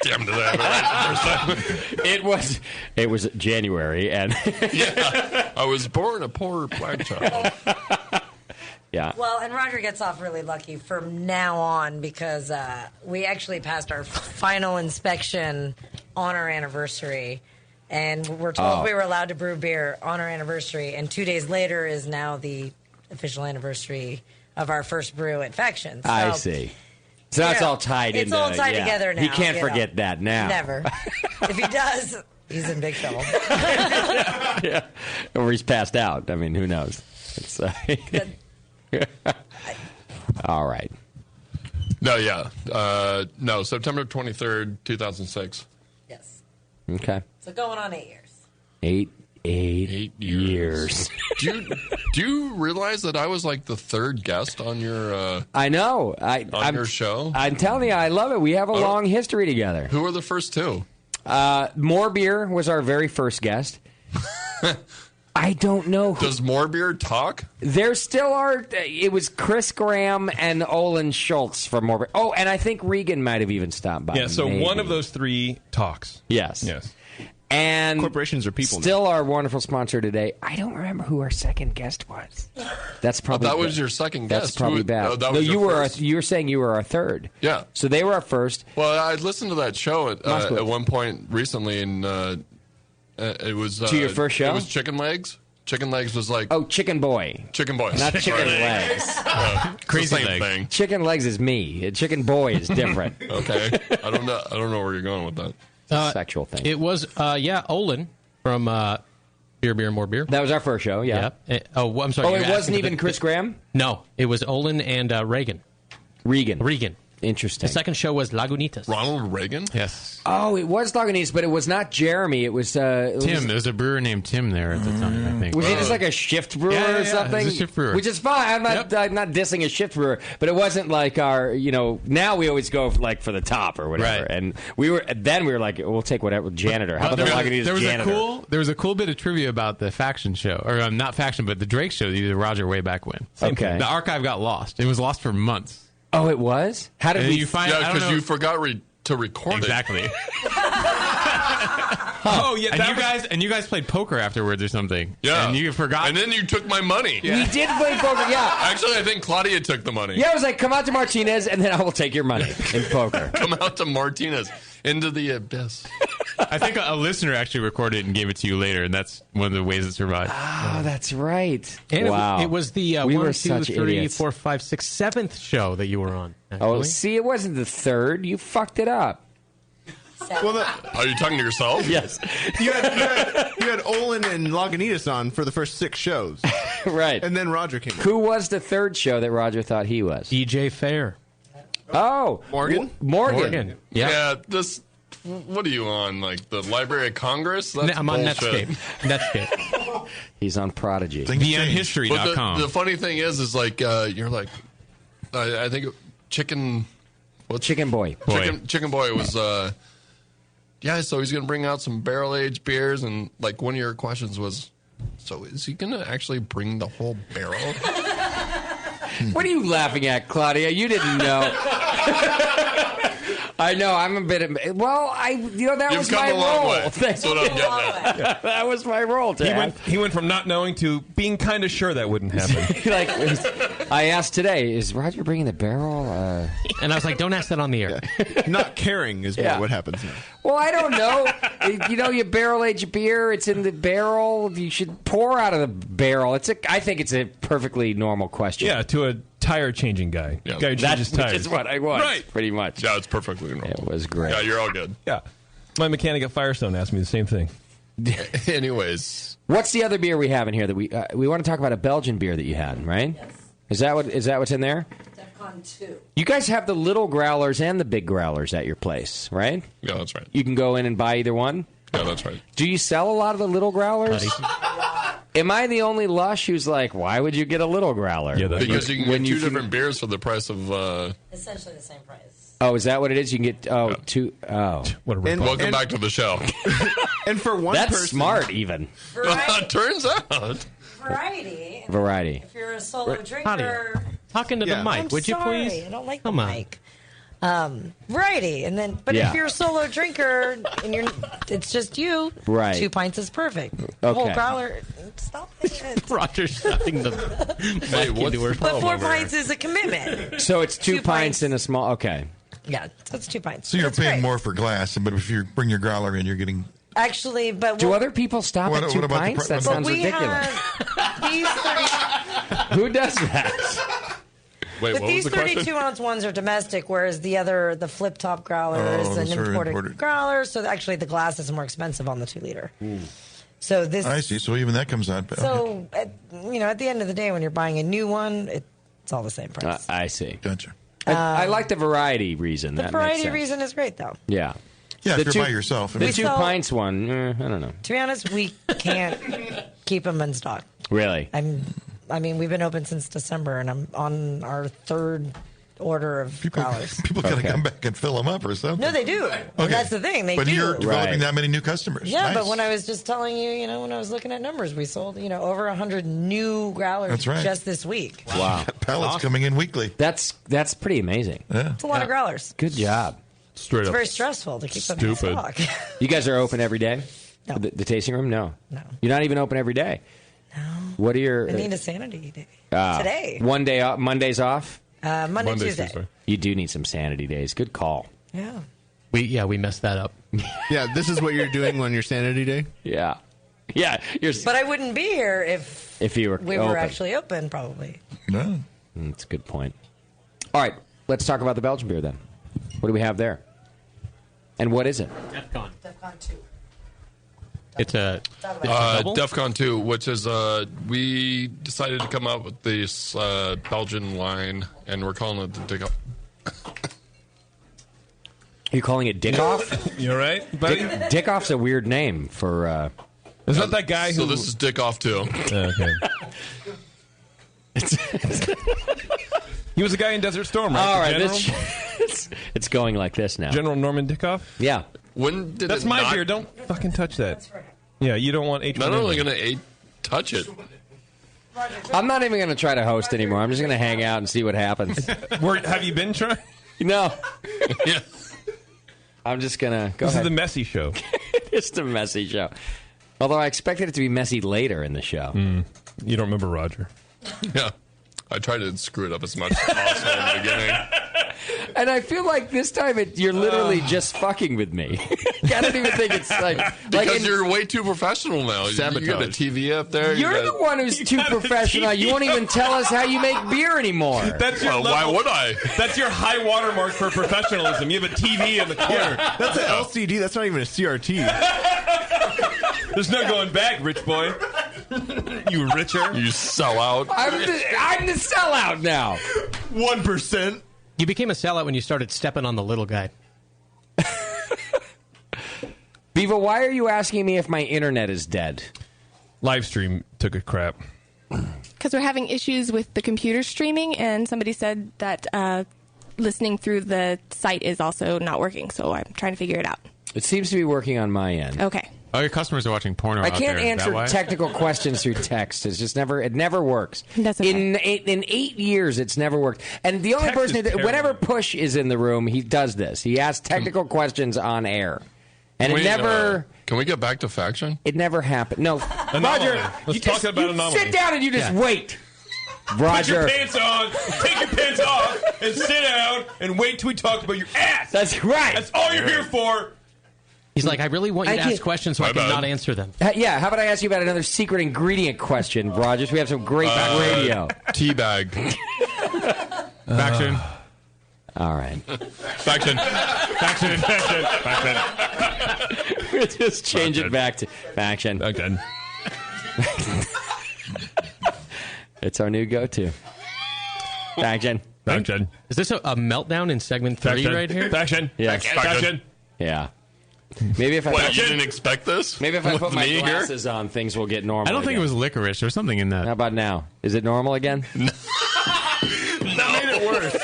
Damn, did I have it right? It was January, and yeah, I was born a poor black child. Yeah. Well, and Roger gets off really lucky from now on because we actually passed our final inspection on our anniversary. And we're told we were allowed to brew beer on our anniversary. And 2 days later is now the official anniversary of our first brew at Faction. So, I see. So that's all tied in. It's all tied together now. He can't forget that now. Never. If he does, he's in big trouble. Yeah. Or he's passed out. I mean, who knows? It's, all right. No, yeah. No, September 23rd, 2006. Yes. Okay. So going on 8 years. Eight years. Do you realize that I was like the third guest on your I know. on your show? I'm telling you, I love it. We have a long history together. Who were the first two? More Beer was our very first guest. I don't know. Does More Beer talk? There still are. It was Chris Graham and Olin Schultz from More Beer. Oh, and I think Regan might have even stopped by. Yeah, so maybe. one of those three talks. Yes. Yes. And corporations are people. Still our wonderful sponsor today. I don't remember who our second guest was. That's probably that was your second guest. That's probably bad. No, you were you were saying you were our third. Yeah. So they were our first. Well, I listened to that show at one point recently, and it was to your first show. It was Chicken Legs. Chicken Legs was like Chicken Boy. Chicken Boy, not Chicken Legs. Crazy same thing. Chicken Legs is me. Chicken Boy is different. Okay, I don't know where you're going with that. Sexual thing. It was Olin from Beer, More Beer. That was our first show. Yeah. I'm sorry. Oh, it wasn't even Chris Graham. No, it was Olin and Regan. Regan. Interesting. The second show was Lagunitas. Ronald Reagan? Yes. Oh, it was Lagunitas, but it was not Jeremy. It was Tim. There was a brewer named Tim there at the time, I think. Was he just like a shift brewer or something? He was a shift brewer. Which is fine. I'm not dissing a shift brewer, but it wasn't like our, now we always go like for the top or whatever. Right. And we were like, we'll take whatever, janitor. How about the Lagunitas janitor? There was a cool bit of trivia about the Faction show, or not Faction, but the Drake show that you did Roger way back when. Okay. The archive got lost. It was lost for months. Oh, it was? How did you find? Yeah, because you forgot to record exactly. it. Oh yeah, and you guys played poker afterwards or something. Yeah, and you forgot. And then you took my money. Yeah. We did play poker. Yeah. Actually, I think Claudia took the money. Yeah, I was like, come out to Martinez, and then I will take your money in poker. Come out to Martinez into the abyss. I think a listener actually recorded it and gave it to you later, and that's one of the ways it survived. Oh, that's right. And wow. It was the we 1, were 2, such 3, idiots. 4, 5, 6, 7th show that you were on. Actually. Oh, see, it wasn't the third. You fucked it up. Well, are you talking to yourself? Yes. You had Olin and Lagunitas on for the first 6 shows. Right. And then Roger came. Who was the third show that Roger thought he was? DJ Fair. Oh. Morgan? Morgan. Yeah. What are you on? Like the Library of Congress? That's I'm on bullshit. Netscape. He's on Prodigy. TheUnhistory.com. But the funny thing is like you're like, I think Chicken Boy. Chicken Boy was. Yeah, so he's going to bring out some barrel-aged beers, and like one of your questions was, so is he going to actually bring the whole barrel? What are you laughing at, Claudia? You didn't know. I know. I'm a bit. That was my role. That's what I'm getting at. That was my role. He went from not knowing to being kind of sure that wouldn't happen. I asked today, is Roger bringing the barrel? And I was like, don't ask that on the air. Not caring is what happens now. Well, I don't know. You barrel age beer. It's in the barrel. You should pour out of the barrel. I think it's a perfectly normal question. Yeah, to a tire changing guy. Yeah. Guy who changes tires. Which is what I was. Right. Pretty much. Yeah, it's perfectly normal. It was great. Yeah, you're all good. Yeah. My mechanic at Firestone asked me the same thing. Anyways. What's the other beer we have in here that we want to talk about? A Belgian beer that you had, right? Yes. Is that what's in there? DEFCON 2. You guys have the little growlers and the big growlers at your place, right? Yeah, that's right. You can go in and buy either one? Yeah, that's right. Do you sell a lot of the little growlers? Am I the only lush who's like, why would you get a little growler? Yeah, because you can get two different beers for the price of... Essentially the same price. Oh, is that what it is? You can get two. Oh, Welcome back to the show. And for one that's person, smart. Even turns out Variety. Variety. If you're a solo drinker, talk into the mic, would you sorry, please? I don't like Come the on. mic. Variety, and then, but Yeah. if you're a solo drinker and it's just you, Right. 2 pints is perfect. Okay. Whole growler. Stop it. Roger's shoving the mic into her. But 4 pints is a commitment. So it's 2 2 pints in a small. Okay. Yeah, so it's 2 pints. So you're That's paying great. more for glass, but if you bring your growler in, you're getting. Actually, but Do other people stop What- at what 2 about the pints? pri- That but sounds we ridiculous. have these 30, Who does that? Wait, but what was these the question? 32-ounce ones are domestic, whereas the flip top growler is an those are imported imported. growler. So actually, the glass is more expensive on the 2 liter. So this. I see. So even that comes out. So at the end of the day, when you're buying a new one, it's all the same price. I see. Gotcha. I like the variety reason. The that variety makes sense. reason is great, though. Yeah. Yeah, The if you're two- by yourself. The 2 sell- pints one, I don't know. To be honest, we can't keep them in stock. Really? I mean, we've been open since December, and I'm on our 3rd order of growlers. People got to come back and fill them up or something. No, they do. Okay. That's the thing. They but do. you're developing that many new customers. Yeah, Nice. but when I was just telling you, when I was looking at numbers, we sold, over 100 new growlers That's right. just this week. Wow. Pallets coming in weekly. That's pretty amazing. Yeah. It's a lot of growlers. Good job. Straight It's up. very stressful to keep them in Stupid. stock. You guys are open every day? No. The tasting room? No. No. You're not even open every day? No. What are your... I need a sanity day. Ah, Today. One day off, Mondays off? Monday, Tuesday. You do need some sanity days. Good call. Yeah. We messed that up. Yeah, this is what you're doing on your sanity day? Yeah. Yeah. But I wouldn't be here if you were we open. were actually open, probably. No. That's a good point. All right. Let's talk about the Belgian beer then. What do we have there? And what is it? DEFCON. DEFCON 2. It's a double? DEFCON 2, which is we decided to come out with this Belgian line, and we're calling it the Dick Off. You're calling it Dick Off? You're right, buddy. Dick Off's a weird name for. Is that that guy who? So this is Dick Off 2. Okay. He was a guy in Desert Storm, right? All The right, General? it's going like this now. General Norman Dickoff? Yeah. When did That's it my not- beer. Don't fucking touch that. Yeah, you don't want H1N1. Not only going to touch it. I'm not even going to try to host anymore. I'm just going to hang out and see what happens. Have you been trying? No. Yeah. I'm just going to go This ahead. is the messy show. It's the messy show. Although I expected it to be messy later in the show. You don't remember Roger. Yeah. I tried to screw it up as much as possible in the beginning. And I feel like this time you're literally just fucking with me. I don't even think it's like... Because you're way too professional now. You got a TV up there. You're the one who's too professional. You won't even tell us how you make beer anymore. That's your Why would I? That's your high watermark for professionalism. You have a TV in the corner. That's an LCD. That's not even a CRT. There's no going back, rich boy. You richer. You sell out. I'm the sellout now. 1%. You became a sellout when you started stepping on the little guy. Beaver, why are you asking me if my internet is dead? Live stream took a crap. Because we're having issues with the computer streaming, and somebody said that listening through the site is also not working, so I'm trying to figure it out. It seems to be working on my end. Okay. Oh, your customers are watching porno I out can't there. Is that answer why? technical questions through text. It's just never. It never works. That's okay. In 8 years, it's never worked. And the only Text person is that, terrible. whenever Push is in the room, he does this. He asks technical questions on air, and it never. Can we get back to faction? It never happened. No, Anomaly. Roger. Let's you talk just, about you anomaly. sit down and you just wait. Put your Roger. pants on, take your pants off, and sit down and wait till we talk about your ass. That's right. That's all you're here for. He's like, I really want you to ask questions so I can not answer them. Yeah, how about I ask you about another secret ingredient question, Rogers? We have some great radio. Teabag. Faction. All right. Faction. Faction. We'll just change it back to faction. Faction. It's our new go-to. Faction. Faction. Is this a meltdown in segment 3 Faction. right here? Faction. Yes. Faction. Yeah. Maybe if I What, you didn't expect this? maybe if I With put my me here? glasses on, things will get normal. I don't think again. it was licorice or something in that. How about now? Is it normal again? That made it it worse.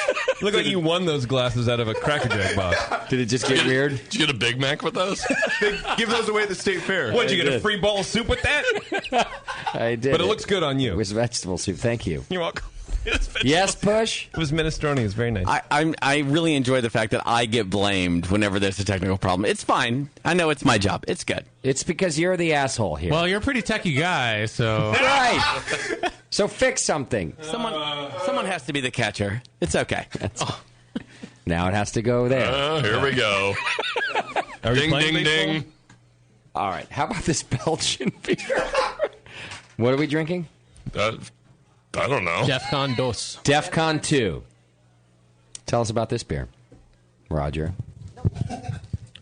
Look like you won those glasses out of a Cracker Jack box. Did it just get weird? Did you get a Big Mac with those? Give those away at the state fair. What, did you get a free bowl of soup with that? I did. But it looks good on you. It was vegetable soup. Thank you. You're welcome. Yes, Push? It was minestrone. It was very nice. I really enjoy the fact that I get blamed whenever there's a technical problem. It's fine. I know it's my job. It's good. It's because you're the asshole here. Well, you're a pretty techie guy, so... Right. So fix something. Someone has to be the catcher. It's okay. Now it has to go there. Here we go. Ding, ding, ding. All right. How about this Belgian beer? What are we drinking? I don't know. DEFCON 2. DEFCON 2. Tell us about this beer, Roger.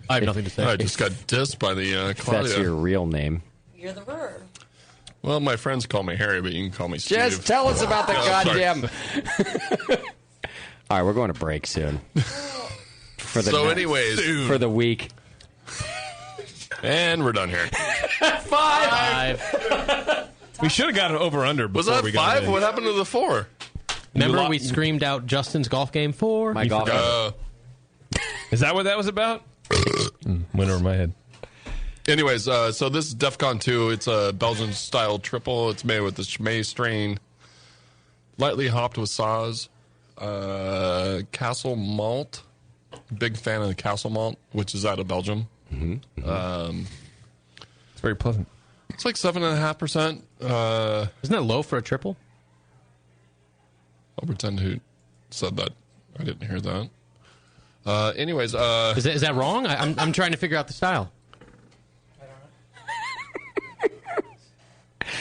I have nothing to say. I just got dissed by the Claudia. That's your real name. You're the brewer. Well, my friends call me Harry, but you can call me Steve. Just tell us about the sorry. goddamn... All right, we're going to break soon. Anyways. For the week. And we're done here. 5. We should have got an over-under before Was that we got 5? in. What happened to the 4? Remember we screamed out Justin's golf game 4? My golf game. Is that what that was about? Went over my head. Anyways, so this is DEFCON 2. It's a Belgian-style triple. It's made with the Chimay strain. Lightly hopped with Saaz. Castle malt. Big fan of the Castle malt, which is out of Belgium. Mm-hmm. It's very pleasant. It's like 7.5%. Isn't that low for a triple? I'll pretend who said that. I didn't hear that. Anyways, is that wrong? I'm trying to figure out the style.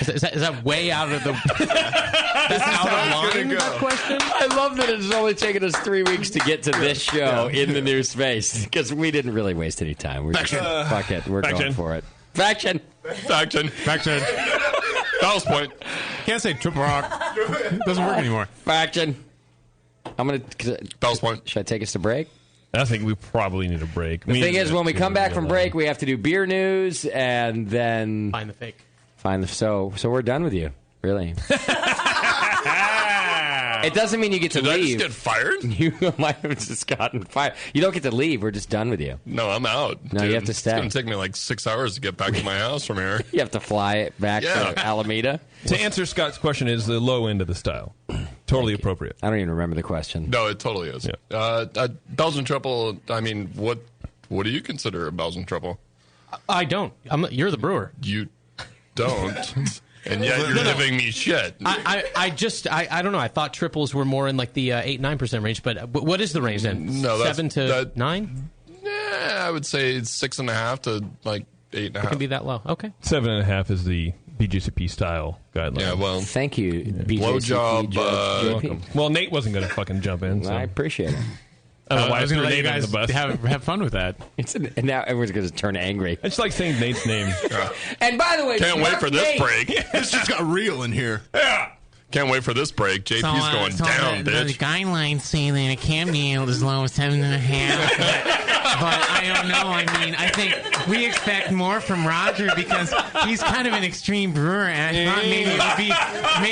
Is that way out of the out of line? That question. I love that it's only taken us 3 weeks to get to this show in the new space because we didn't really waste any time. We're just fuck it. We're going for it. Faction. Ballast point. Can't say triple rock. It doesn't work anymore. Faction. I'm gonna. Ballast point. Should I take us to break? I think we probably need a break. The thing is, when we come back from break, we have to do beer news and then find the fake. So we're done with you, really. It doesn't mean you get to leave. Did I just get fired? You might have just gotten fired. You don't get to leave. We're just done with you. No, I'm out. No, dude. you have to stay. It's going to take me like 6 hours to get back to my house from here. You have to fly it back to Alameda. To answer Scott's question, is the low end of the style. Totally appropriate. I don't even remember the question. No, it totally is. Yeah. Belgian triple, I mean, what do you consider a Belgian triple? I don't. You're the brewer. You don't. And yet you're giving me shit. I don't know. I thought triples were more in like the 8-9% range, but what is the range then? No, 7 to 9? Yeah, I would say it's 6.5 to like 8.5. It can be that low. Okay. 7.5 is the BJCP style guideline. Yeah, well, thank you, BJCP blowjob. Judge. Well, Nate wasn't going to fucking jump in. So. I appreciate it. I was going to let you guys have fun with that. And now everyone's going to turn angry. It's like saying Nate's name. And by the way, can't wait for this Nate. break. This just got real in here. Yeah. Can't wait for this break. JP's going down, bitch. The guidelines say that it can be as low as 7.5. But I don't know. I mean, I think we expect more from Roger because he's kind of an extreme brewer, and I thought maybe it would be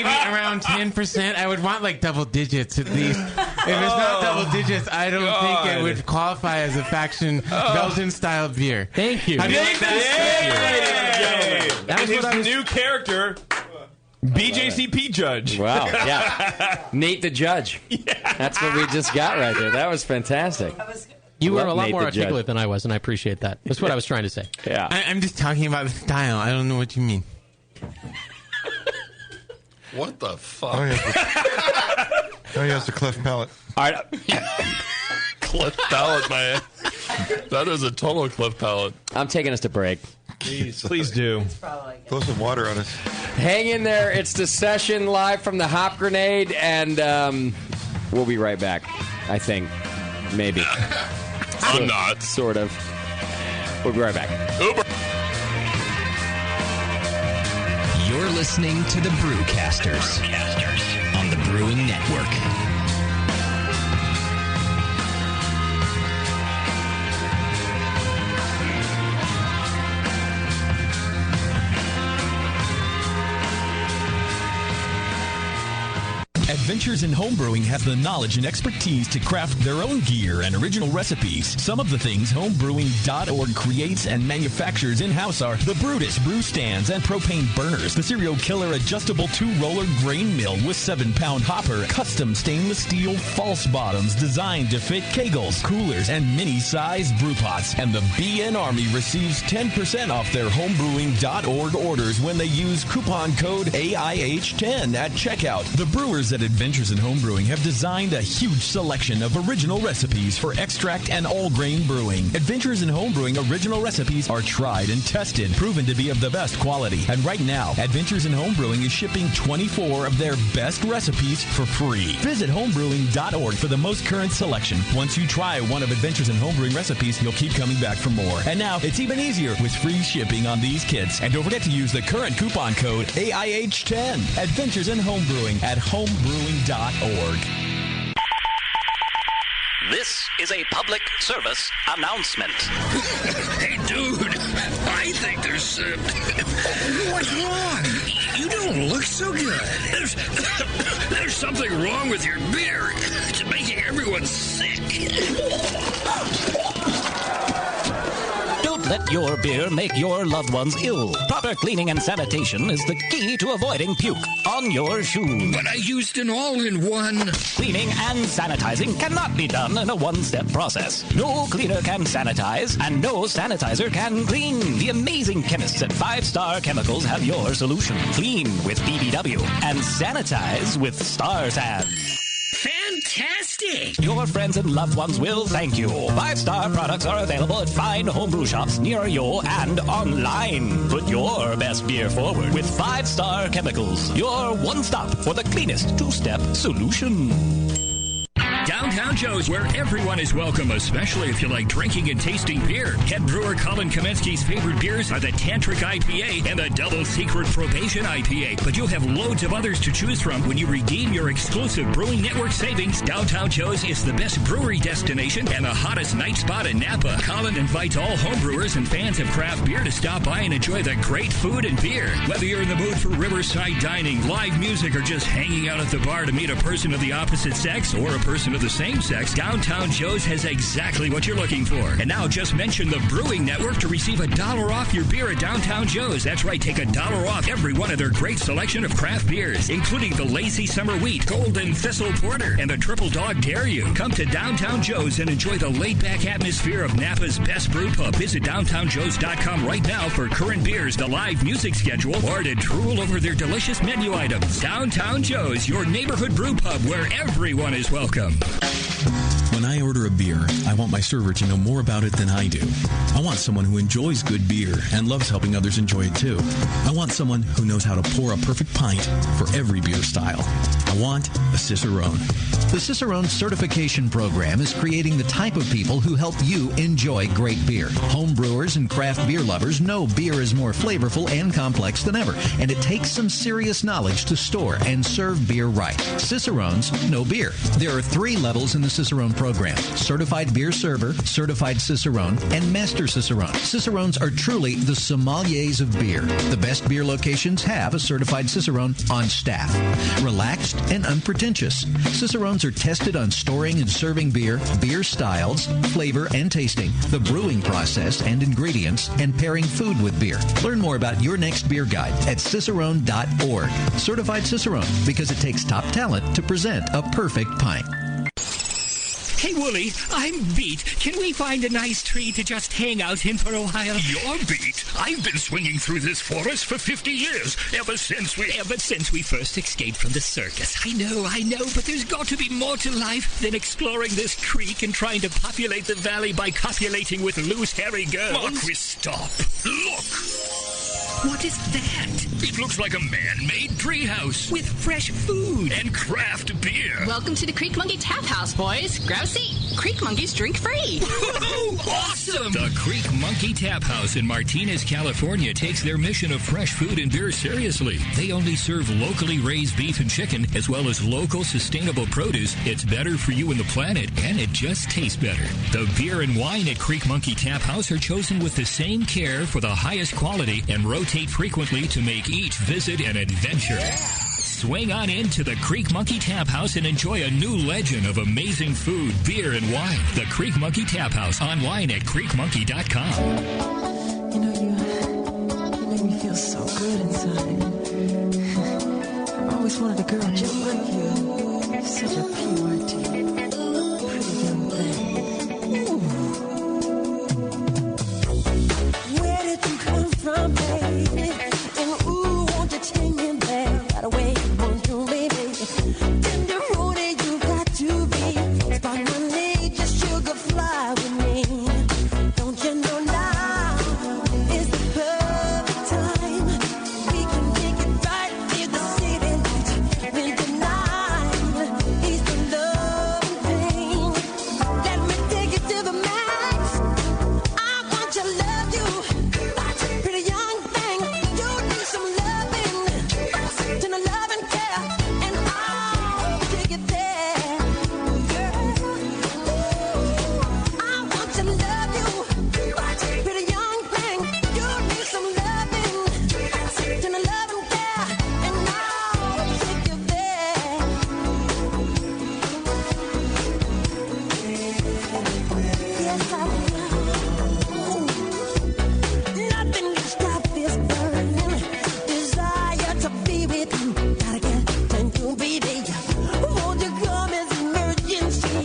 around 10%. I would want like double digits at least. If it's not double digits, I don't think it would qualify as a faction Belgian style beer. Thank you. That was his new character. BJCP judge. Wow, yeah. Nate the judge. Yeah. That's what we just got right there. That was fantastic. You were a lot more articulate than I was, and I appreciate that. That's what I was trying to say. Yeah. I'm just talking about the style. I don't know what you mean. What the fuck? Oh, he has a cleft palate. All right. Cleft palate, man. That is a total cleft palate. I'm taking us to break. Please do. Throw some water on us. Hang in there. It's the session live from the Hop Grenade, and we'll be right back. I think. Maybe. I'm not. Sort of. We'll be right back. Uber. You're listening to the Brewcasters on the Brewing Network. Adventures in Homebrewing has the knowledge and expertise to craft their own gear and original recipes. Some of the things homebrewing.org creates and manufactures in-house are the Brutus brew stands and propane burners, the Serial Killer adjustable 2-roller grain mill with 7-pound hopper, custom stainless steel false bottoms designed to fit kegels, coolers, and mini-sized brew pots. And the BN Army receives 10% off their homebrewing.org orders when they use coupon code AIH10 at checkout. The brewers at Adventures in Homebrewing have designed a huge selection of original recipes for extract and all-grain brewing. Adventures in Homebrewing original recipes are tried and tested, proven to be of the best quality. And right now, Adventures in Homebrewing is shipping 24 of their best recipes for free. Visit homebrewing.org for the most current selection. Once you try one of Adventures in Homebrewing recipes, you'll keep coming back for more. And now, it's even easier with free shipping on these kits. And don't forget to use the current coupon code AIH10. Adventures in Homebrewing at homebrewing.org. This is a public service announcement. Hey, dude, I think there's... what's wrong? You don't look so good. There's something wrong with your beer. It's making everyone sick. Don't let your beer make your loved ones ill. Proper cleaning and sanitation is the key to avoiding puke on your shoe. But I used an all-in-one. Cleaning and sanitizing cannot be done in a one-step process. No cleaner can sanitize, and no sanitizer can clean. The amazing chemists at 5-Star Chemicals have your solution. Clean with BBW and sanitize with Star San. Fantastic! Your friends and loved ones will thank you. 5-Star products are available at fine homebrew shops near you and online. Put your best beer forward with 5-Star Chemicals, your one-stop for the cleanest two-step solution. Downtown Joe's, where everyone is welcome, especially if you like drinking and tasting beer. Head brewer Colin Kaminsky's favorite beers are the Tantric IPA and the Double Secret Probation IPA. But you'll have loads of others to choose from when you redeem your exclusive Brewing Network savings. Downtown Joe's is the best brewery destination and the hottest night spot in Napa. Colin invites all homebrewers and fans of craft beer to stop by and enjoy the great food and beer. Whether you're in the mood for riverside dining, live music, or just hanging out at the bar to meet a person of the opposite sex or a person of the same sex, Downtown Joe's has exactly what you're looking for. And now just mention the Brewing Network to receive $1 off your beer at Downtown Joe's. That's right, take $1 off every one of their great selection of craft beers, including the Lazy Summer Wheat, Golden Thistle Porter, and the Triple Dog Dare You. Come to Downtown Joe's and enjoy the laid-back atmosphere of Napa's best brew pub. Visit downtownjoes.com right now for current beers, the live music schedule, or to drool over their delicious menu items. Downtown Joe's, your neighborhood brew pub where everyone is welcome. When I order a beer, I want my server to know more about it than I do. I want someone who enjoys good beer and loves helping others enjoy it too. I want someone who knows how to pour a perfect pint for every beer style. I want a Cicerone. The Cicerone Certification Program is creating the type of people who help you enjoy great beer. Home brewers and craft beer lovers know beer is more flavorful and complex than ever, and it takes some serious knowledge to store and serve beer right. Cicerones know beer. There are 3 levels in the Cicerone program: Certified Beer Server, Certified Cicerone, and Master Cicerone. Cicerones are truly the sommeliers of beer. The best beer locations have a Certified Cicerone on staff. Relaxed and unpretentious. Cicerones are tested on storing and serving beer, beer styles, flavor and tasting, the brewing process and ingredients, and pairing food with beer. Learn more about your next beer guide at cicerone.org. Certified Cicerone, because it takes top talent to present a perfect pint. Hey, Wooly, I'm beat. Can we find a nice tree to just hang out in for a while? You're beat. I've been swinging through this forest for 50 years, ever since we first escaped from the circus. I know, but there's got to be more to life than exploring this creek and trying to populate the valley by copulating with loose, hairy girls. Marquis, stop. Look. What is that? It looks like a man-made treehouse. With fresh food. And craft beer. Welcome to the Creek Monkey Tap House, boys. Grab a seat. Creek Monkeys drink free. Awesome! The Creek Monkey Tap House in Martinez, California takes their mission of fresh food and beer seriously. They only serve locally raised beef and chicken, as well as local sustainable produce. It's better for you and the planet, and it just tastes better. The beer and wine at Creek Monkey Tap House are chosen with the same care for the highest quality and rotate frequently to make each visit an adventure. Swing on into the Creek Monkey Tap House and enjoy a new legend of amazing food, beer, and wine. The Creek Monkey Tap House, online at creekmonkey.com. You know, you make me feel so good inside. I've always wanted a girl just like you. You're such a pure, pretty young thing. Ooh. Where did you come from, baby? And ooh, won't you take me there right away? Won't you, baby? Tenderoni, you got to be. Spark my leg, just sugar fly with me. Don't you know now is the perfect time? We can make it right in the city lights. When the night is the love thing. Let me take it to the max. I want to love you. Pretty young thing, you need some loving. To the love and care, and I'll take it there. Girl, I want to love you. Pretty young thing, you need some loving. To the love and care, and I'll take you there. Yes, I will. Nothing can stop this burning desire to be with you. Gotta get to you, baby. Won't you come as emergency?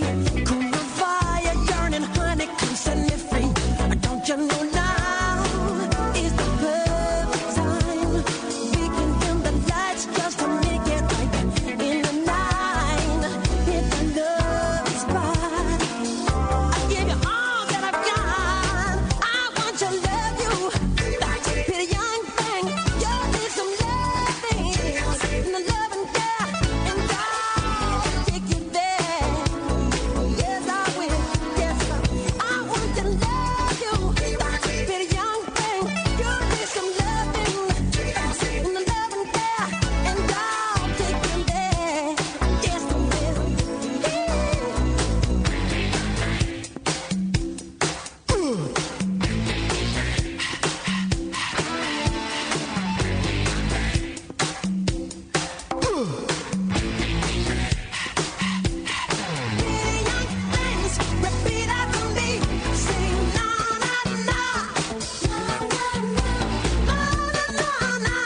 Cool the fire, yearning, honey, come set me free. Don't you know now is the perfect time? We can dim the lights just to make it right in the night. Hit the love spot. I give you all that I've got. I want to love you. Pretty young thing, you need some loving. And the love and care, and I'll take you there. Yes, I will. Yes, I want to love you. Pretty young thing, you need some loving. And the love and care, and I'll take you there. Yes, I will. Repeat after me. Sing na na na. Na na na. Na na na.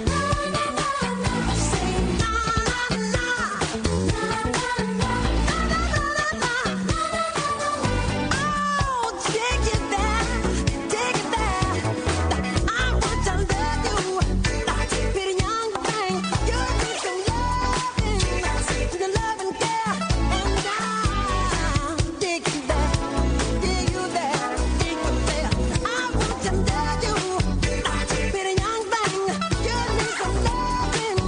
Na na na. Sing na na na. Na na na. Na na na. Oh, take it there. Take it there. I want to love you. Pretty young thing. You need some loving. The love and care. And I'll take you there. Take you there. Take you there. I want to love you. Pretty young thing. You need some loving.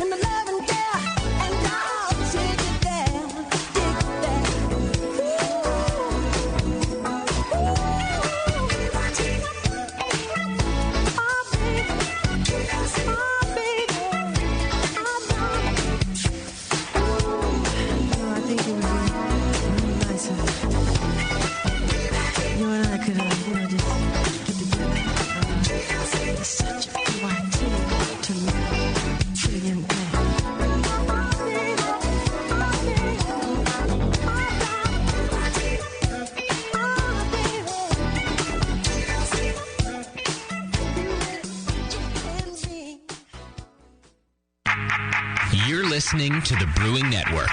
And the love and care. And I'll take you there. Take you there. I think it would be nice if you and I could, just get together. It's such a cool idea to me. Pretty young thing. You're listening to the Brewing Network.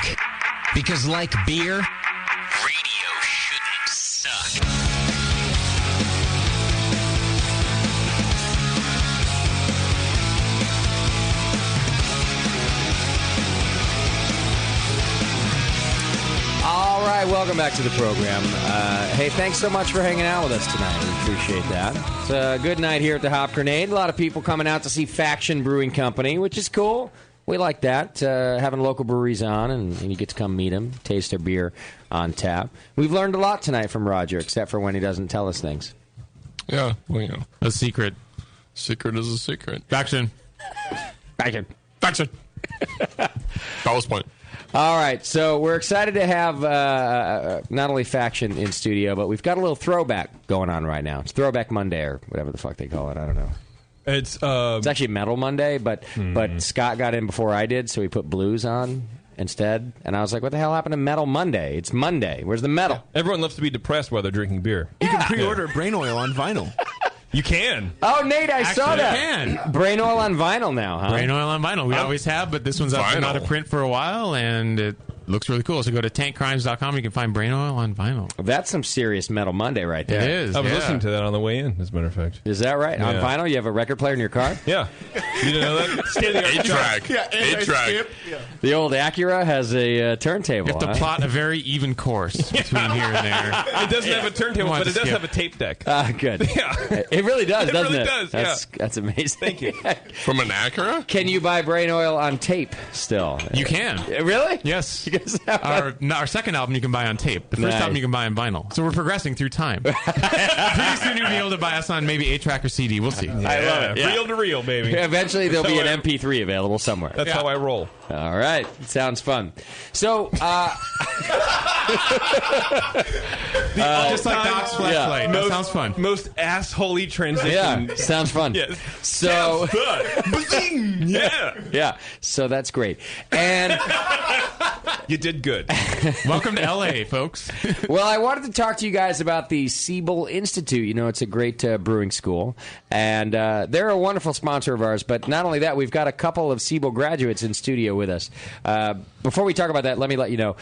Because like beer, radio shouldn't suck. All right, welcome back to the program. Hey, thanks so much for hanging out with us tonight. We appreciate that. It's a good night here at the Hop Grenade. A lot of people coming out to see Faction Brewing Company, which is cool. We like that, having local breweries on, and you get to come meet them, taste their beer on tap. We've learned a lot tonight from Roger, except for when he doesn't tell us things. Yeah, well, you know. A secret. Secret is a secret. Faction. Faction. Faction. Ballast point. All right, so we're excited to have not only Faction in studio, but we've got a little throwback going on right now. It's Throwback Monday or whatever the fuck they call it. I don't know. It's actually Metal Monday, but Scott got in before I did, so he put blues on instead. And I was like, what the hell happened to Metal Monday? It's Monday. Where's the metal? Everyone loves to be depressed while they're drinking beer. You can pre-order Brain Oil on vinyl. You can. Oh, Nate, I saw that. Can. Brain Oil on vinyl now, huh? Brain Oil on vinyl. We always have, but this one's been out of print for a while, and it looks really cool. So go to tankcrimes.com. You can find Brain Oil on vinyl. That's some serious Metal Monday right there. It is. I was listening to that on the way in, as a matter of fact. Is that right? On vinyl? You have a record player in your car? Yeah. You didn't know that? 8-track. Yeah, 8-track. The old Acura has a turntable. You have to plot a very even course between here and there. It doesn't have a turntable, but it does have a tape deck. Good. Yeah. It really does, doesn't it? It really does, That's amazing. Thank you. From an Acura? Can you buy Brain Oil on tape still? You can. Really? Yes. Our second album you can buy on tape. The first album you can buy on vinyl. So we're progressing through time. Pretty soon you'll be able to buy us on maybe 8-track or CD. We'll see. I love it. Reel to reel, baby. Eventually there'll be an MP3 available somewhere. That's how I roll. All right. Sounds fun. So, just like Doc's flashlight. That sounds fun. Most assholey transition. Yeah, sounds fun. Yes. So, Bazing! Yeah. Yeah. So that's great. And you did good. Welcome to LA, folks. Well, I wanted to talk to you guys about the Siebel Institute. You know, it's a great brewing school, and they're a wonderful sponsor of ours. But not only that, we've got a couple of Siebel graduates in studio with us. Before we talk about that, let me let you know,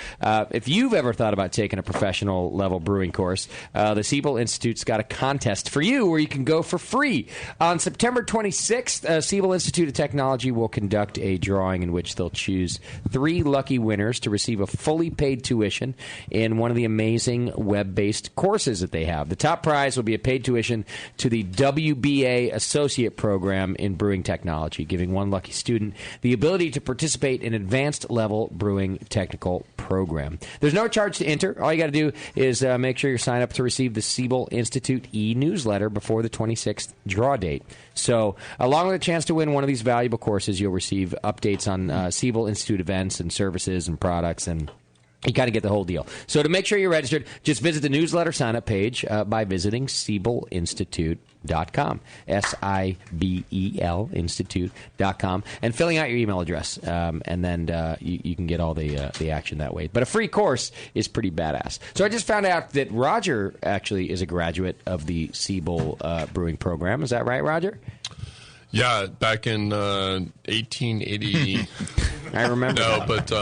if you've ever thought about taking a professional level brewing course, the Siebel Institute's got a contest for you where you can go for free. On September 26th, Siebel Institute of Technology will conduct a drawing in which they'll choose 3 lucky winners to receive a fully paid tuition in one of the amazing web-based courses that they have. The top prize will be a paid tuition to the WBA Associate Program in Brewing Technology, giving one lucky student the ability to participate in advanced level brewing technical program. There's no charge to enter. All you got to do is make sure you sign up to receive the Siebel Institute e-newsletter before the 26th draw date. So, along with a chance to win one of these valuable courses, you'll receive updates on Siebel Institute events and services and products, and you kind of get the whole deal. So to make sure you're registered, just visit the newsletter sign-up page by visiting SiebelInstitute.com, SIBEL Institute.com, and filling out your email address. And then you can get all the action that way. But a free course is pretty badass. So I just found out that Roger actually is a graduate of the Siebel brewing program. Is that right, Roger? Yeah, back in 1880. I remember. No, but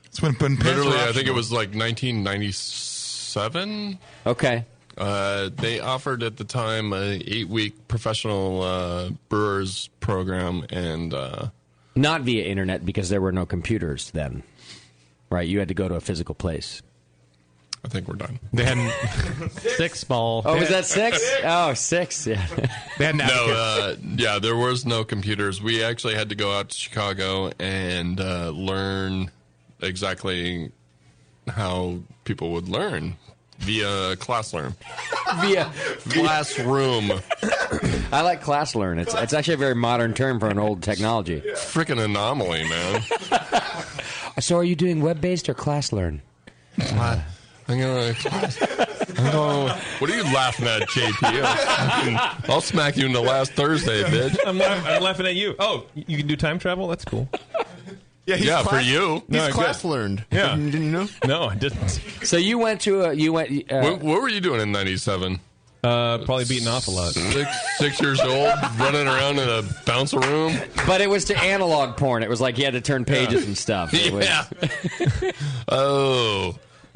it's when literally, I think it was like 1997. Okay. They offered at the time a 8-week professional brewers program, and not via internet because there were no computers then, right? You had to go to a physical place. I think we're done. They had 6 ball. Oh, was that 6? Oh, 6. Yeah. They had yeah, there was no computers. We actually had to go out to Chicago and learn exactly how people would learn via classroom. Via classroom. I like class learn. It's actually a very modern term for an old technology. Freaking anomaly, man. So are you doing web-based or class learn? What are you laughing at, JP? I'll smack you in the last Thursday, bitch. I'm laughing at you. Oh, you can do time travel? That's cool. Yeah, for you. He's class learned. Yeah. Didn't you know? No, I didn't. So you went to what were you doing in 97? Probably beating off a lot. 6 years old, running around in a bouncer room. But it was to analog porn. It was like you had to turn pages and stuff. Yeah.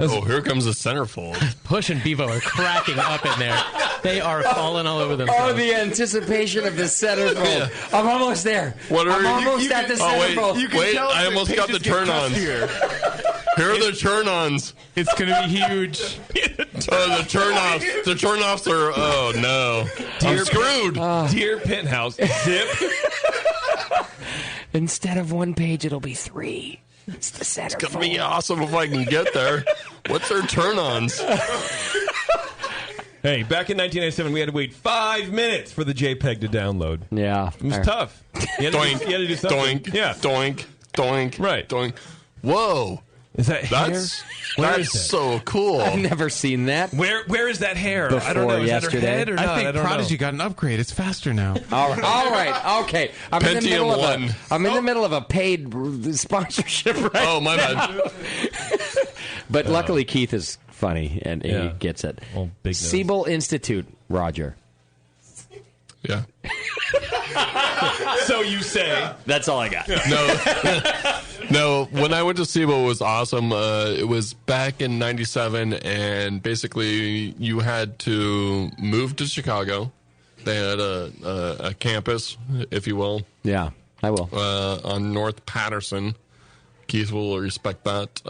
Oh, here comes the centerfold. Push and Bevo are cracking up in there. They are falling all over themselves. Oh, the anticipation of the centerfold. Yeah. I'm almost there. I'm almost at the centerfold. Wait, I almost got the turn-ons. Here are the turn-ons. It's going to be huge. The turn-offs. The turn-offs are, oh, no. I'm screwed. Dear Penthouse, zip. Instead of 1 page, it'll be 3. It's the centerfold. It's going to be awesome if I can get there. What's their turn-ons? Hey, back in 1997, we had to wait 5 minutes for the JPEG to download. Yeah. It was tough. You had Doink, to do something. doink, Yeah. doink, doink. Right. Doink. Whoa. Is that hair? That's so cool. I've never seen that. Where is that hair? Before I don't know. Is yesterday? that her head or not? I think don't Prodigy know. got an upgrade. It's faster now. All right. Okay. I'm in the middle Pentium of I'm in the middle of a paid sponsorship right Oh, my bad. But luckily Keith is funny and he gets it. Well, big nose. Siebel Institute, Roger. Yeah. So you say. That's all I got. No, when I went to Siebel, it was awesome. It was back in 97, and basically you had to move to Chicago. They had a campus, if you will. Yeah, I will. On North Patterson. Keith will respect that.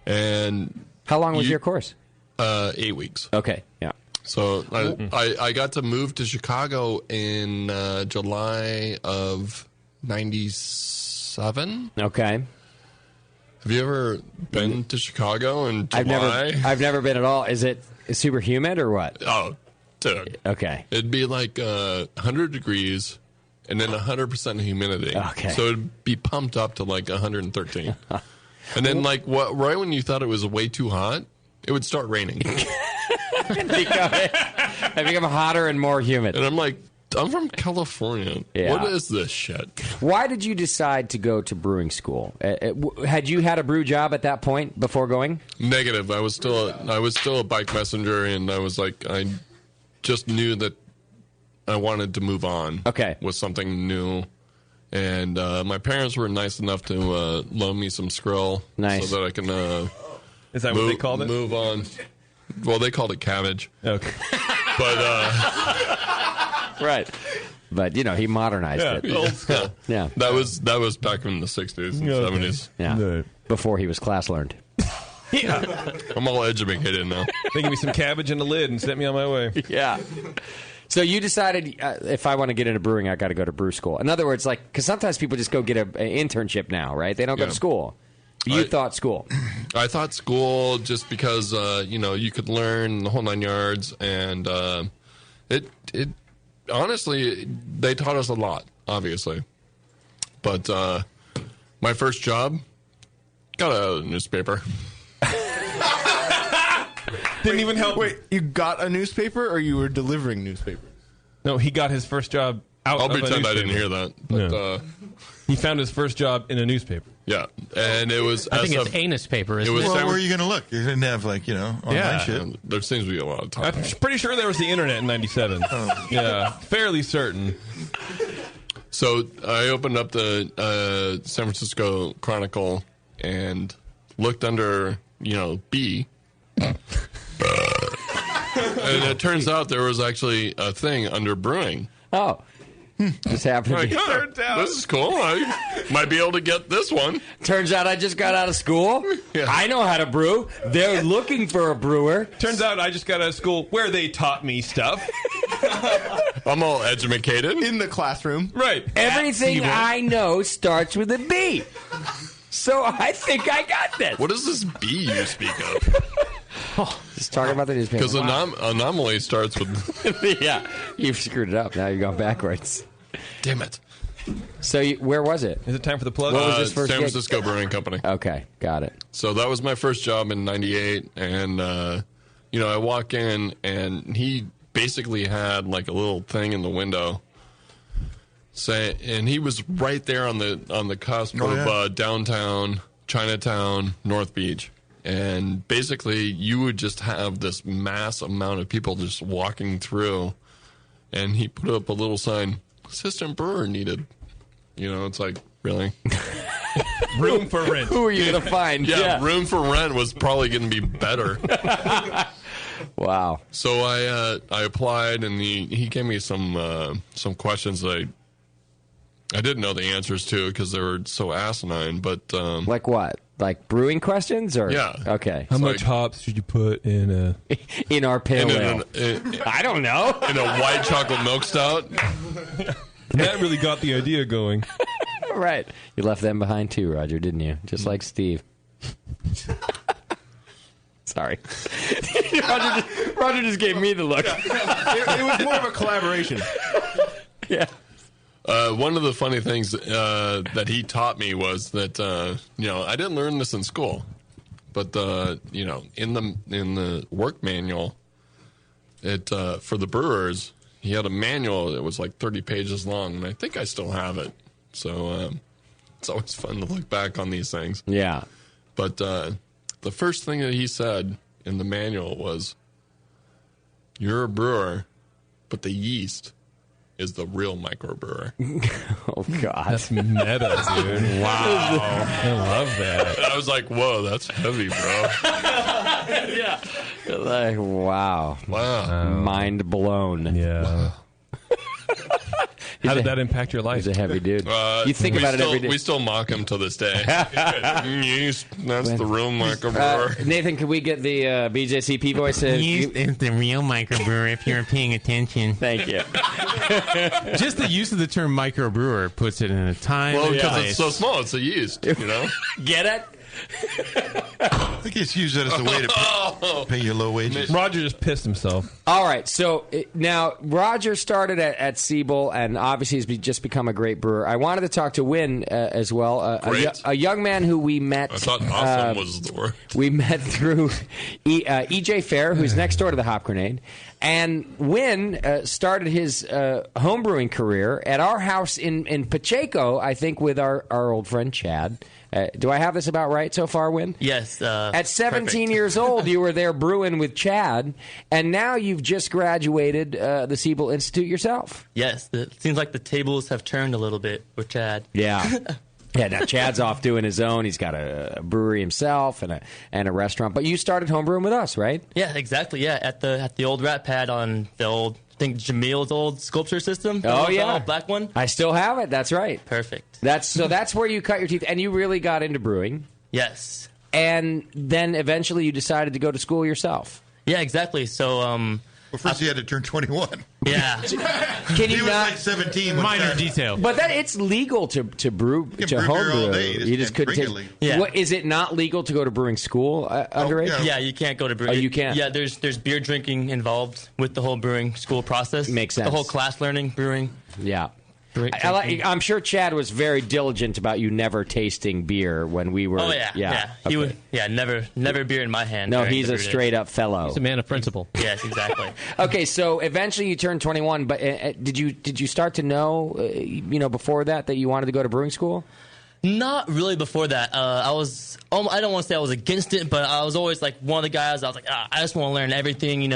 And how long was your course? 8 weeks. Okay, yeah. So I got to move to Chicago in July of 97. Okay. Have you ever been to Chicago in July? I've never been at all. Is it super humid or what? Oh, dude. Okay. It'd be like 100 degrees and then 100% humidity. Okay. So it'd be pumped up to like 113. And then right when you thought it was way too hot, it would start raining. I become hotter and more humid. And I'm like, I'm from California. Yeah. What is this shit? Why did you decide to go to brewing school? Had you had a brew job at that point before going? Negative. I was still a bike messenger, and I was like, I just knew that I wanted to move on. Okay. With something new. And my parents were nice enough to loan me some Skrill. Nice. So that I can Is that what they called it? Move on. Well, they called it cabbage. Okay. But right. But he modernized it. Old school. Yeah. That was back in the 60s and 70s. Yeah. No. Before he was class learned. Yeah. I'm all educated now. They give me some cabbage in the lid and sent me on my way. Yeah. So you decided if I want to get into brewing, I got to go to brew school. In other words, because sometimes people just go get an internship now, right? They don't go to school. You thought school. I thought school just because you could learn the whole 9 yards, and it honestly they taught us a lot, obviously. But my first job got a newspaper. Didn't even help. Wait, you got a newspaper, or you were delivering newspapers? No, he got his first job out I'll of a pretend I newspaper. didn't hear that. But, No. He found his first job in a newspaper. Yeah, and it was. I think it's anus paper. Isn't it? Well, where are you going to look? You didn't have online shit. There seems to be a lot of time. I'm pretty sure there was the internet in '97. Yeah, fairly certain. So I opened up the San Francisco Chronicle and looked under, B. And it turns out there was actually a thing under brewing. Oh. Just happened to be. This is cool. I might be able to get this one. Turns out I just got out of school. Yeah. I know how to brew. They're looking for a brewer. Turns out I just got out of school where they taught me stuff. I'm all educated. In the classroom. Right. Everything I know starts with a B. So I think I got this. What is this B you speak of? Just talking about the newspaper. Because anomaly starts with... Yeah, you've screwed it up. Now you're going backwards. Damn it. So where was it? Is it time for the plug? What was his first San gig? Francisco Brewing Company. Okay, got it. So that was my first job in 98. And, I walk in, and he basically had like a little thing in the window. And he was right there on the cusp of downtown, Chinatown, North Beach. And basically, you would just have this mass amount of people just walking through. And he put up a little sign, assistant brewer needed. It's like, really? Room for rent. Who are you going to find? Yeah, room for rent was probably going to be better. Wow. So I applied, and he gave me some questions that I didn't know the answers to because they were so asinine. But like what? Like brewing questions, or yeah? Okay. How much hops should you put in in our pale ale? I don't know. In a white chocolate milk stout. That really got the idea going. Right. You left them behind too, Roger, didn't you? Just like Steve. Sorry. Roger just gave me the look. It was more of a collaboration. Yeah. One of the funny things that he taught me was that I didn't learn this in school, but in the work manual, for the brewers, he had a manual that was like 30 pages long, and I think I still have it. So it's always fun to look back on these things. Yeah. But the first thing that he said in the manual was, "You're a brewer, but the yeast is the real microbrewer." Oh, God. That's meta, dude. Wow. I love that. And I was like, whoa, that's heavy, bro. Yeah. Like, wow. Mind blown. Yeah. How did that impact your life? He's a heavy dude. You think about it every day. We still mock him to this day. Yeast, that's the real microbrewer. Nathan, can we get the BJCP voice? Yeast is the real microbrewer if you're paying attention. Thank you. Just the use of the term microbrewer puts it in a time. Well, because it's so small, it's a yeast, you know? Get it? I think it's used as a way to pay you low wages. Roger just pissed himself. All right, so now Roger started at Siebel and obviously has just become a great brewer. I wanted to talk to Win as well, a young man who we met. I thought awesome was the word. We met through EJ Fair, who's next door to the Hop Grenade. And Win started his homebrewing career at our house in Pacheco, I think, with our old friend Chad. Do I have this about right so far, Win? Yes. At 17 perfect. years old, you were there brewing with Chad, and now you've just graduated the Siebel Institute yourself. Yes. It seems like the tables have turned a little bit with Chad. Yeah. Yeah, now Chad's off doing his own. He's got a brewery himself and a restaurant. But you started homebrewing with us, right? Yeah, exactly. Yeah, at the old Rat Pad on the old, I think Jamil's old sculpture system. Oh yeah, the old black one. I still have it. That's right. Perfect. That's where you cut your teeth, and you really got into brewing. Yes. And then eventually you decided to go to school yourself. Yeah, exactly. So, well, first you had to turn 21. Yeah. Can you he was not? like 17. Minor detail. But it's legal to brew You can to brew beer all homebrew. day. You just couldn't drink take. it legally. Yeah. What, is it not legal to go to brewing school underage? Yeah, you can't go to brewing. Oh, you can't? Yeah, there's beer drinking involved with the whole brewing school process. Makes sense. The whole class learning brewing. Yeah. I'm sure Chad was very diligent about you never tasting beer when we were. Oh yeah. He would. Yeah, never beer in my hand. No, he's a straight up fellow. He's a man of principle. Yes, exactly. Okay, so eventually you turned 21, but did you start to know, before that you wanted to go to brewing school? Not really before that. I don't want to say I was against it, but I was always like one of the guys. I was like, I just want to learn everything,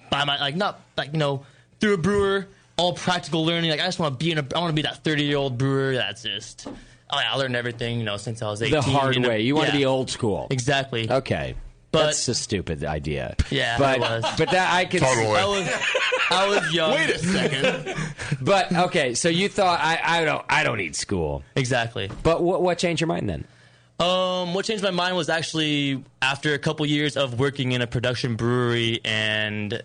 by my through a brewer. All practical learning. Like I just want to be I want to be that 30-year-old brewer. That's just. I learned everything, since I was 18. The hard way. You want to be old school. Exactly. Okay. But that's a stupid idea. Yeah, but it was. But that I could. Totally. I was young. Wait a second. But okay, so you thought I don't need school. Exactly. But what changed your mind then? What changed my mind was actually after a couple years of working in a production brewery and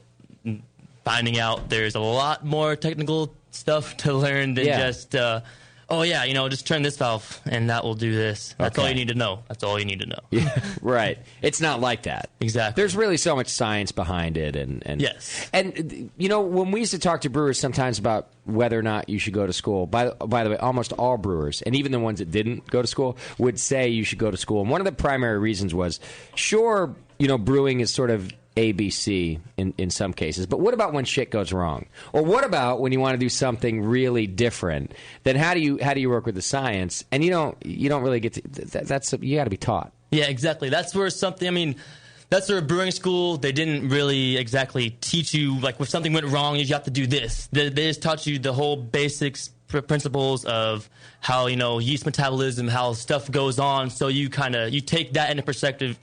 finding out there's a lot more technical stuff to learn than just, just turn this valve and that will do this. That's all you need to know. That's all you need to know. Yeah, right. It's not like that. Exactly. There's really so much science behind it. And yes. And, when we used to talk to brewers sometimes about whether or not you should go to school, by the way, almost all brewers, and even the ones that didn't go to school, would say you should go to school. And one of the primary reasons was, sure, brewing is sort of ABC in some cases, but what about when shit goes wrong? Or what about when you want to do something really different? Then how do you work with the science? And you don't really get to that's you got to be taught. Yeah, exactly. That's where that's where brewing school, they didn't really exactly teach you, like, if something went wrong, you have to do this. They just taught you the whole basics, principles of how, yeast metabolism, how stuff goes on. So you take that into perspective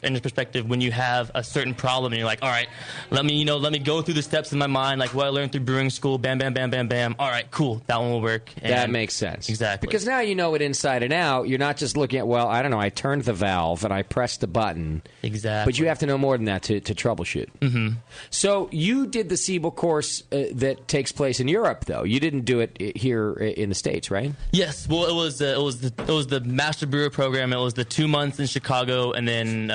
when you have a certain problem and you're like, all right, let me go through the steps in my mind, like what I learned through brewing school, bam, bam, bam, bam, bam. All right, cool. That one will work. And that makes sense. Exactly. Because now you know it inside and out. You're not just looking at, I turned the valve and I pressed the button. Exactly. But you have to know more than that to troubleshoot. Mm-hmm. So you did the Siebel course that takes place in Europe, though. You didn't do it here in the States, right? Yes. Well, it was the Master Brewer program. It was the 2 months in Chicago and then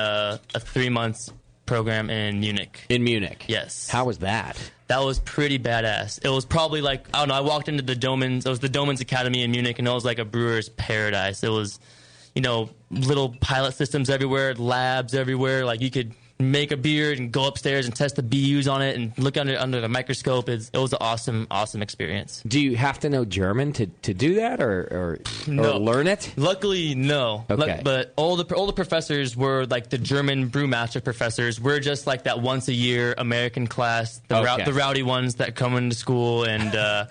3 months program in Munich. In Munich? Yes. How was that? That was pretty badass. It was probably like, I don't know, I walked into the Domans. It was the Domans Academy in Munich, and it was like a brewer's paradise. It was, little pilot systems everywhere, labs everywhere. Like, you could make a beer and go upstairs and test the BUs on it and look under the microscope. It was an awesome experience. Do you have to know German to do that or No. learn it? Luckily, no. Okay. But all the professors were like the German brewmaster professors. We're just like that once a year American class, the rowdy ones that come into school and.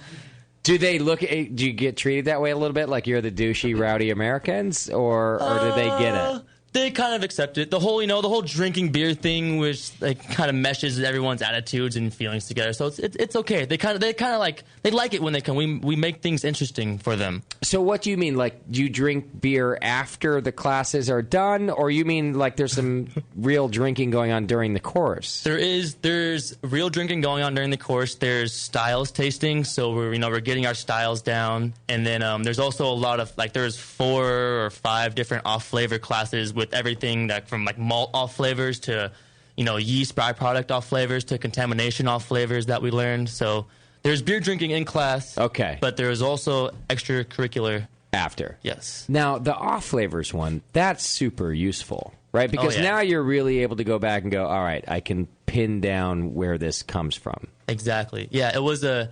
Do they do you get treated that way a little bit, like you're the douchey, rowdy Americans, or do they get it? They kind of accept it. The whole drinking beer thing, which like kind of meshes everyone's attitudes and feelings together. So it's okay. They kind of like it when they come. We make things interesting for them. So what do you mean? Like, do you drink beer after the classes are done, or you mean like there's some real drinking going on during the course? There's real drinking going on during the course. There's styles tasting, so we're getting our styles down, and then there's also a lot of there's 4 or 5 different off flavor classes with everything that from like malt off flavors to yeast byproduct off flavors to contamination off flavors that we learned. So there's beer drinking in class, but there's also extracurricular after. Yes. Now the off flavors one, that's super useful, right? Because now you're really able to go back and go, all right, I can pin down where this comes from. Exactly. Yeah, that was a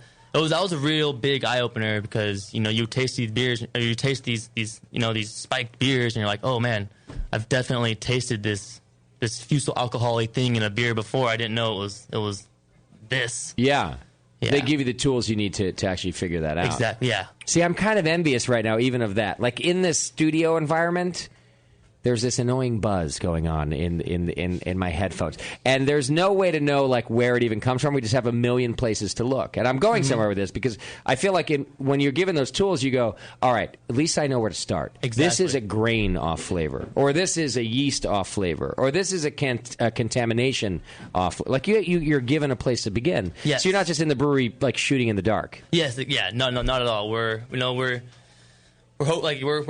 real big eye opener because you taste these beers, or you taste these spiked beers, and you're like, oh man, I've definitely tasted this fusel alcohol-y thing in a beer before. I didn't know it was this. Yeah. They give you the tools you need to actually figure that out. Exactly. Yeah. See, I'm kind of envious right now, even of that. Like in this studio environment, there's this annoying buzz going on in my headphones, and there's no way to know like where it even comes from. We just have a million places to look, and I'm going somewhere with this because I feel like when you're given those tools, you go, all right, at least I know where to start. Exactly. This is a grain off flavor, or this is a yeast off flavor, or this is a contamination off. Like you're given a place to begin. Yes. So you're not just in the brewery like shooting in the dark. Yes. Yeah. No, not at all. We're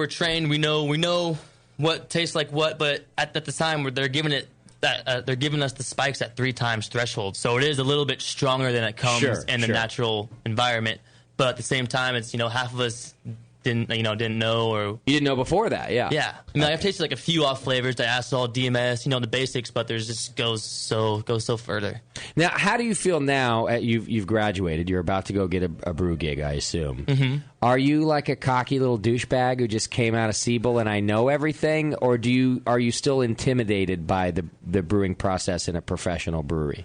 trained. We know what tastes like what, but at the time where they're giving us the spikes at 3 times threshold, so it is a little bit stronger than it comes in the natural environment. But at the same time, it's half of us didn't know, or you didn't know before that. Yeah. I mean, I've tasted like a few off flavors, diacetyl, DMS, the basics, but there's just goes so further. Now, how do you feel now? You've graduated. You're about to go get a brew gig, I assume. Mm-hmm. Are you like a cocky little douchebag who just came out of Siebel and I know everything, or are you still intimidated by the brewing process in a professional brewery?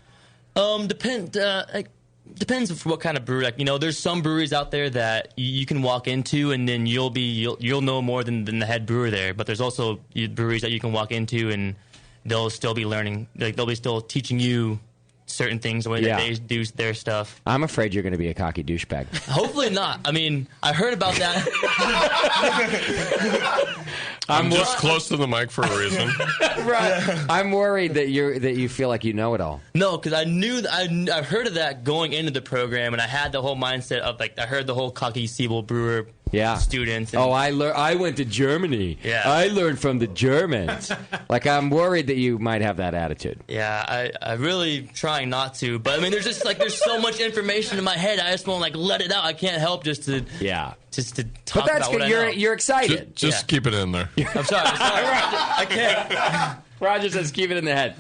Depends what kind of brewery. Like, there's some breweries out there that you can walk into and then you'll know more than the head brewer there. But there's also breweries that you can walk into and they'll still be learning. Like, they'll be still teaching you certain things the way that they do their stuff. I'm afraid you're going to be a cocky douchebag. Hopefully not. I mean, I heard about that. I'm just close to the mic for a reason. Right. I'm worried that you feel like you know it all. No, because I knew I heard of that going into the program, and I had the whole mindset of I heard the whole cocky Siebel brewer students. And, I went to Germany. Yeah. I learned from the Germans. Like, I'm worried that you might have that attitude. Yeah, I really trying not to, but I mean, there's just there's so much information in my head. I just want to let it out. I can't help just to talk about what I know. You're excited. Just keep it in there. I'm sorry. I can't. Roger says keep it in the head.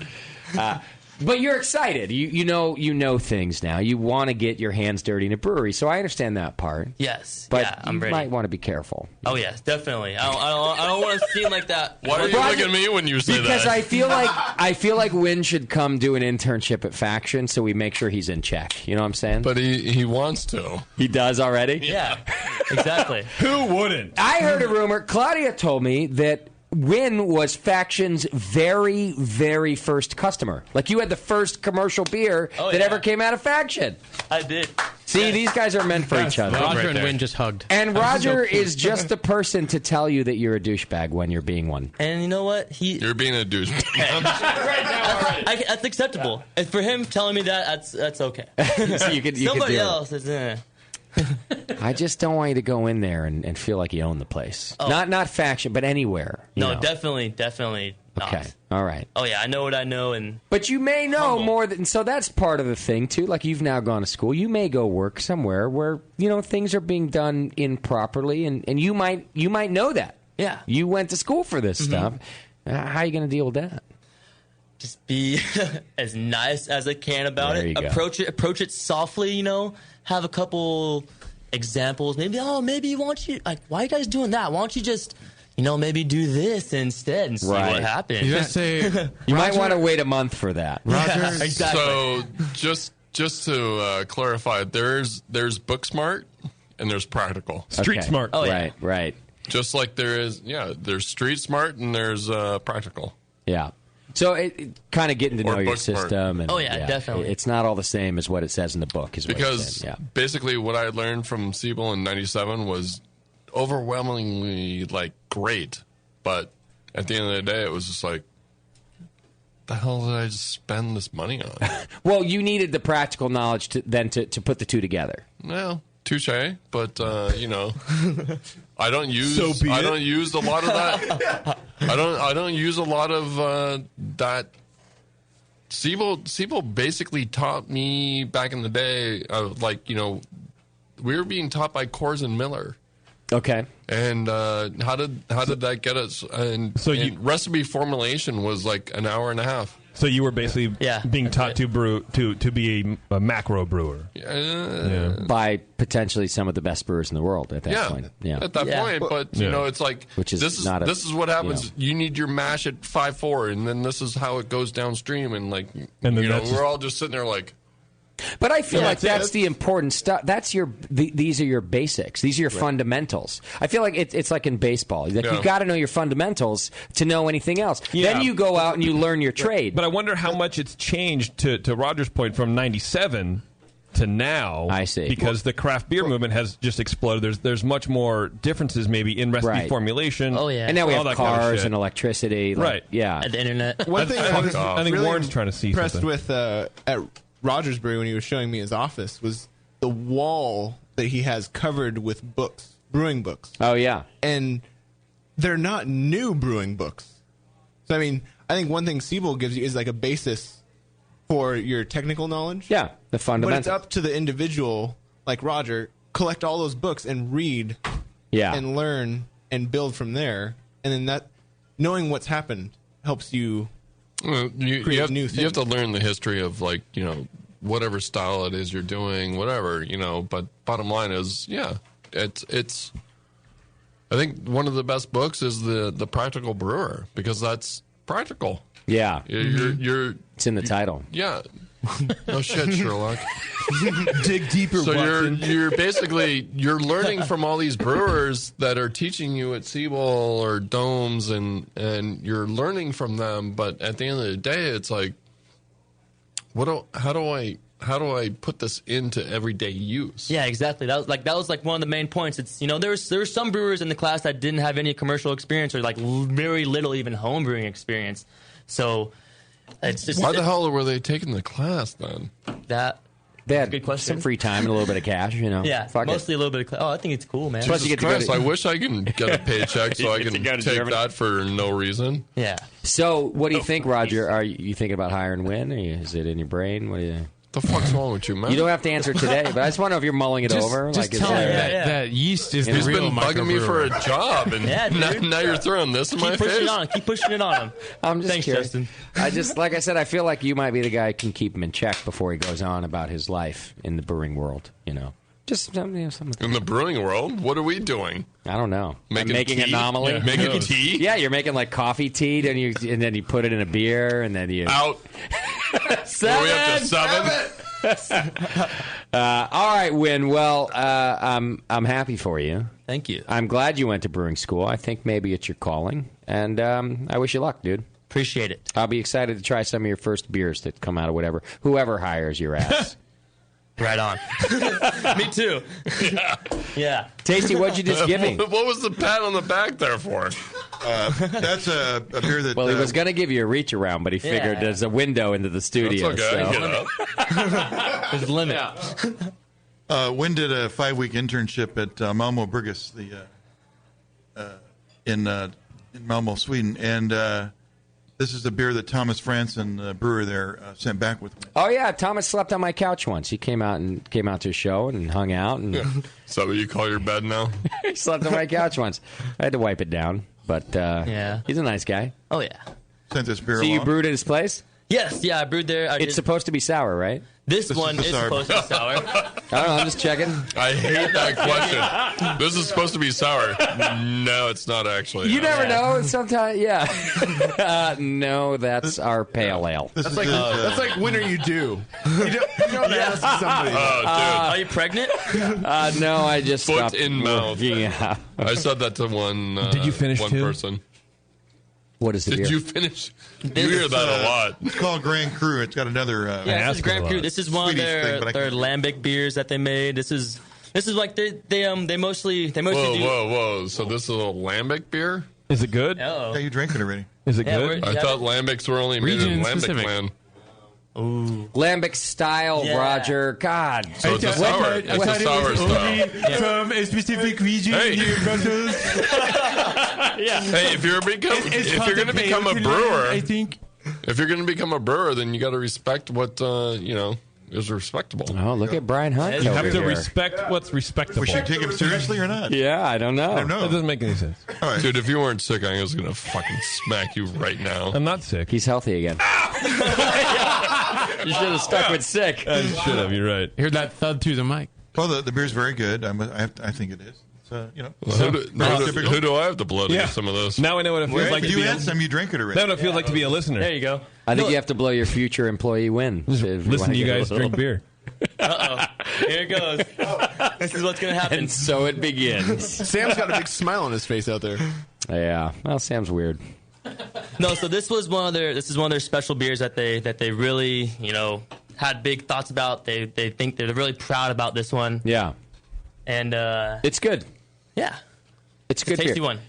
But you're excited. You know things now. You want to get your hands dirty in a brewery, so I understand that part. Yes. But I'm ready. Might want to be careful. Oh, yes, definitely. I don't want to seem like that. Why are you looking at me when you say because that? I feel like Wynn should come do an internship at Faction so we make sure he's in check. You know what I'm saying? But he wants to. He does already? Yeah, exactly. Who wouldn't? I heard a rumor. Claudia told me that Wynn was Faction's very, very first customer. Like, you had the first commercial beer that ever came out of Faction. I did. See, these guys are meant for each other. Roger and Wynn just hugged. And Roger is just the person to tell you that you're a douchebag when you're being one. And you know what? You're being a douchebag. That's acceptable. And for him telling me that, that's okay. So you could Somebody do else is I just don't want you to go in there and feel like you own the place. Oh. Not faction, but anywhere. you No, know. definitely not. Okay, all right. Oh yeah, I know what I know, and But you may know more than so. That's part of the thing too. Like you've now gone to school, you may go work somewhere where things are being done improperly, and you might know that. Yeah, you went to school for this stuff. How are you going to deal with that? just be as nice as I can about There it. you go. Approach it softly. Have a couple examples. Maybe why are you guys doing that? Why don't you just maybe do this instead and see what happens. You just say you might want to wait a month for that. Roger. Exactly. So just to clarify, there's book smart and there's practical. Street smart. Oh, yeah. Right. Just like there's street smart and there's practical. Yeah. So it kind of getting to Or know your book smart. system. And, Oh, yeah, definitely. It's not all the same as what it says in the book. Is what it Because said. Yeah. basically what I learned from Siebel in 97 was overwhelmingly great, but at the end of the day it was just like, the hell did I just spend this money on? Well, you needed the practical knowledge to put the two together. Well, touche, but I don't use So be I it. don't use a lot of that. I don't use a lot of that. Siebel basically taught me back in the day we were being taught by Coors and Miller. Okay. And how did that get us? And recipe formulation was like an hour and a half. So you were basically being taught to brew to be a macro brewer. By potentially some of the best brewers in the world at that point. Yeah. At that point, but it's like Which is this is not a- this is what happens. You need your mash at 5.4, and then this is how it goes downstream, and we're all just sitting there like. But I feel like that's the important stuff. That's these are your basics. These are your fundamentals. I feel like it's like in baseball. You've got to know your fundamentals to know anything else. Yeah. Then you go out and you learn your trade. But I wonder how much it's changed to Roger's point from 97 to now. I see. Because the craft beer movement has just exploded. There's much more differences maybe in recipe formulation. Oh yeah. And now we all have that kind of cars shit. and electricity. Right. Yeah. And the internet. One thing I was I think really Warren's trying to see impressed something. with at Rogers Brewery when he was showing me his office was the wall that he has covered with books, brewing books. Oh, yeah. And they're not new brewing books. So, I mean, I think one thing Siebel gives you is like a basis for your technical knowledge. Yeah, the fundamentals. But it's up to the individual, like Roger, collect all those books and read and learn and build from there. And then that, knowing what's happened helps you You have to learn the history of whatever style it is you're doing, whatever, but bottom line is, it's I think one of the best books is the Practical Brewer, because that's practical. Yeah. You're it's in the title. Yeah. No shit, Sherlock. Dig deeper, So Watson. you're basically learning from all these brewers that are teaching you at Siebel or Domes, and you're learning from them. But at the end of the day, it's like, how do I put this into everyday use? Yeah, exactly. That was one of the main points. It's there's some brewers in the class that didn't have any commercial experience or very little even home brewing experience. So it's just Why the hell were they taking the class then? They had good question. some free time and a little bit of cash, Yeah, Fuck mostly a little bit of. I think it's cool, man. Plus you get to go to- I wish I can get a paycheck so I can take that for no reason. Yeah. So, what do you think, Roger? Are you thinking about hiring Win? Is it in your brain? What do you? The fuck's wrong with you, man? You don't have to answer today, but I just want to know if you're mulling it over. Just is tell me there- that yeast is He's the real been bugging me for a job, and Yeah, dude. now you're throwing this in my Keep pushing face. it on. Keep pushing it on him. I'm just Thanks, curious. Justin. I just, like I said, I feel like you might be the guy who can keep him in check before he goes on about his life in the brewing world. Just something. In the brewing world, what are we doing? I don't know. Making tea? anomaly. Yeah. Making tea? Yeah, you're making like coffee tea, and then you put it in a beer, and then you Out. Are we up to 7? all right, Win. Well, I'm happy for you. Thank you. I'm glad you went to brewing school. I think maybe it's your calling, and I wish you luck, dude. Appreciate it. I'll be excited to try some of your first beers that come out of whoever hires your ass. Right on. Me too. Yeah. Tasty, what'd you just give me? What was the pat on the back there for? That's a beer that. Well, he was going to give you a reach around, but he figured there's a window into the studio. That's okay. So. Get up. There's a limit. Wynn did a 5-week internship at Malmo Brygges, in Malmo, Sweden, and this is the beer that Thomas Franson, the brewer there, sent back with me. Oh yeah, Thomas slept on my couch once. He came out to a show and hung out. And Is that what you call your bed now? He slept on my couch once. I had to wipe it down, but he's a nice guy. Oh yeah. Sent this beer So along. you brewed at his place? Yes, yeah, I brewed there. It's supposed to be sour, right? This one is supposed to be sour. I don't know. I'm just checking. I hate that question. This is supposed to be sour. No, it's not actually. You never know. Sometimes, yeah. No, that's our pale ale. That's like when are you due? You don't ask somebody. Oh, dude. Are you pregnant? No, I just Foot stopped in mouth. Yeah. I said that to one. Did you finish one too? person? What is the Did beer? you finish? You hear that a lot. It's called Grand Cru. It's got another. Yeah, this is Grand Cru. This is one of Swedish their thing, but I can't- lambic beers that they made. This is like they mostly do. Whoa! So this is a lambic beer? Is it good? Oh. Yeah, you drank it already. Is it Yeah, good? I thought lambics were only made in Region Lambic specific. land. Ooh. Lambic style, Yeah. Roger. God. So it's a sour. It's a sour style. From a specific region Hey. near Brussels. Hey, if you're going to become a brewer, I think. if you're going to become a brewer, then you got to respect what is respectable. Oh, look at Brian Hunt. You over have to here. respect what's respectable. We should take him seriously or not? Yeah, I don't know. I don't know. That doesn't make any sense. All right. Dude, if you weren't sick, I was going to fucking smack you right now. I'm not sick. He's healthy again. You should have stuck with sick. I should have. You're right. Hear that thud through the mic. Well, the beer's very good. I think it is. It's, Well, who do I have to blow to Yeah. get some of this? Now I know what it feels like to you be had a, some. You drank it already. now I know what it feels like to be a listener. There you go. I think you have to blow your future employee win. Listen to you guys drink beer. Here it goes. This is what's gonna happen. And so it begins. Sam's got a big smile on his face out there. Yeah. Well, Sam's weird. No, so this is one of their special beers that they really had big thoughts about. They think they're really proud about this one. Yeah. And It's good. yeah. It's a good tasty beer. one.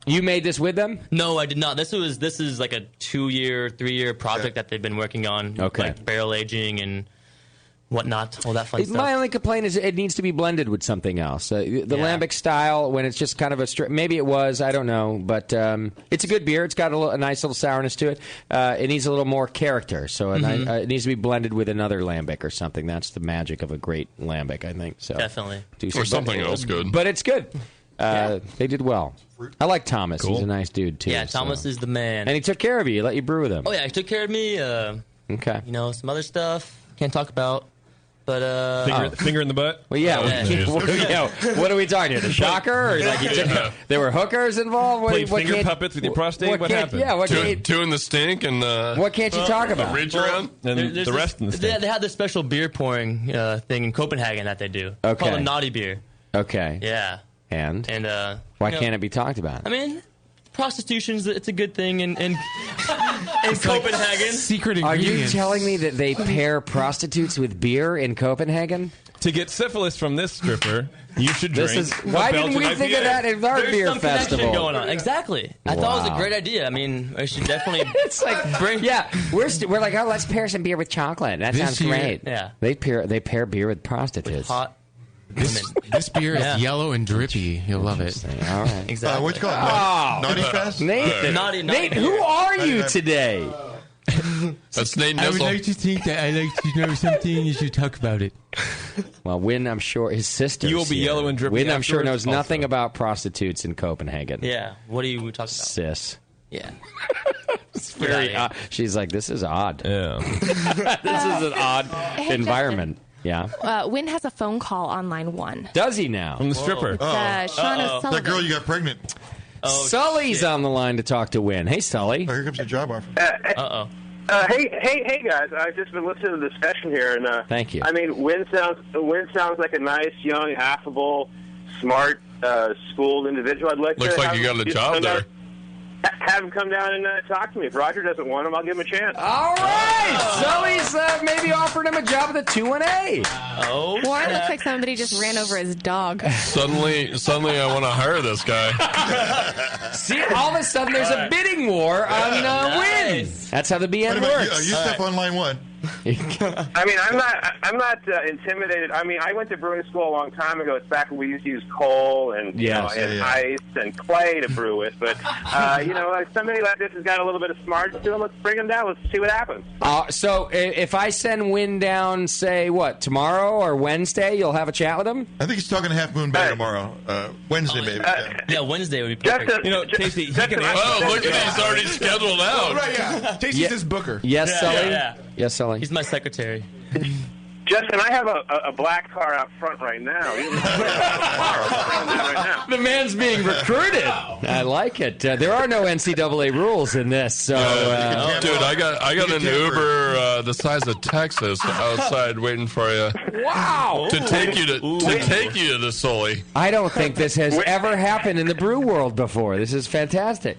You made this with them? No, I did not. This is like a 2-year, 3-year project that they've been working on. Okay. Like barrel aging and whatnot, all that fun stuff. My only complaint is it needs to be blended with something else. The lambic style, when it's just kind of maybe it was, I don't know, but it's a good beer. It's got a nice little sourness to it. It needs a little more character, so it needs to be blended with another lambic or something. That's the magic of a great lambic, I think. So Definitely. Or something else good. But it's good. They did well. I like Thomas. He's a nice dude too. Yeah, Thomas is the man. And he took care of you. He let you brew with him. Oh yeah, he took care of me. Okay. Some other stuff can't talk about. But finger in the butt. Well, yeah. What are we talking here? The shocker? Or like there were hookers involved? Played finger puppets with your prostate? What happened? Yeah. Two in the stink and what can't you talk about? Reach around and the rest in the stink. They had this special beer pouring thing in Copenhagen that they do. Okay. Called a naughty beer. Okay. Yeah. And why can't it be talked about? I mean, prostitution's it's a good thing in Copenhagen. Secret Are ingredients. you telling me that they pair prostitutes with beer in Copenhagen? To get syphilis from this stripper, you should drink. Why didn't we think of that at our beer some festival? connection going on. Exactly. I thought it was a great idea. I mean, I should definitely. It's like bring. Yeah, we're like, let's pair some beer with chocolate. That sounds great. Yeah. They pair beer with prostitutes. Hot. This beer is yellow and drippy. You'll love it. All right. Exactly. What you call it? Naughty Fest? Nathan. Naughty Nate, who are you today? That's Nate I would Nissel. like to think that I like to know something. You should talk about it. Well, Wynn, I'm sure his sister. You will be yellow and drippy Wynn, I'm sure afterwards knows nothing also. about prostitutes in Copenhagen. Yeah. What are you talking about? Sis. Yeah. It's very odd. She's like, this is odd. Yeah. This is an odd environment. Yeah. Wynn has a phone call on line 1. Does he now? From the stripper. Shauna Sullivan. That girl you got pregnant. Sully's on the line to talk to Wynn. Hey, Sully. Oh, here comes your job offer. Hey, guys! I've just been listening to the discussion here, and thank you. I mean, Wynn sounds like a nice, young, affable, smart, schooled individual. I'd like Looks to like have you got a him job come there. down- Have him come down and talk to me. If Roger doesn't want him, I'll give him a chance. All right, Sully's maybe offered him a job at the 2-1-A. Oh. Or it looks like somebody just ran over his dog. Suddenly, I want to hire this guy. See, all of a sudden there's a bidding war on Wynn. That's how the BN Wait a minute, works. you step on line 1. I mean, I'm not intimidated. I mean, I went to brewing school a long time ago. It's back when we used to use coal and ice and clay to brew with. But like somebody like this has got a little bit of smarts to them. Let's bring them down. Let's see what happens. So if I send Win down, say tomorrow or Wednesday, you'll have a chat with him. I think he's talking to Half Moon Bay tomorrow. Wednesday, maybe. Yeah, Wednesday would be perfect. Tasty, he can answer. Oh, look at he's already scheduled out. Oh, right, yeah. Tasty's his booker. Yes, Sully? Yeah. Yes, Sully? He's my secretary. Justin, I have a black car out front right now. The man's being recruited. I like it. There are no NCAA rules in this, so dude, I got an Uber the size of Texas outside waiting for you. Wow! To take you to the Sully. I don't think this has ever happened in the brew world before. This is fantastic.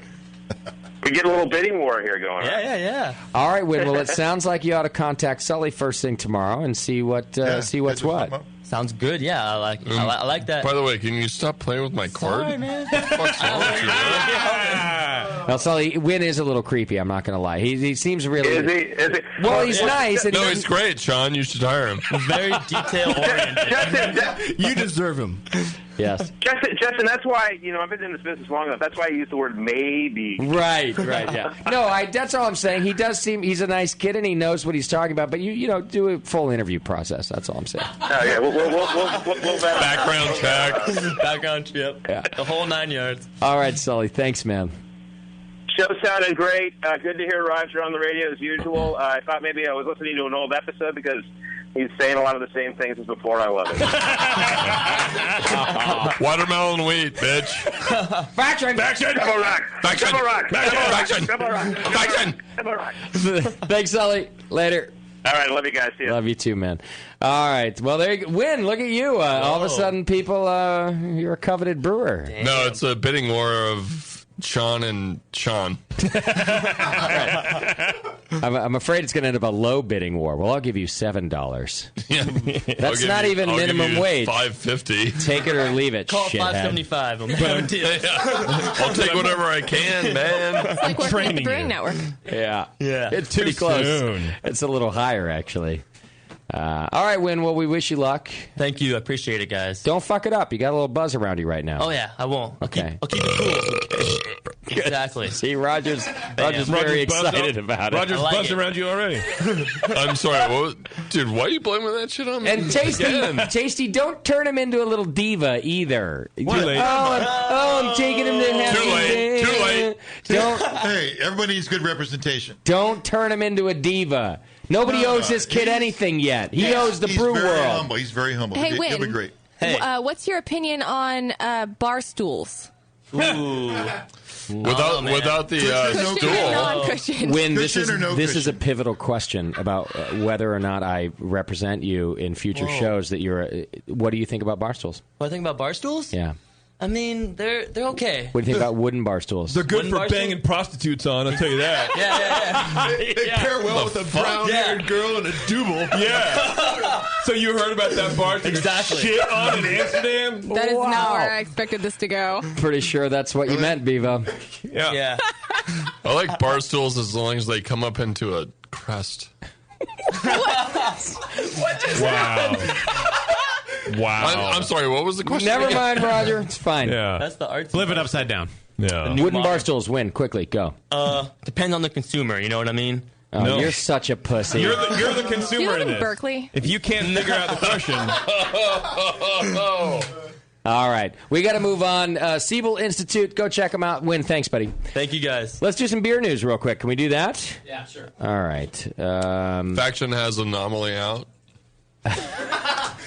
We get a little bidding war here going on. Yeah. All right, Win. Well, it sounds like you ought to contact Sully first thing tomorrow and see what's what. Sounds good. Yeah, I like that. By the way, can you stop playing with my cord? Sorry, man. What's wrong with you? Well, Sully, Win is a little creepy. I'm not going to lie. He seems really. Is he? Well, he's nice. And he's great, Sean. You should hire him. Very detail oriented. You deserve him. Yes. Justin, that's why, I've been in this business long enough. That's why I use the word maybe. Right, yeah. No, that's all I'm saying. He does seem, he's a nice kid and he knows what he's talking about, but you do a full interview process. That's all I'm saying. Oh, yeah. We'll background check. Background check. Yeah. The whole 9 yards. All right, Sully. Thanks, man. Show sounded great. Good to hear Roger on the radio as usual. I thought maybe I was listening to an old episode because he's saying a lot of the same things as before. I love it. Watermelon wheat, bitch. Faction. Double rock. Thanks, Sully. Later. All right, love you guys. See ya. Love you too, man. All right. Well, there you go. Win. Look at you. All of a sudden, people, you're a coveted brewer. Damn. No, it's a bidding war of Sean and Sean. I'm afraid it's going to end up a low bidding war. Well, I'll give you $7. Yeah. That's not even minimum wage. $5.50. Take it or leave it. Call $5.75. I'll take whatever I can, man. It's like working at the Brewing Network. Yeah. It's pretty close. Soon. It's a little higher, actually. All right, Win. Well, we wish you luck. Thank you. I appreciate it, guys. Don't fuck it up. You got a little buzz around you right now. Oh, yeah. I won't. I'll keep it cool. Exactly. See, Roger's very excited about it. Roger's buzzed around you already. I'm sorry. Dude, why are you blaming that shit on me? And Tasty, don't turn him into a little diva either. Too late. I'm taking him to heaven. Too late. Hey, everybody needs good representation. Don't turn him into a diva. Nobody owes this kid anything yet. He owes the brew world. He's very humble. Hey, He'll be Win. great. Hey. What's your opinion on bar stools? Ooh. Without the Cushion or non-cushion? Win, this is a pivotal question about whether or not I represent you in future shows. What do you think about bar stools? What I think about bar stools? Yeah. I mean, they're okay. What do you think about wooden bar stools? They're good for banging prostitutes on, I'll tell you that. Yeah. They pair well with a brown-haired girl and a double. Yeah. So you heard about that bar shit on in Amsterdam? That is not where I expected this to go. Pretty sure that's what you meant, Bevo. Yeah. I like bar stools as long as they come up into a crest. What just happened? Wow. I'm sorry, what was the question? Never mind, Roger. It's fine. Yeah. That's the art. Flip it upside down. Yeah. Wooden bar stools win. Quickly, go. Depends on the consumer, you know what I mean? Oh, no. You're such a pussy. You're the consumer You live in in this. Berkeley. If you can't figure out the question. All right. We got to move on. Siebel Institute, go check them out. Win. Thanks, buddy. Thank you, guys. Let's do some beer news real quick. Can we do that? Yeah, sure. All right. Faction has Anomaly out.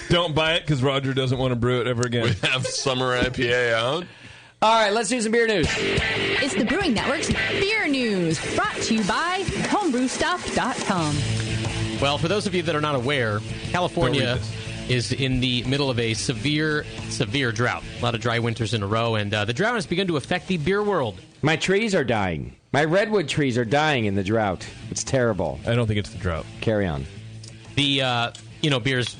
Don't buy it because Roger doesn't want to brew it ever again. We have Summer IPA out. All right, let's do some beer news. It's the Brewing Network's Beer News, brought to you by homebrewstuff.com. Well, for those of you that are not aware, California is in the middle of a severe drought. A lot of dry winters in a row, and the drought has begun to affect the beer world. My trees are dying. My redwood trees are dying in the drought. It's terrible. I don't think it's the drought. Carry on. The, beer's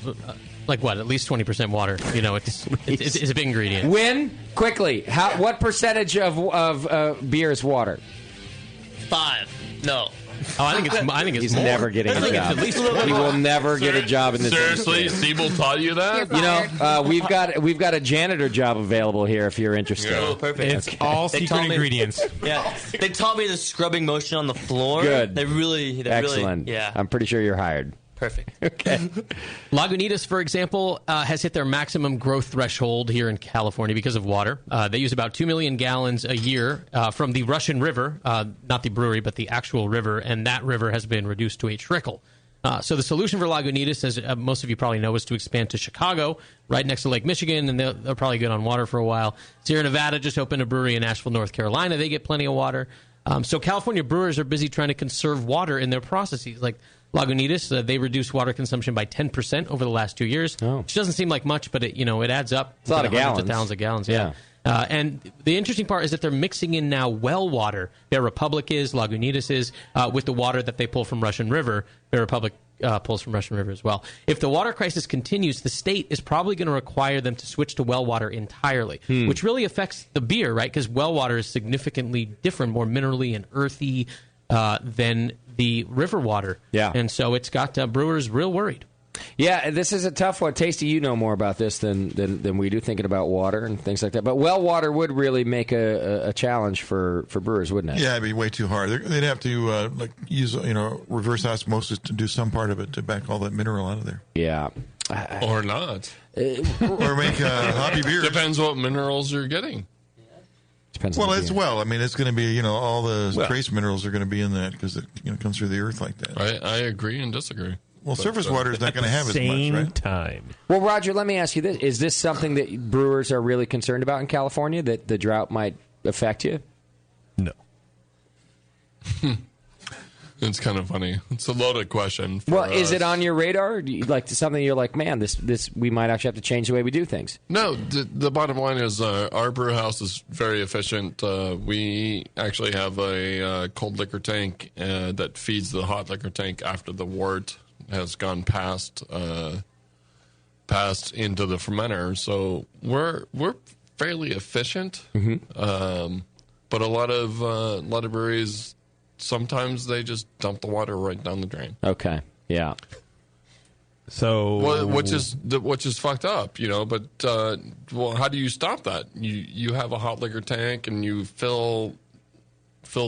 like what? At least 20% water. You know, it's a big ingredient. Win, quickly. What percentage of beer is water? 5. No. Oh, I think it's He's more. never getting I a think it's job. at least more. He will never get a job in this Seriously, industry. Siebel taught you that? You know, we've got a janitor job available here if you're interested. Oh, perfect. It's all They secret taught me- ingredients. Yeah, they taught me the scrubbing motion on the floor. Good. They really, Excellent. yeah. I'm pretty sure you're hired. Perfect. Okay. Lagunitas, for example, has hit their maximum growth threshold here in California because of water. They use about 2 million gallons a year from the Russian River, not the brewery, but the actual river, and that river has been reduced to a trickle. So the solution for Lagunitas, as most of you probably know, is to expand to Chicago, right next to Lake Michigan, and they're probably good on water for a while. Sierra Nevada just opened a brewery in Asheville, North Carolina. They get plenty of water. So California brewers are busy trying to conserve water in their processes. Like Lagunitas, they reduced water consumption by 10% over the last 2 years, which doesn't seem like much, but it adds up. It's a lot of hundreds gallons. of thousands of gallons, yeah. And the interesting part is that they're mixing in now well water. Bear Republic is, Lagunitas is, with the water that they pull from Russian River. Bear Republic pulls from Russian River as well. If the water crisis continues, the state is probably going to require them to switch to well water entirely, which really affects the beer, right? Because well water is significantly different, more minerally and earthy than the river water. Yeah. And so it's got brewers real worried. Yeah, this is a tough one. Tasty, you know more about this than we do, thinking about water and things like that. But well water would really make a challenge for brewers, wouldn't it? Yeah, it'd be way too hard. They'd have to use reverse osmosis to do some part of it to back all that mineral out of there. Yeah, or not, or make hobby beer. Depends what minerals you're getting. Depends. Well, as well. I mean, it's going to be all the trace minerals are going to be in that because it comes through the earth like that. I agree and disagree. Well, surface water is not going to have as much, right? Time. Well, Roger, let me ask you this: is this something that brewers are really concerned about in California, that the drought might affect you? No. It's kind of funny. It's a loaded question. Well, is it on your radar? Do you, something you're like, man, this we might actually have to change the way we do things? No, the bottom line is our brew house is very efficient. We actually have a cold liquor tank that feeds the hot liquor tank after the wort has gone past into the fermenter. So we're fairly efficient. Mm-hmm. But a lot of breweries, sometimes they just dump the water right down the drain. Okay, yeah. So, which is fucked up, But how do you stop that? You have a hot liquor tank and you fill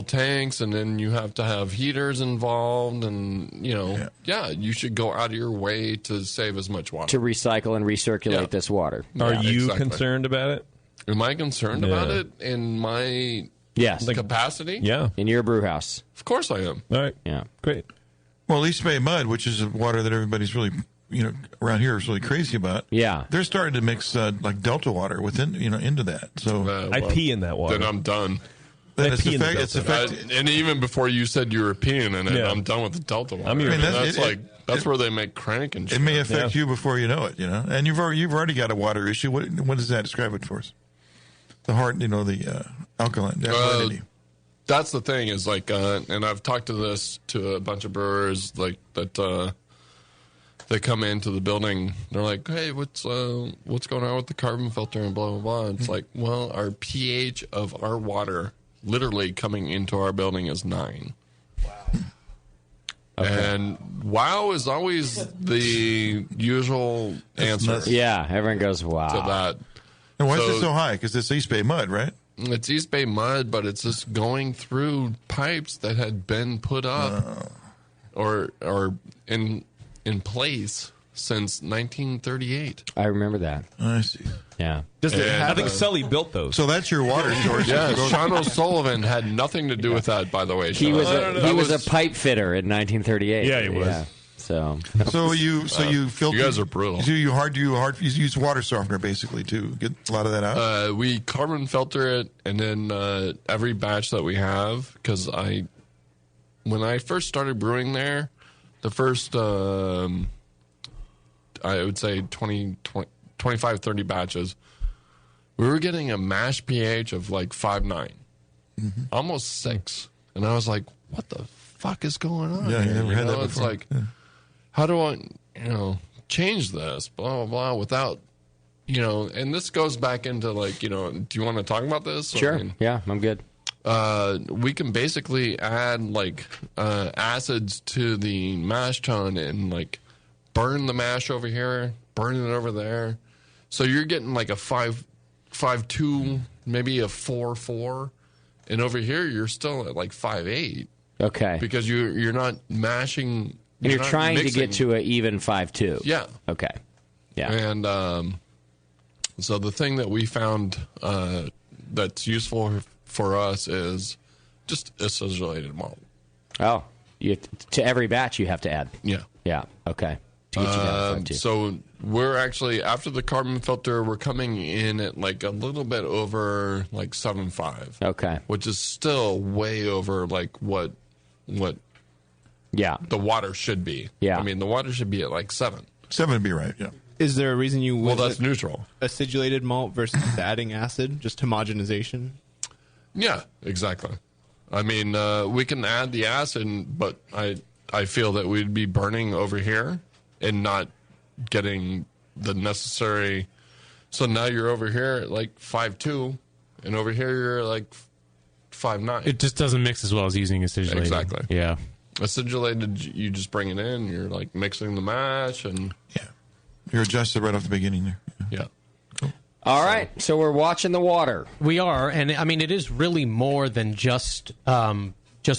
tanks, and then you have to have heaters involved, and you should go out of your way to save as much water to recycle and recirculate this water. Are you concerned about it? Am I concerned about it in my capacity? Yeah, in your brew house. Of course I am. All right. Yeah. Great. Well, East Bay Mud, which is water that everybody's really, around here is really crazy about. Yeah. They're starting to mix like Delta water into that. So I pee in that water. Then I'm done. It's and even before you said you were peeing in it, I'm done with the Delta water. That's where they make crank and shit. It may affect you before you know it, And you've already got a water issue. What does that describe it for us? The heart, the alkalinity. That's the thing is and I've talked to a bunch of brewers that they come into the building. They're like, "Hey, what's going on with the carbon filter and blah blah blah?" It's like, well, our pH of our water, literally coming into our building, is 9. Wow. Okay. And wow is always the usual answer. Yeah, everyone goes wow to that. And why is it so high? Because it's East Bay Mud, right? It's East Bay Mud, but it's just going through pipes that had been put up or in place since 1938. I remember that. I see. Yeah. I think Sully built those. So that's your water source. Yeah, Sean O'Sullivan had nothing to do with that, by the way. He was a pipe fitter in 1938. Yeah, he was. Yeah. So you filter. You guys are brutal. Do you use water softener basically to get a lot of that out? We carbon filter it, and then every batch that we have, because when I first started brewing there, the first I would say 25, 30 batches, we were getting a mash pH of like 5.9, almost 6, and I was like, "What the fuck is going on?" Yeah, you never had that before. It's like, how do I, change this? Blah blah blah. Without, and this goes back into do you want to talk about this? Sure. Yeah, I'm good. we can basically add like acids to the mash tun and like burn the mash over here, burn it over there. So you're getting like a 5.2, maybe a 4.4, and over here you're still at like 5.8. Okay. Because you're not mashing. And you're not trying mixing. to get to an even 5.2. Yeah. Okay. Yeah. And so the thing that we found that's useful for us is just acidulated malt. Oh, to every batch you have to add. Yeah. Yeah. Okay. To get you down to 5.2. So we're actually, after the carbon filter, we're coming in at like a little bit over like 7.5. Okay. Which is still way over like what the water should be. Yeah. I mean, the water should be at like 7. 7 would be right, yeah. Is there a reason you Well, went that's with neutral. acidulated malt versus adding acid? Just homogenization? Yeah, exactly. I mean, we can add the acid, but I feel that we'd be burning over here and not getting the necessary. So now you're over here at like 5.2, and over here you're like 5.9. It just doesn't mix as well as using acidulated. Exactly. Yeah. Acidulated, you just bring it in. You're like mixing the mash, and You're adjusted right off the beginning there. Yeah. All right, so we're watching the water. We are, and I mean, it is really more than just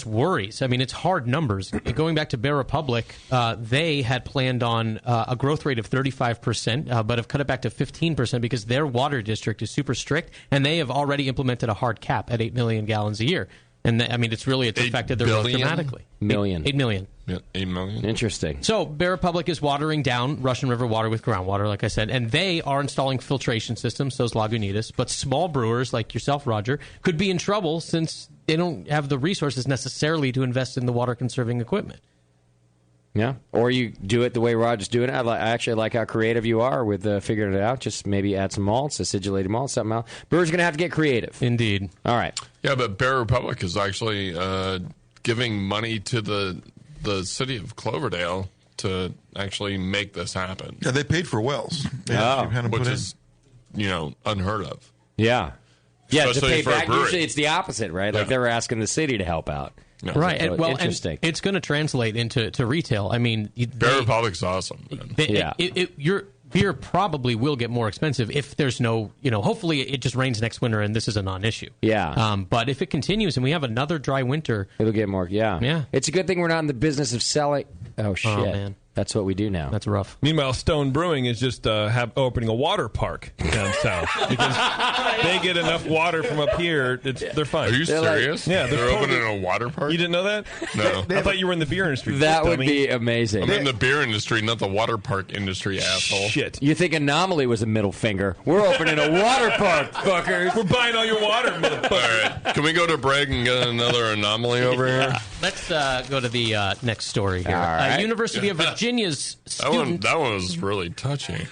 worries. I mean, it's hard numbers. Going back to Bear Republic, they had planned on a growth rate of 35%, but have cut it back to 15% because their water district is super strict, and they have already implemented a hard cap at 8 million gallons a year. And I mean, it's affected their growth dramatically. 8 million. 8 million. Yeah, 8 million. Interesting. So Bear Republic is watering down Russian River water with groundwater, like I said, and they are installing filtration systems, those Lagunitas. But small brewers like yourself, Roger, could be in trouble since they don't have the resources necessarily to invest in the water-conserving equipment. Yeah, or you do it the way Roger's doing it. I actually like how creative you are with figuring it out. Just maybe add some malts, acidulated malt, something else. Brewers are going to have to get creative. Indeed. All right. Yeah, but Bear Republic is actually giving money to the city of Cloverdale to actually make this happen. Yeah, they paid for wells. They actually had them which put is, unheard of. Yeah. Yeah, to Especially pay for a back. brewery. Usually it's the opposite, right? Like they were asking the city to help out. Right. So And, well, interesting. and it's going to translate into retail. I mean, Bear Republic's awesome. Man. Your beer probably will get more expensive if there's no, hopefully it just rains next winter and this is a non-issue. Yeah. But if it continues and we have another dry winter, it'll get more. Yeah. Yeah. It's a good thing we're not in the business of selling. Oh, shit. Oh, man. That's what we do now. That's rough. Meanwhile, Stone Brewing is just opening a water park down south because they get enough water from up here. They're fine. Are you serious? Yeah, they're opening a water park. You didn't know that? No. I thought you were in the beer industry. That would dummy. be amazing. I'm in the beer industry, not the water park industry, asshole. Shit. You think Anomaly was a middle finger? We're opening a water park, fuckers. We're buying all your water, motherfucker. All right. Can we go to Bragg and get another Anomaly over here? Let's go to the next story here. All right. University of Virginia's student. That one was really touching.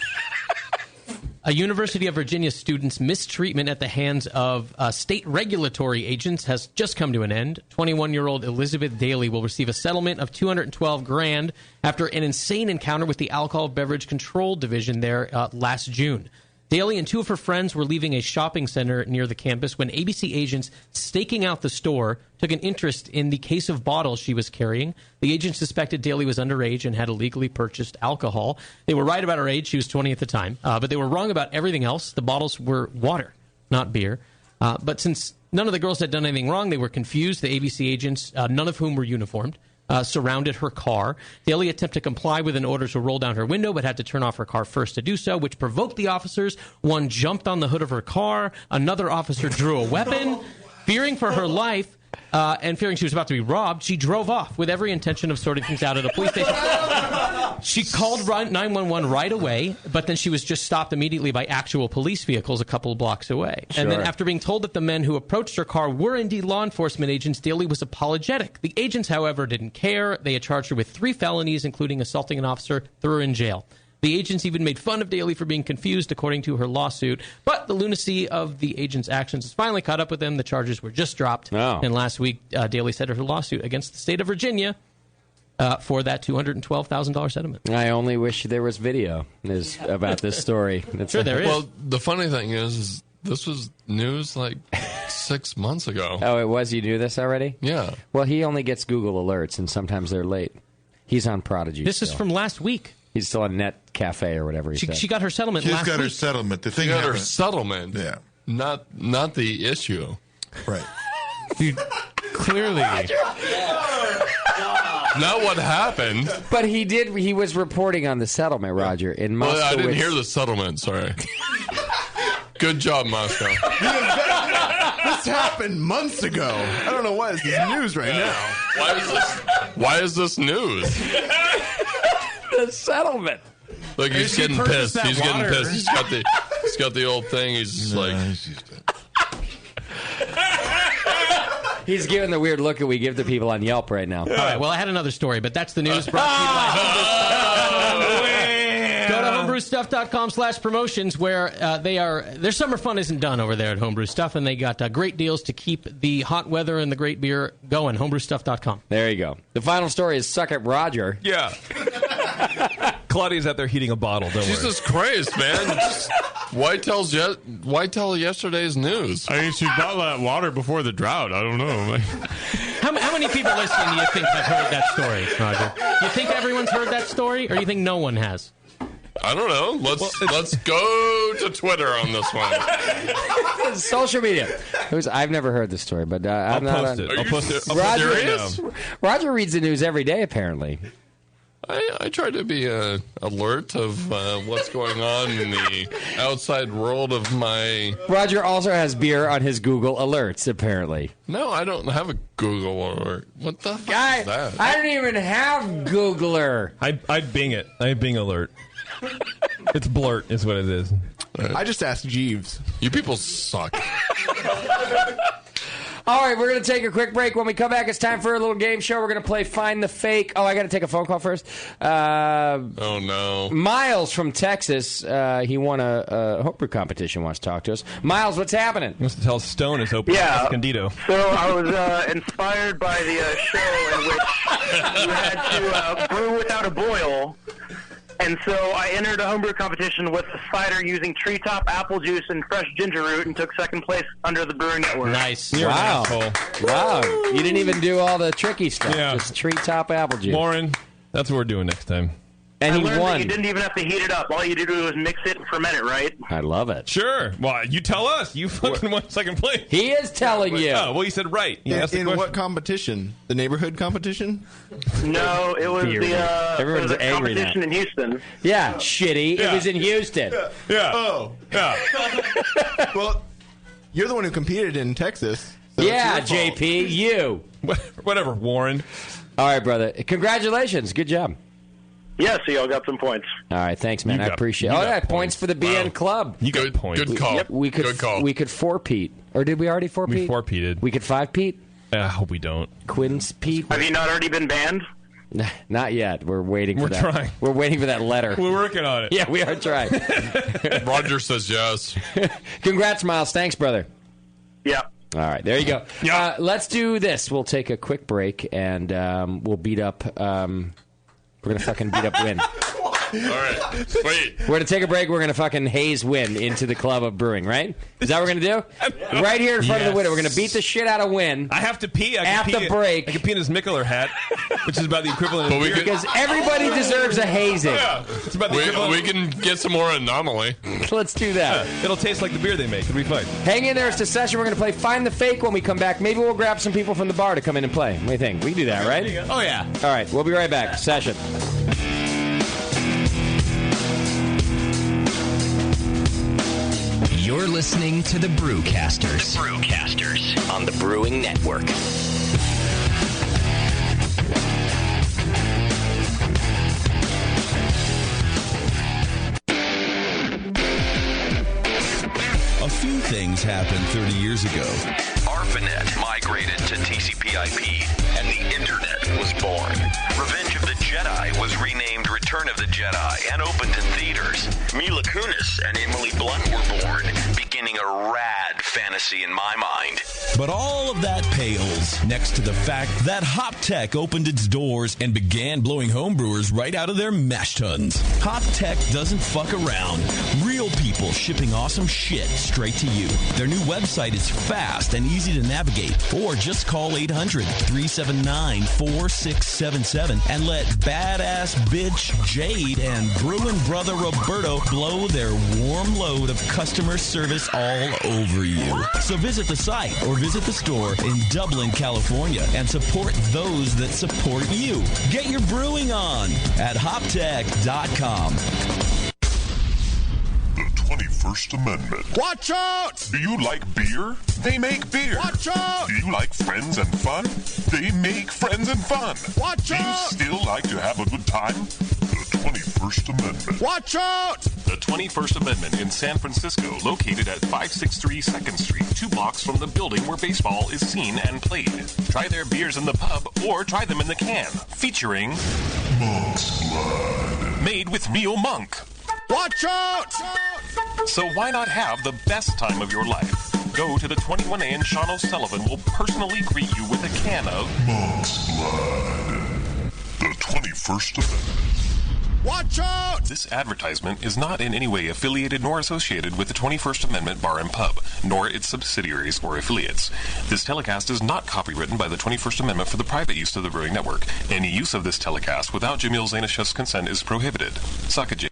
A University of Virginia student's mistreatment at the hands of state regulatory agents has just come to an end. 21-year-old Elizabeth Daly will receive a settlement of $212,000 after an insane encounter with the Alcohol Beverage Control Division there last June. Daly and two of her friends were leaving a shopping center near the campus when ABC agents staking out the store took an interest in the case of bottles she was carrying. The agents suspected Daly was underage and had illegally purchased alcohol. They were right about her age. She was 20 at the time. But they were wrong about everything else. The bottles were water, not beer. But since none of the girls had done anything wrong, they were confused. The ABC agents, none of whom were uniformed, surrounded her car. Daly attempted to comply with an order to roll down her window, but had to turn off her car first to do so, which provoked the officers. One jumped on the hood of her car. Another officer drew a weapon. Fearing for her life and fearing she was about to be robbed, she drove off with every intention of sorting things out at a police station. She called 911 right away, but then she was just stopped immediately by actual police vehicles a couple of blocks away. Sure. And then after being told that the men who approached her car were indeed law enforcement agents, Daly was apologetic. The agents, however, didn't care. They had charged her with 3 felonies, including assaulting an officer, threw her in jail. The agents even made fun of Daly for being confused, according to her lawsuit. But the lunacy of the agents' actions has finally caught up with them. The charges were just dropped. Oh. And last week, Daly settled her lawsuit against the state of Virginia for that $212,000 settlement. I only wish there was video about this story. Sure there is. Well, the funny thing is this was news like 6 months ago. Oh, it was? You knew this already? Yeah. Well, he only gets Google alerts, and sometimes they're late. He's on Prodigy. This is from last week. He's still on Net Cafe or whatever he said. She got her settlement She's last got week. her settlement. The thing She got her happened. settlement. Yeah. Not the issue. Right. Dude, clearly. Not what happened. But he was reporting on the settlement, Roger, in Moscow. Well, I didn't hear the settlement, sorry. Good job, Moscow. This happened months ago. I don't know why this is news right now. Why is this news? The settlement. Look, he's getting pissed. He's getting pissed. He's got the old thing. He's just like. He's giving the weird look that we give to people on Yelp right now. All right, well, I had another story, but that's the news brought to you by Homebrewstuff.com. Go to homebrewstuff.com/promotions where their summer fun isn't done over there at Homebrew Stuff, and they got great deals to keep the hot weather and the great beer going. Homebrewstuff.com. There you go. The final story is Suck It Roger. Yeah. Claudia's out there heating a bottle, don't worry. Jesus Christ, man. Why tell yesterday's news? I mean, she bottled that water before the drought. I don't know. How many people listening do you think have heard that story, Roger? You think everyone's heard that story, or you think no one has? I don't know. Let's go to Twitter on this one. Social media. I've never heard this story, but I'll post it. I'll post it. Roger reads the news every day, apparently. I try to be alert of what's going on in the outside world of my... Roger also has beer on his Google alerts, apparently. No, I don't have a Google alert. What the fuck is that? I don't even have Googler. I Bing it. I Bing alert. It's Blurt is what it is. I just asked Jeeves. You people suck. All right, we're going to take a quick break. When we come back, it's time for a little game show. We're going to play Find the Fake. Oh, I got to take a phone call first. Oh, no. Miles from Texas, he won a homebrew competition, wants to talk to us. Miles, what's happening? He wants to tell Stone is open. Yeah. Escondido. So I was inspired by the show in which you had to brew without a boil. And so I entered a homebrew competition with a cider using treetop apple juice and fresh ginger root and took second place under the Brewing Network. Nice. Wow. You didn't even do all the tricky stuff. Yeah. Just treetop apple juice. Lauren, that's what we're doing next time. And I he learned won. that you didn't even have to heat it up. All you do was mix it and ferment it, right? I love it. Sure. Well, you tell us. You fucking won second place. He is telling you. Oh, well, you said right. You asked the In question. what competition? The neighborhood competition? No, it was Everyone's a angry competition now. in Houston. Yeah, shitty. Yeah. It was in Houston. Yeah. Oh. Yeah. Well, you're the one who competed in Texas. So Yeah, it's your fault. JP, you. Whatever, Warren. All right, brother. Congratulations. Good job. Yeah, so y'all got some points. All right, thanks, man. You I got- appreciate it. you Oh, got yeah, points for the BN Club. You got points. Good call. We could Good call. We could four-peat. Or did we already four-peat? We four-peated. We could five-peat? I hope we don't. Quinn's Pete? Have you not already been banned? Not yet. We're waiting for We're that. trying. We're waiting for that letter. We're working on it. Yeah, we are trying. Roger says yes. Congrats, Miles. Thanks, brother. Yeah. All right, there you go. Yeah. Let's do this. We'll take a quick break, and we'll beat up... we're going to fucking beat up Win. All right. Sweet. We're going to take a break. We're going to fucking haze Win into the club of brewing, right? Is that what we're going to do? Right here in front of the window. We're going to beat the shit out of Win. I have to pee. I At can the pee break. I can pee in his Mickler hat, which is about the equivalent of beer. Because everybody deserves a hazing. Yeah. It's about the equivalent. We can get some more anomaly. Let's do that. Yeah. It'll taste like the beer they make. It'll be fine. Hang in there. It's the session. We're going to play Find the Fake when we come back. Maybe we'll grab some people from the bar to come in and play. What do you think? We can do that, right? Oh, yeah. All right. We'll be right back. Session. You're listening to the Brewcasters. The Brewcasters on the Brewing Network. A few things happened 30 years ago. ARPANET migrated to TCP/IP, and the Internet was born. Revenge of the Jedi was renamed Return of the Jedi and opened in theaters. Mila Kunis and Emily Blunt were born, beginning a rad fantasy in my mind. But all of that pales next to the fact that Hop Tech opened its doors and began blowing homebrewers right out of their mash tuns. Hop Tech doesn't fuck around. Real Real people shipping awesome shit straight to you. Their new website is fast and easy to navigate. Or just call 800-379-4677 and let badass bitch Jade and Brewing brother Roberto blow their warm load of customer service all over you. So visit the site or visit the store in Dublin, California and support those that support you. Get your brewing on at hoptech.com. The 21st Amendment. Watch out! Do you like beer? They make beer. Watch out! Do you like friends and fun? They make friends and fun. Watch out! Do you still like to have a good time? The 21st Amendment. Watch out! The 21st Amendment in San Francisco, located at 563 2nd Street, 2 blocks from the building where baseball is seen and played. Try their beers in the pub or try them in the can, featuring Monk's Blood. Made with real monk. Watch out! So why not have the best time of your life? Go to the 21A and Sean O'Sullivan will personally greet you with a can of Monk's Blood. The 21st Amendment. Watch out! This advertisement is not in any way affiliated nor associated with the 21st Amendment Bar and Pub, nor its subsidiaries or affiliates. This telecast is not copywritten by the 21st Amendment for the private use of the Brewing Network. Any use of this telecast without Jamil Zainashev's consent is prohibited. Suck it, Jay.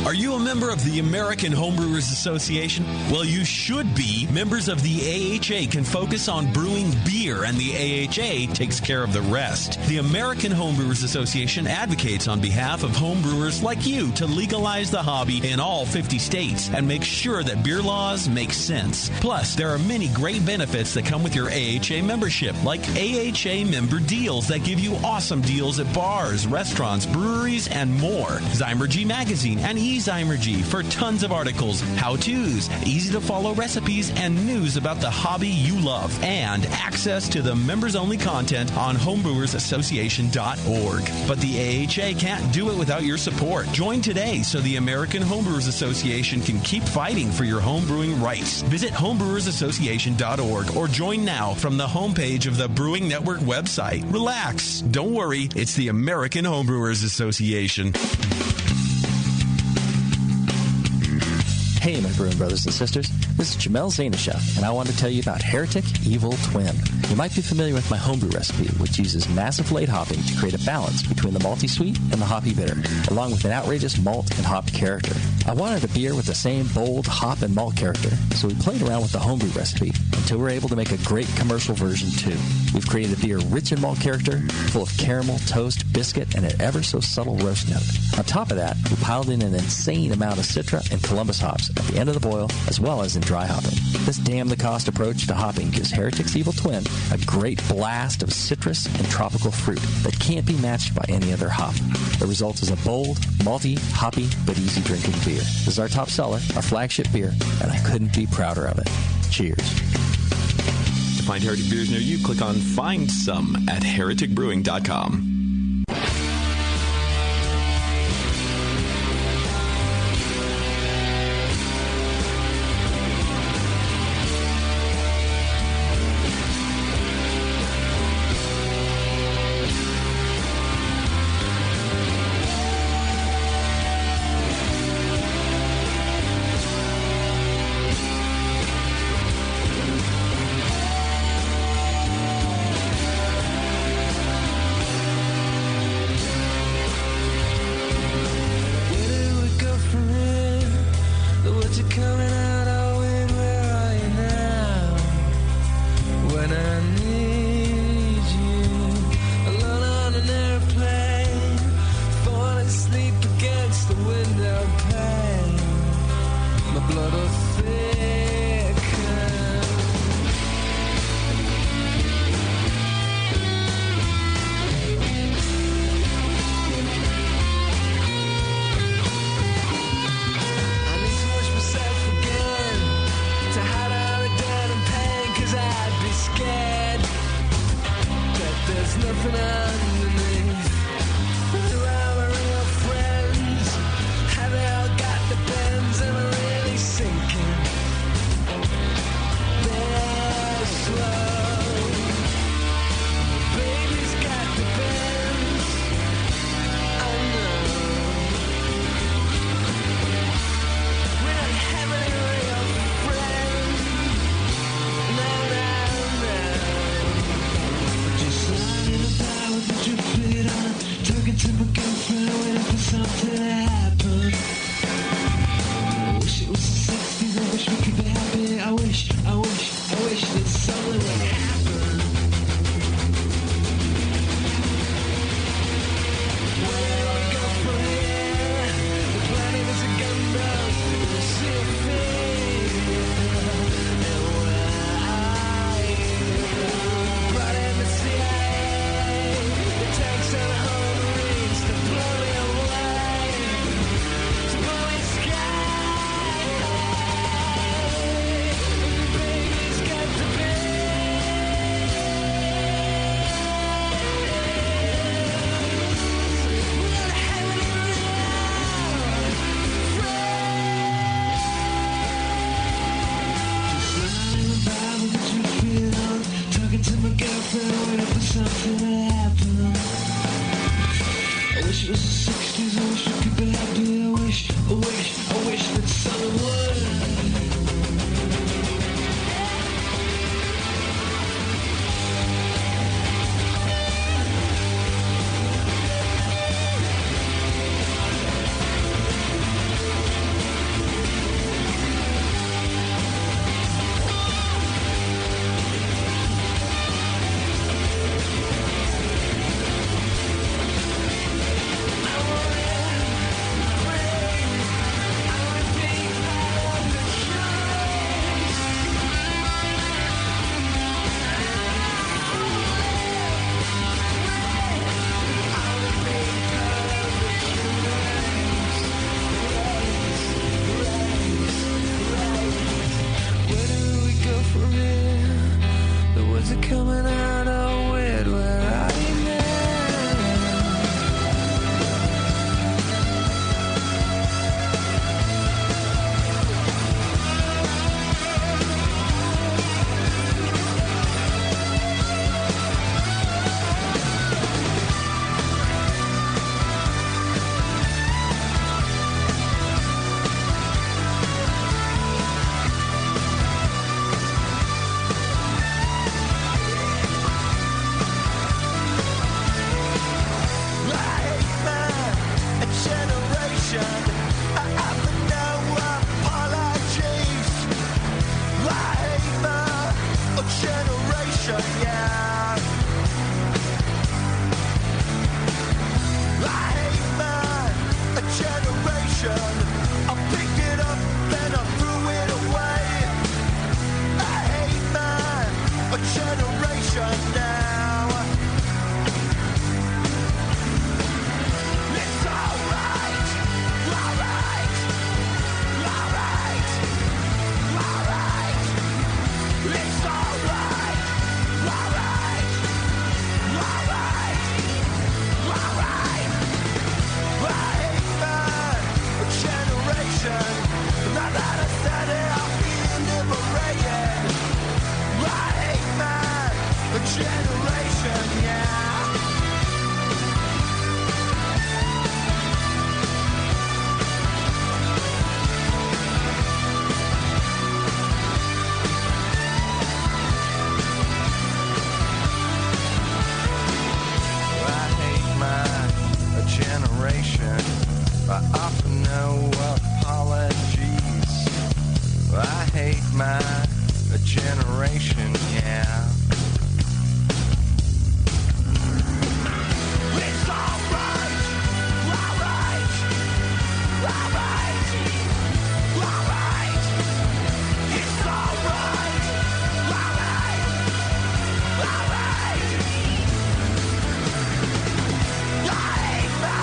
Are you a member of the American Homebrewers Association? Well, you should be. Members of the AHA can focus on brewing beer, and the AHA takes care of the rest. The American Homebrewers Association advocates on behalf of homebrewers like you to legalize the hobby in all 50 states and make sure that beer laws make sense. Plus, there are many great benefits that come with your AHA membership, like AHA member deals that give you awesome deals at bars, restaurants, breweries, and more. Zymergy Magazine and eZymergy for tons of articles, how-tos, easy-to-follow recipes, and news about the hobby you love, and access to the members-only content on homebrewersassociation.org. But the AHA can't do it without your support. Join today so the American Homebrewers Association can keep fighting for your homebrewing rights. Visit homebrewersassociation.org or join now from the homepage of the Brewing Network website. Relax. Don't worry. It's the American Homebrewers Association. Hey, my brewing brothers and sisters. This is Jamel Zainashef, and I want to tell you about Heretic Evil Twin. You might be familiar with my homebrew recipe, which uses massive late hopping to create a balance between the malty sweet and the hoppy bitter, along with an outrageous malt and hop character. I wanted a beer with the same bold hop and malt character, so we played around with the homebrew recipe until we were able to make a great commercial version too. We've created a beer rich in malt character, full of caramel, toast, biscuit, and an ever so subtle roast note. On top of that, we piled in an insane amount of Citra and Columbus hops at the end of the boil, as well as in dry hopping. This damn-the-cost approach to hopping gives Heretic's Evil Twin a great blast of citrus and tropical fruit that can't be matched by any other hop. The result is a bold, malty, hoppy, but easy-drinking beer. This is our top seller, our flagship beer, and I couldn't be prouder of it. Cheers. To find Heretic beers near you, click on Find Some at hereticbrewing.com. girlfriend waiting for something to happen. I wish it was the 60s, I wish we could be happy. I wish that something would happen. Where do we go from here? The planet is a gunboat in the sea of fear. And where are you? Brought in the CIA, the tanks and the Marines to blow me away, to blow me sky. The baby's got to be. We're hanging around, friends. Bible with your feet on, talking to my girlfriend, waiting for something to happen. I wish it was the 60s, I wish we could be happy. I wish that something would. Where do we go from here? The words are coming out all weird. Where are you now? I picked it up, then I threw it away. I hate my generation now. It's alright, alright, alright, alright. It's alright, alright, alright, alright. I hate my generation. Now that I said it, I'll be liberated. I hate my generation, yeah. I hate my generation. I offer no apologies. I hate my generation, yeah. It's alright, alright, alright, alright. It's alright, alright, alright. I hate my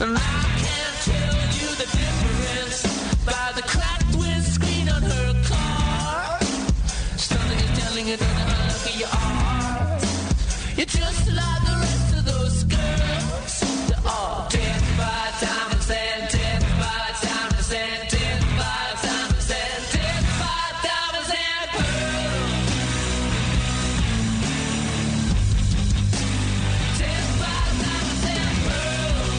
And I can't tell you the difference by the cracked windscreen on her car. Something is telling you that how lucky you are. You're just like the rest of those girls. They're all dead by diamonds and dead by diamonds and dead by diamonds and dead by diamonds and pearls. Dead by diamonds and pearls.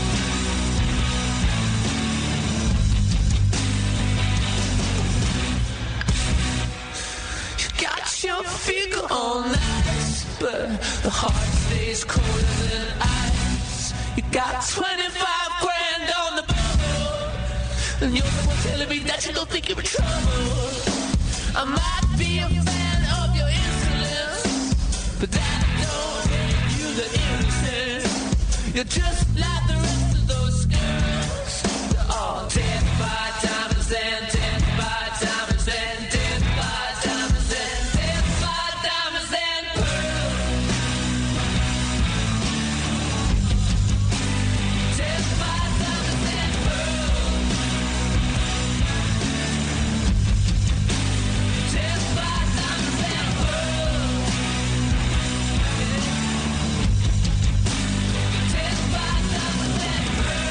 You got your figure all nice, but the heart stays colder than ice. You got 25 grand on the bubble, and you're the one telling me that you don't think you're in trouble. I might be a fan of your insolence, but that don't make you the innocent. You're just like the rest of those girls. They're all dead by diamonds and dead by diamonds and dead by diamonds and dead by diamonds and pearls. Dead by diamonds and pearls. Dead by diamonds and pearls. Dead by diamonds and pearls.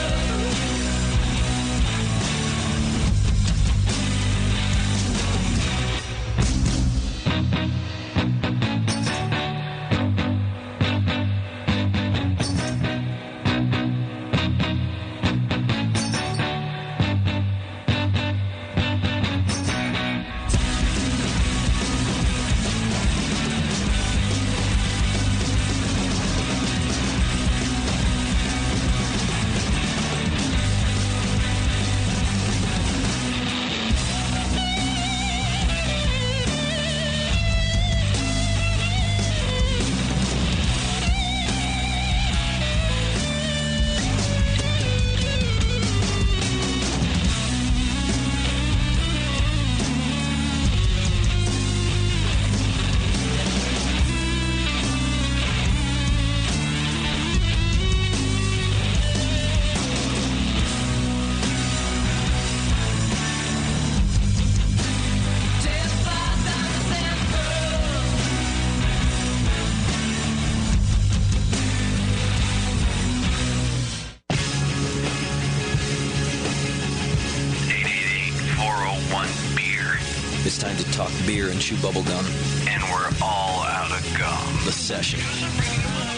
It's time to talk beer and chew bubble gum. And we're all out of gum. The session.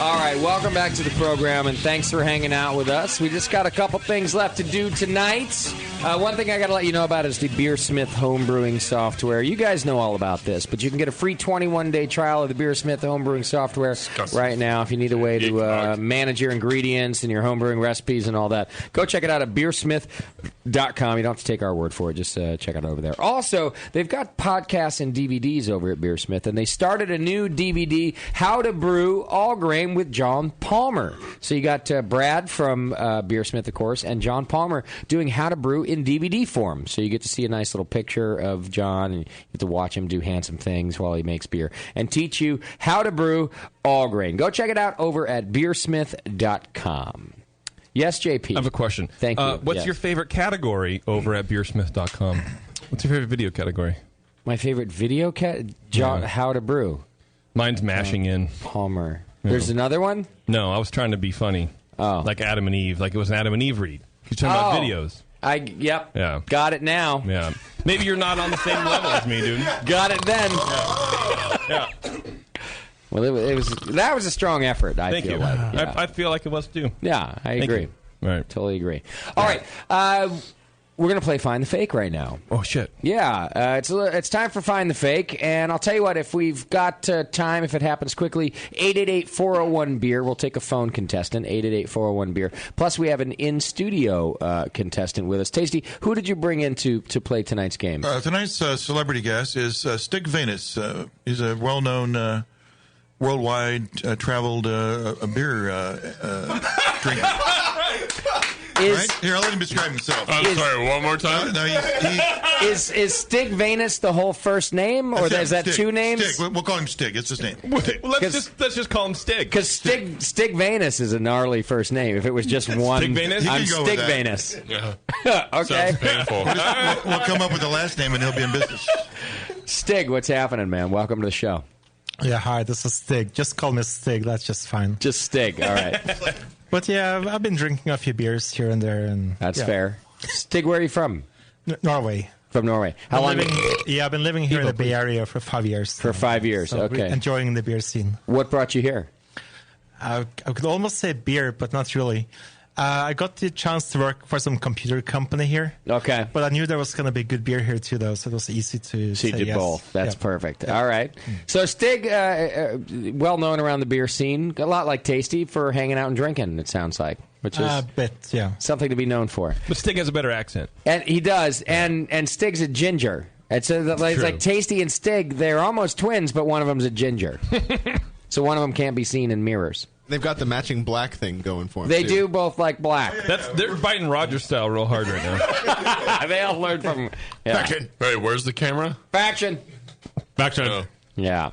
All right, welcome back to the program, and thanks for hanging out with us. We just got a couple things left to do tonight. One thing I got to let you know about is the Beersmith homebrewing software. You guys know all about this, but you can get a free 21-day trial of the Beersmith homebrewing software right now if you need a way to manage your ingredients and your homebrewing recipes and all that. Go check it out at beersmith.com. You don't have to take our word for it. Just check it out over there. Also, they've got podcasts and DVDs over at Beersmith, and they started a new DVD, How to Brew All Grain with John Palmer. So you got Brad from Beersmith, of course, and John Palmer doing How to Brew in DVD form. So you get to see a nice little picture of John, and you get to watch him do handsome things while he makes beer and teach you how to brew all grain. Go check it out over at beersmith.com. Yes, JP. I have a question. Thank you. What's Yes. your favorite category over at beersmith.com? What's your favorite video category? My favorite video How to Brew. Mine's mashing in. Palmer. Yeah. There's another one? No, I was trying to be funny. Oh. Like Adam and Eve. Like it was an Adam and Eve read. You're talking about videos. Yep. Yeah. Got it now. Yeah. Maybe you're not on the same level as me, dude. Got it then. Yeah. Well, it was that was a strong effort. Thank feel you. like. Yeah. I feel like it was too. Yeah, I Thank agree. you. Right. Totally agree. All right. We're going to play Find the Fake right now. Oh, shit. Yeah. It's time for Find the Fake. And I'll tell you what, if we've got time, if it happens quickly, 888-401-BEER. We'll take a phone contestant, 888-401-BEER. Plus, we have an in-studio contestant with us. Tasty, who did you bring in to play tonight's game? Tonight's celebrity guest is Stig Venus. He's a well-known, worldwide traveled beer drinker. Right? Here, I'll let him describe himself. I'm sorry, one more time? No, Is Stig Venus the whole first name, or is that Stig. two names? Stig. We'll call him Stig. It's his name. Well, let's just call him Stig. Because Stig Venus is a gnarly first name. If it was just one, Stig Venus? I'm You can go Stig with that. Venus. Yeah. Okay. Sounds painful. We'll come up with the last name, and he'll be in business. Stig, what's happening, man? Welcome to the show. Yeah, hi, this is Stig. Just call me Stig. That's just fine. Just Stig. All right. But yeah, I've been drinking a few beers here and there, and That's fair. Stig, where are you from? Norway. From Norway. How long? I've been living here in the Bay Area for 5 years. For 5 years. So Okay. enjoying the beer scene. What brought you here? I could almost say beer, but not really. I got the chance to work for some computer company here. Okay. But I knew there was going to be good beer here too, though, so it was easy to So you say did yes. both. That's Yeah. perfect. All right. So Stig, well known around the beer scene, a lot like Tasty for hanging out and drinking, it sounds like, which is A bit, yeah. something to be known for. But Stig has a better accent. And he does. And Stig's a ginger. And so it's like Tasty and Stig, they're almost twins, but one of them's a ginger. So one of them can't be seen in mirrors. They've got the matching black thing going for them. They do both like black. They're biting Roger style real hard right now. They all learned from... Yeah. Faction. Hey, where's the camera? Faction. Oh. Yeah.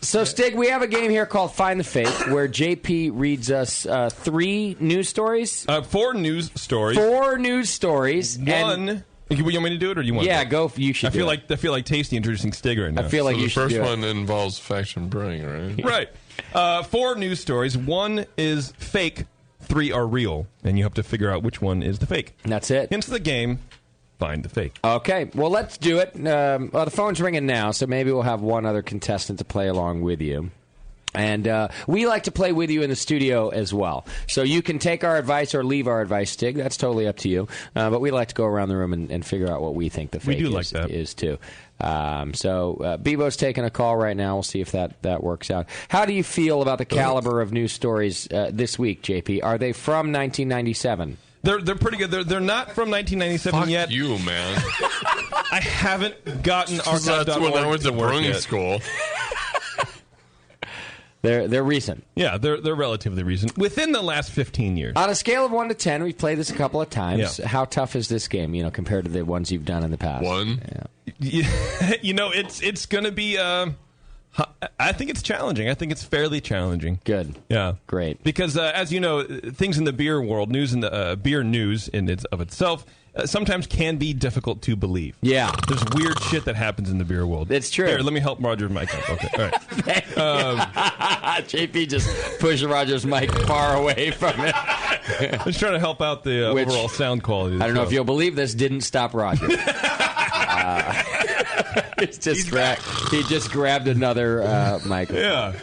So, Stig, we have a game here called Find the Fake, where JP reads us 3 news stories. 4 news stories. 4 news stories. One... You want me to do it, or do you want? Yeah, to? go. You should. I feel like Tasty introducing Stig right now. I feel like So you the should first do it. one involves Faction Brewing, right? Right. 4 news stories. 1 is fake. 3 are real, and you have to figure out which one is the fake. That's it. Hence the game. Find the fake. Okay, well, let's do it. Well, the phone's ringing now, so maybe we'll have one other contestant to play along with you. And we like to play with you in the studio as well. So you can take our advice or leave our advice, Stig. That's totally up to you. But we like to go around the room and figure out what we think the fake is too. So Bebo's taking a call right now. We'll see if that works out. How do you feel about the caliber of news stories this week, JP? Are they from 1997? They're pretty good. They're not from 1997 Fuck yet. you, man. I haven't gotten archive.org That's when I went to work brewing yet. school. They're recent. Yeah, they're relatively recent. Within the last 15 years. On a scale of 1 to 10, we've played this a couple of times. Yeah. How tough is this game, compared to the ones you've done in the past? 1. Yeah. It's going to be. I think it's challenging. I think it's fairly challenging. Good. Yeah. Great. Because as you know, things in the beer world, news in the beer news in of itself. Sometimes can be difficult to believe. Yeah. There's weird shit that happens in the beer world. It's true. Here, let me help Roger's mic up. Okay, all right. JP just pushed Roger's mic far away from it. Just trying to help out the overall sound quality. I don't know if you'll believe this, didn't stop Roger. He just grabbed another microphone. Yeah.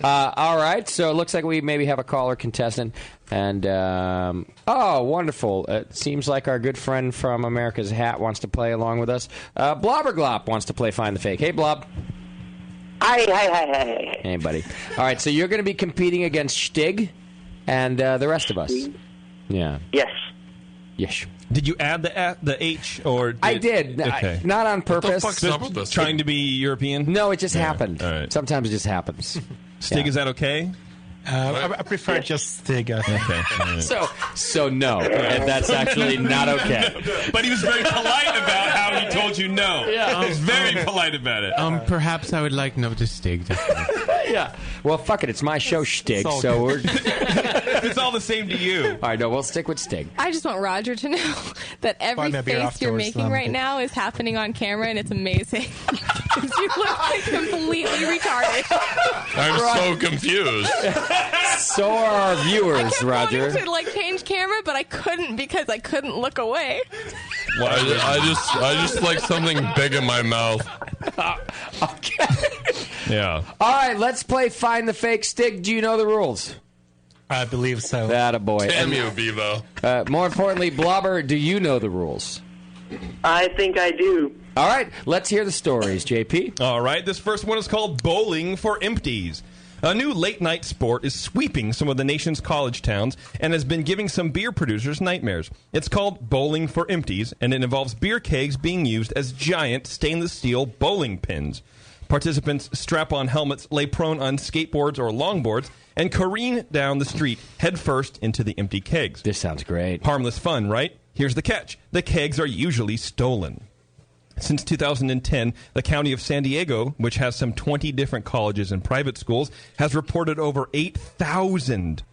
All right, so it looks like we maybe have a caller contestant. And, oh, wonderful. It seems like our good friend from America's Hat wants to play along with us. Blobberglop wants to play Find the Fake. Hey, Blob. Hi. Hey, buddy. All right, so you're going to be competing against Stig and the rest of us. Yeah. Yes. Yes. Did you add the H or? I did. Okay. Not on purpose. What the fuck's up with this? Trying to be European? No, it just happened. All right. Sometimes it just happens. Stig, is that okay? I prefer just Stig. Okay. So no, and that's actually not okay. But he was very polite about how he told you no. Yeah. He was very polite about it. Perhaps I would like no to Stig. Yeah. Well, fuck it. It's my show, Stig. It's all So we're. It's all the same to you. All right. No, we'll stick with Stig. I just want Roger to know that every Buy me a beer face you're afterwards, making then. right now is happening on camera, and it's amazing. 'Cause you look like completely retarded. I'm so confused. So are our viewers, Roger. I wanted to change camera, but I couldn't because I couldn't look away. Well, I just like something big in my mouth. Okay. Yeah. All right, let's play Find the Fake. Stig, do you know the rules? I believe so. Attaboy. Damn you, Bevo. More importantly, Blobber, do you know the rules? I think I do. All right, let's hear the stories, JP. All right, this first one is called Bowling for Empties. A new late-night sport is sweeping some of the nation's college towns and has been giving some beer producers nightmares. It's called Bowling for Empties, and it involves beer kegs being used as giant stainless steel bowling pins. Participants strap on helmets, lay prone on skateboards or longboards, and careen down the street, head first into the empty kegs. This sounds great. Harmless fun, right? Here's the catch. The kegs are usually stolen. Since 2010, the county of San Diego, which has some 20 different colleges and private schools, has reported over 8,000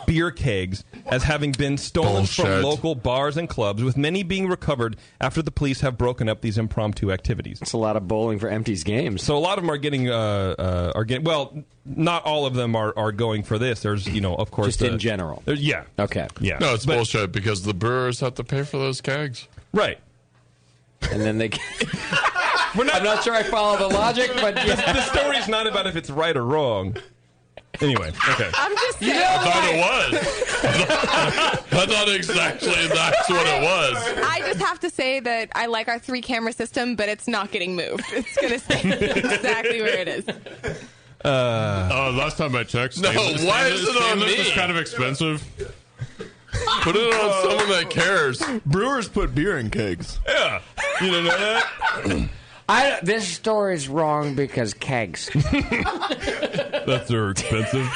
beer kegs as having been stolen from local bars and clubs, with many being recovered after the police have broken up these impromptu activities. It's a lot of bowling for empties games. So a lot of them are getting well, not all of them are going for this. There's, of course, just in general. Yeah. Okay. Yeah. No, it's bullshit because the brewers have to pay for those kegs. Right. And then they... I'm not sure I follow the logic, but... Yeah. The story's not about if it's right or wrong. Anyway, okay. I'm just saying. I thought it was. I thought exactly that's what it was. I just have to say that I like our 3-camera system, but it's not getting moved. It's going to stay exactly where it is. Last time I checked, No, why is it on me? It's kind of expensive. Put it on someone that cares. Brewers put beer in kegs. Yeah. You don't know that? This story is wrong because kegs. That's expensive.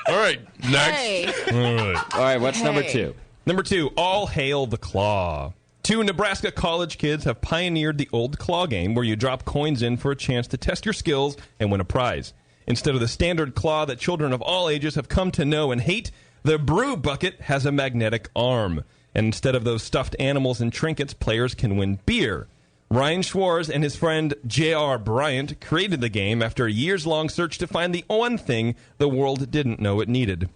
All right, next. Hey. All right, what's number 2? Number 2, all hail the claw. 2 Nebraska college kids have pioneered the old claw game where you drop coins in for a chance to test your skills and win a prize. Instead of the standard claw that children of all ages have come to know and hate, the brew bucket has a magnetic arm. And instead of those stuffed animals and trinkets, players can win beer. Ryan Schwartz and his friend J.R. Bryant created the game after a years-long search to find the one thing the world didn't know it needed.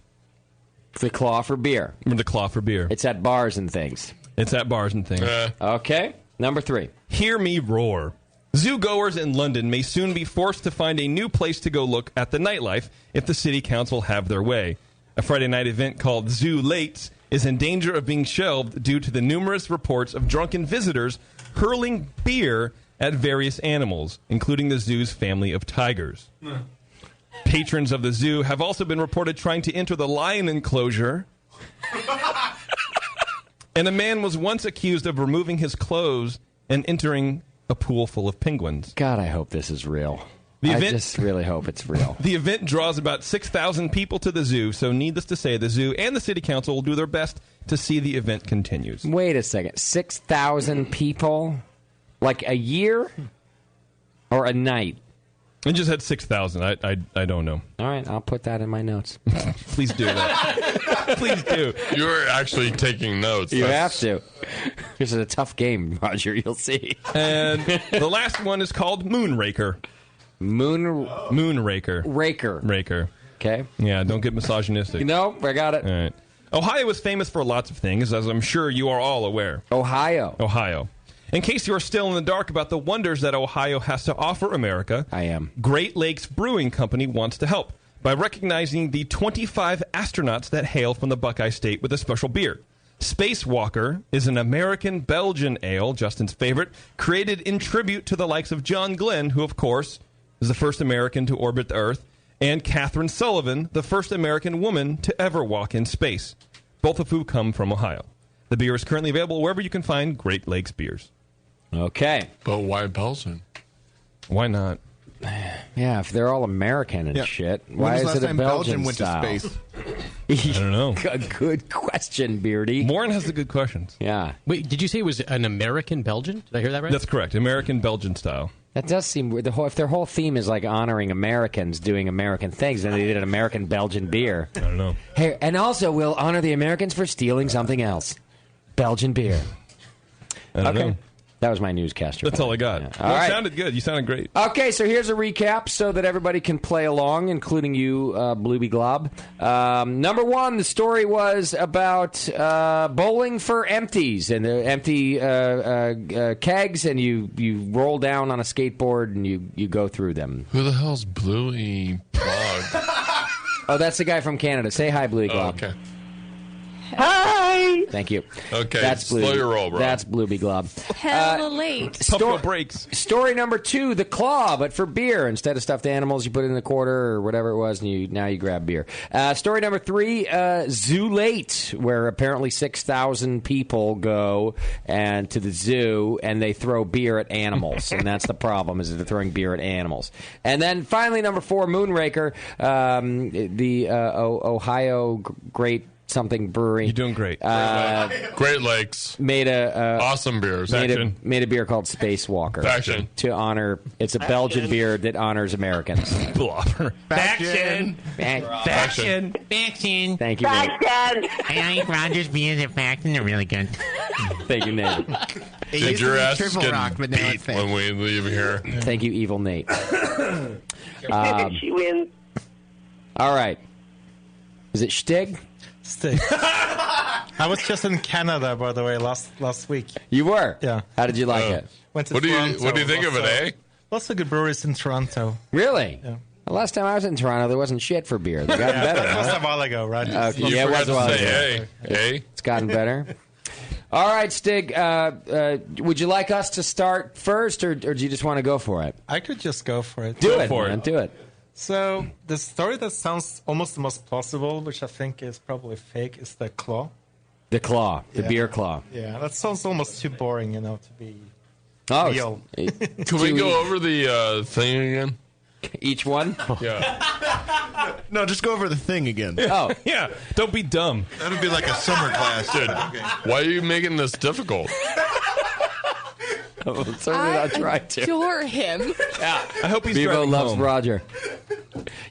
The claw for beer. The claw for beer. It's at bars and things. It's at bars and things. Okay, number 3. Hear me roar. Zoo goers in London may soon be forced to find a new place to go look at the nightlife if the city council have their way. A Friday night event called Zoo Lates is in danger of being shelved due to the numerous reports of drunken visitors hurling beer at various animals, including the zoo's family of tigers. Patrons of the zoo have also been reported trying to enter the lion enclosure. And a man was once accused of removing his clothes and entering a pool full of penguins. God, I hope this is real. I just really hope it's real. The event draws about 6,000 people to the zoo, so needless to say, the zoo and the city council will do their best to see the event continues. Wait a second. 6,000 people? Like a year? Or a night? I just had 6,000. I don't know. All right, I'll put that in my notes. Please do that. Please do. You're actually taking notes. You have to. This is a tough game, Roger. You'll see. And the last one is called Moonraker. Moonraker. Raker. Okay. Yeah, don't get misogynistic. No, I got it. All right. Ohio is famous for lots of things, as I'm sure you are all aware. Ohio. In case you are still in the dark about the wonders that Ohio has to offer America, I am. Great Lakes Brewing Company wants to help by recognizing the 25 astronauts that hail from the Buckeye State with a special beer. Spacewalker is an American-Belgian ale, Justin's favorite, created in tribute to the likes of John Glenn, who, of course, is the first American to orbit the Earth, and Catherine Sullivan, the first American woman to ever walk in space, both of who come from Ohio. The beer is currently available wherever you can find Great Lakes beers. Okay. But why Belgian? Why not? Yeah, if they're all American and shit, why is it a Belgian went style? to space? I don't know. A good question, Beardy. Warren has the good questions. Yeah. Wait, did you say it was an American-Belgian? Did I hear that right? That's correct. American-Belgian style. That does seem weird. If their whole theme is like honoring Americans doing American things, then they did an American-Belgian beer. I don't know. Hey, and also we'll honor the Americans for stealing something else. Belgian beer. I don't know. That was my newscaster. That's all I got. Yeah. Well, it sounded good. You sounded great. Okay, so here's a recap so that everybody can play along, including you, Blueby Glob. Number 1, the story was about bowling for empties, and the empty kegs, and you roll down on a skateboard and you go through them. Who the hell's Bluey Blog? Oh, that's the guy from Canada. Say hi, Bluey Glob. Okay. Hi. Thank you. Okay, That's slow your roll, bro. That's Blueby Glob. Hella late. Breaks. Story number 2, the claw, but for beer. Instead of stuffed animals, you put it in the quarter or whatever it was, and now you grab beer. Story number 3, Zoo Late, where apparently 6,000 people go to the zoo, and they throw beer at animals. And that's the problem, is that they're throwing beer at animals. And then finally, number 4, Moonraker, the Ohio Great Something Brewery. You're doing great. Great Lakes. Made awesome beers. Made a beer called Spacewalker. Faction. To honor, it's a Belgian beer that honors Americans. Faction. Faction. Faction. Thank you, Nate. I like Rogers beers at Faction. They're really good. Thank you, Nate. Did your ass Triple get Rock, but now beat it's fake. when we leave here? Thank you, evil Nate. She wins. All right. Is it Stig? Stig. I was just in Canada, by the way, last week. You were? Yeah. How did you like it? Went to What do you Toronto. think of it, eh? Lots of good breweries in Toronto. Really? Yeah. The last time I was in Toronto, there wasn't shit for beer. They gotten better. That was huh? a while ago, right? Okay. You Yeah, it forgot was a while to ago. say, hey. It's gotten better. All right, Stig. Would you like us to start first, or do you just want to go for it? I could just go for it. Do it, man. Do it. So the story that sounds almost the most plausible, which I think is probably fake, is the claw. The claw, the beer claw. Yeah, that sounds almost too boring, to be real. Can we go over the thing again? Each one? Yeah. No, just go over the thing again. Oh. Yeah, don't be dumb. That would be like a summer class. Dude, Okay. why are you making this difficult? Certainly not trying to. Adore him. Yeah. I hope he's Bevo driving loves home. Roger.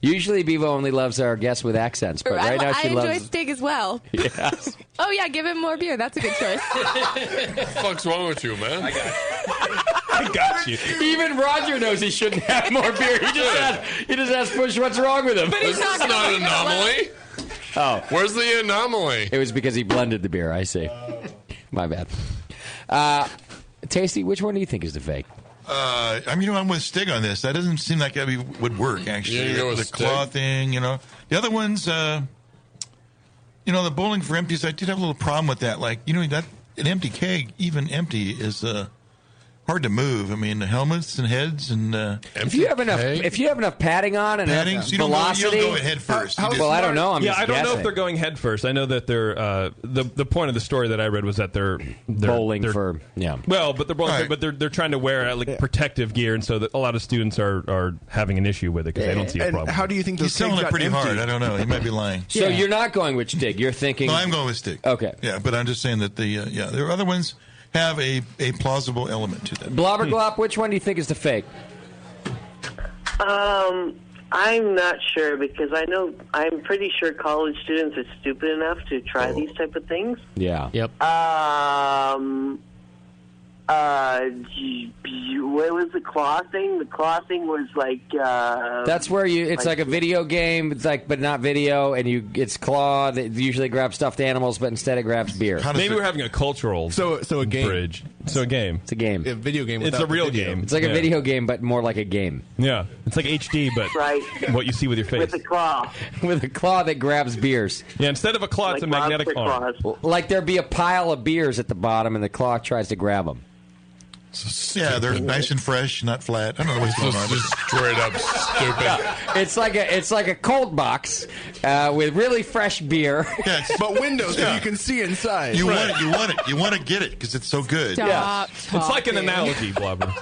Usually Bevo only loves our guests with accents, but right now I she enjoy loves... Stig as well. Yes. Oh yeah, give him more beer. That's a good choice. What the fuck's wrong with you, man? I got you. Even Roger knows he shouldn't have more beer. He just asks Bush what's wrong with him. But he's This is not not gonna an anomaly. Oh. Where's the anomaly? It was because he blended the beer, I see. My bad. Tasty, which one do you think is the fake? I'm with Stig on this. That doesn't seem like that would work, actually. You go with the Stig? claw thing, The other ones, the bowling for empties, I did have a little problem with that. Like, that an empty keg, even empty, is hard to move. I mean, the helmets and heads and If you have enough padding on and padding, so you velocity, don't go head first. well, I don't know. I'm just I don't know guessing. if they're going head first. I know that they're the point of the story that I read was that they're bowling for Well, but they're bowling, Right. but they're trying to wear protective gear, and so that a lot of students are having an issue with it because they don't see a And problem. how do you think He's those selling kegs it got pretty empty? hard. I don't know. He might be lying. So you're not going with Stig. You're thinking. No, I'm going with Stig. Okay. Yeah, but I'm just saying that there are other ones have a plausible element to them. Blobber Glop, which one do you think is the fake? I'm not sure because I'm pretty sure college students are stupid enough to try these type of things. Yeah. Yep. What was the claw thing? The claw thing was like. That's where it's like a video game. It's like, but not video, and it's claw that usually grabs stuffed animals, but instead it grabs beer. Maybe we're having a cultural So a game. bridge. So a game. It's a game. A video game. It's without a real the video. game. It's like a video game, but more like a game. Yeah, it's like HD, but Right. what you see with your face. With the claw. With a claw that grabs beers. Yeah, instead of a claw, it's a magnetic arm. Like there'd be a pile of beers at the bottom, and the claw tries to grab them. Yeah, they're nice and fresh, not flat. I don't know what's going on. Just straight up stupid. It's like a cold box with really fresh beer. Yes. But windows Yeah. that you can see inside. You want it. You want to get it because it's so good. Stop It's like an talking. analogy, Blubber.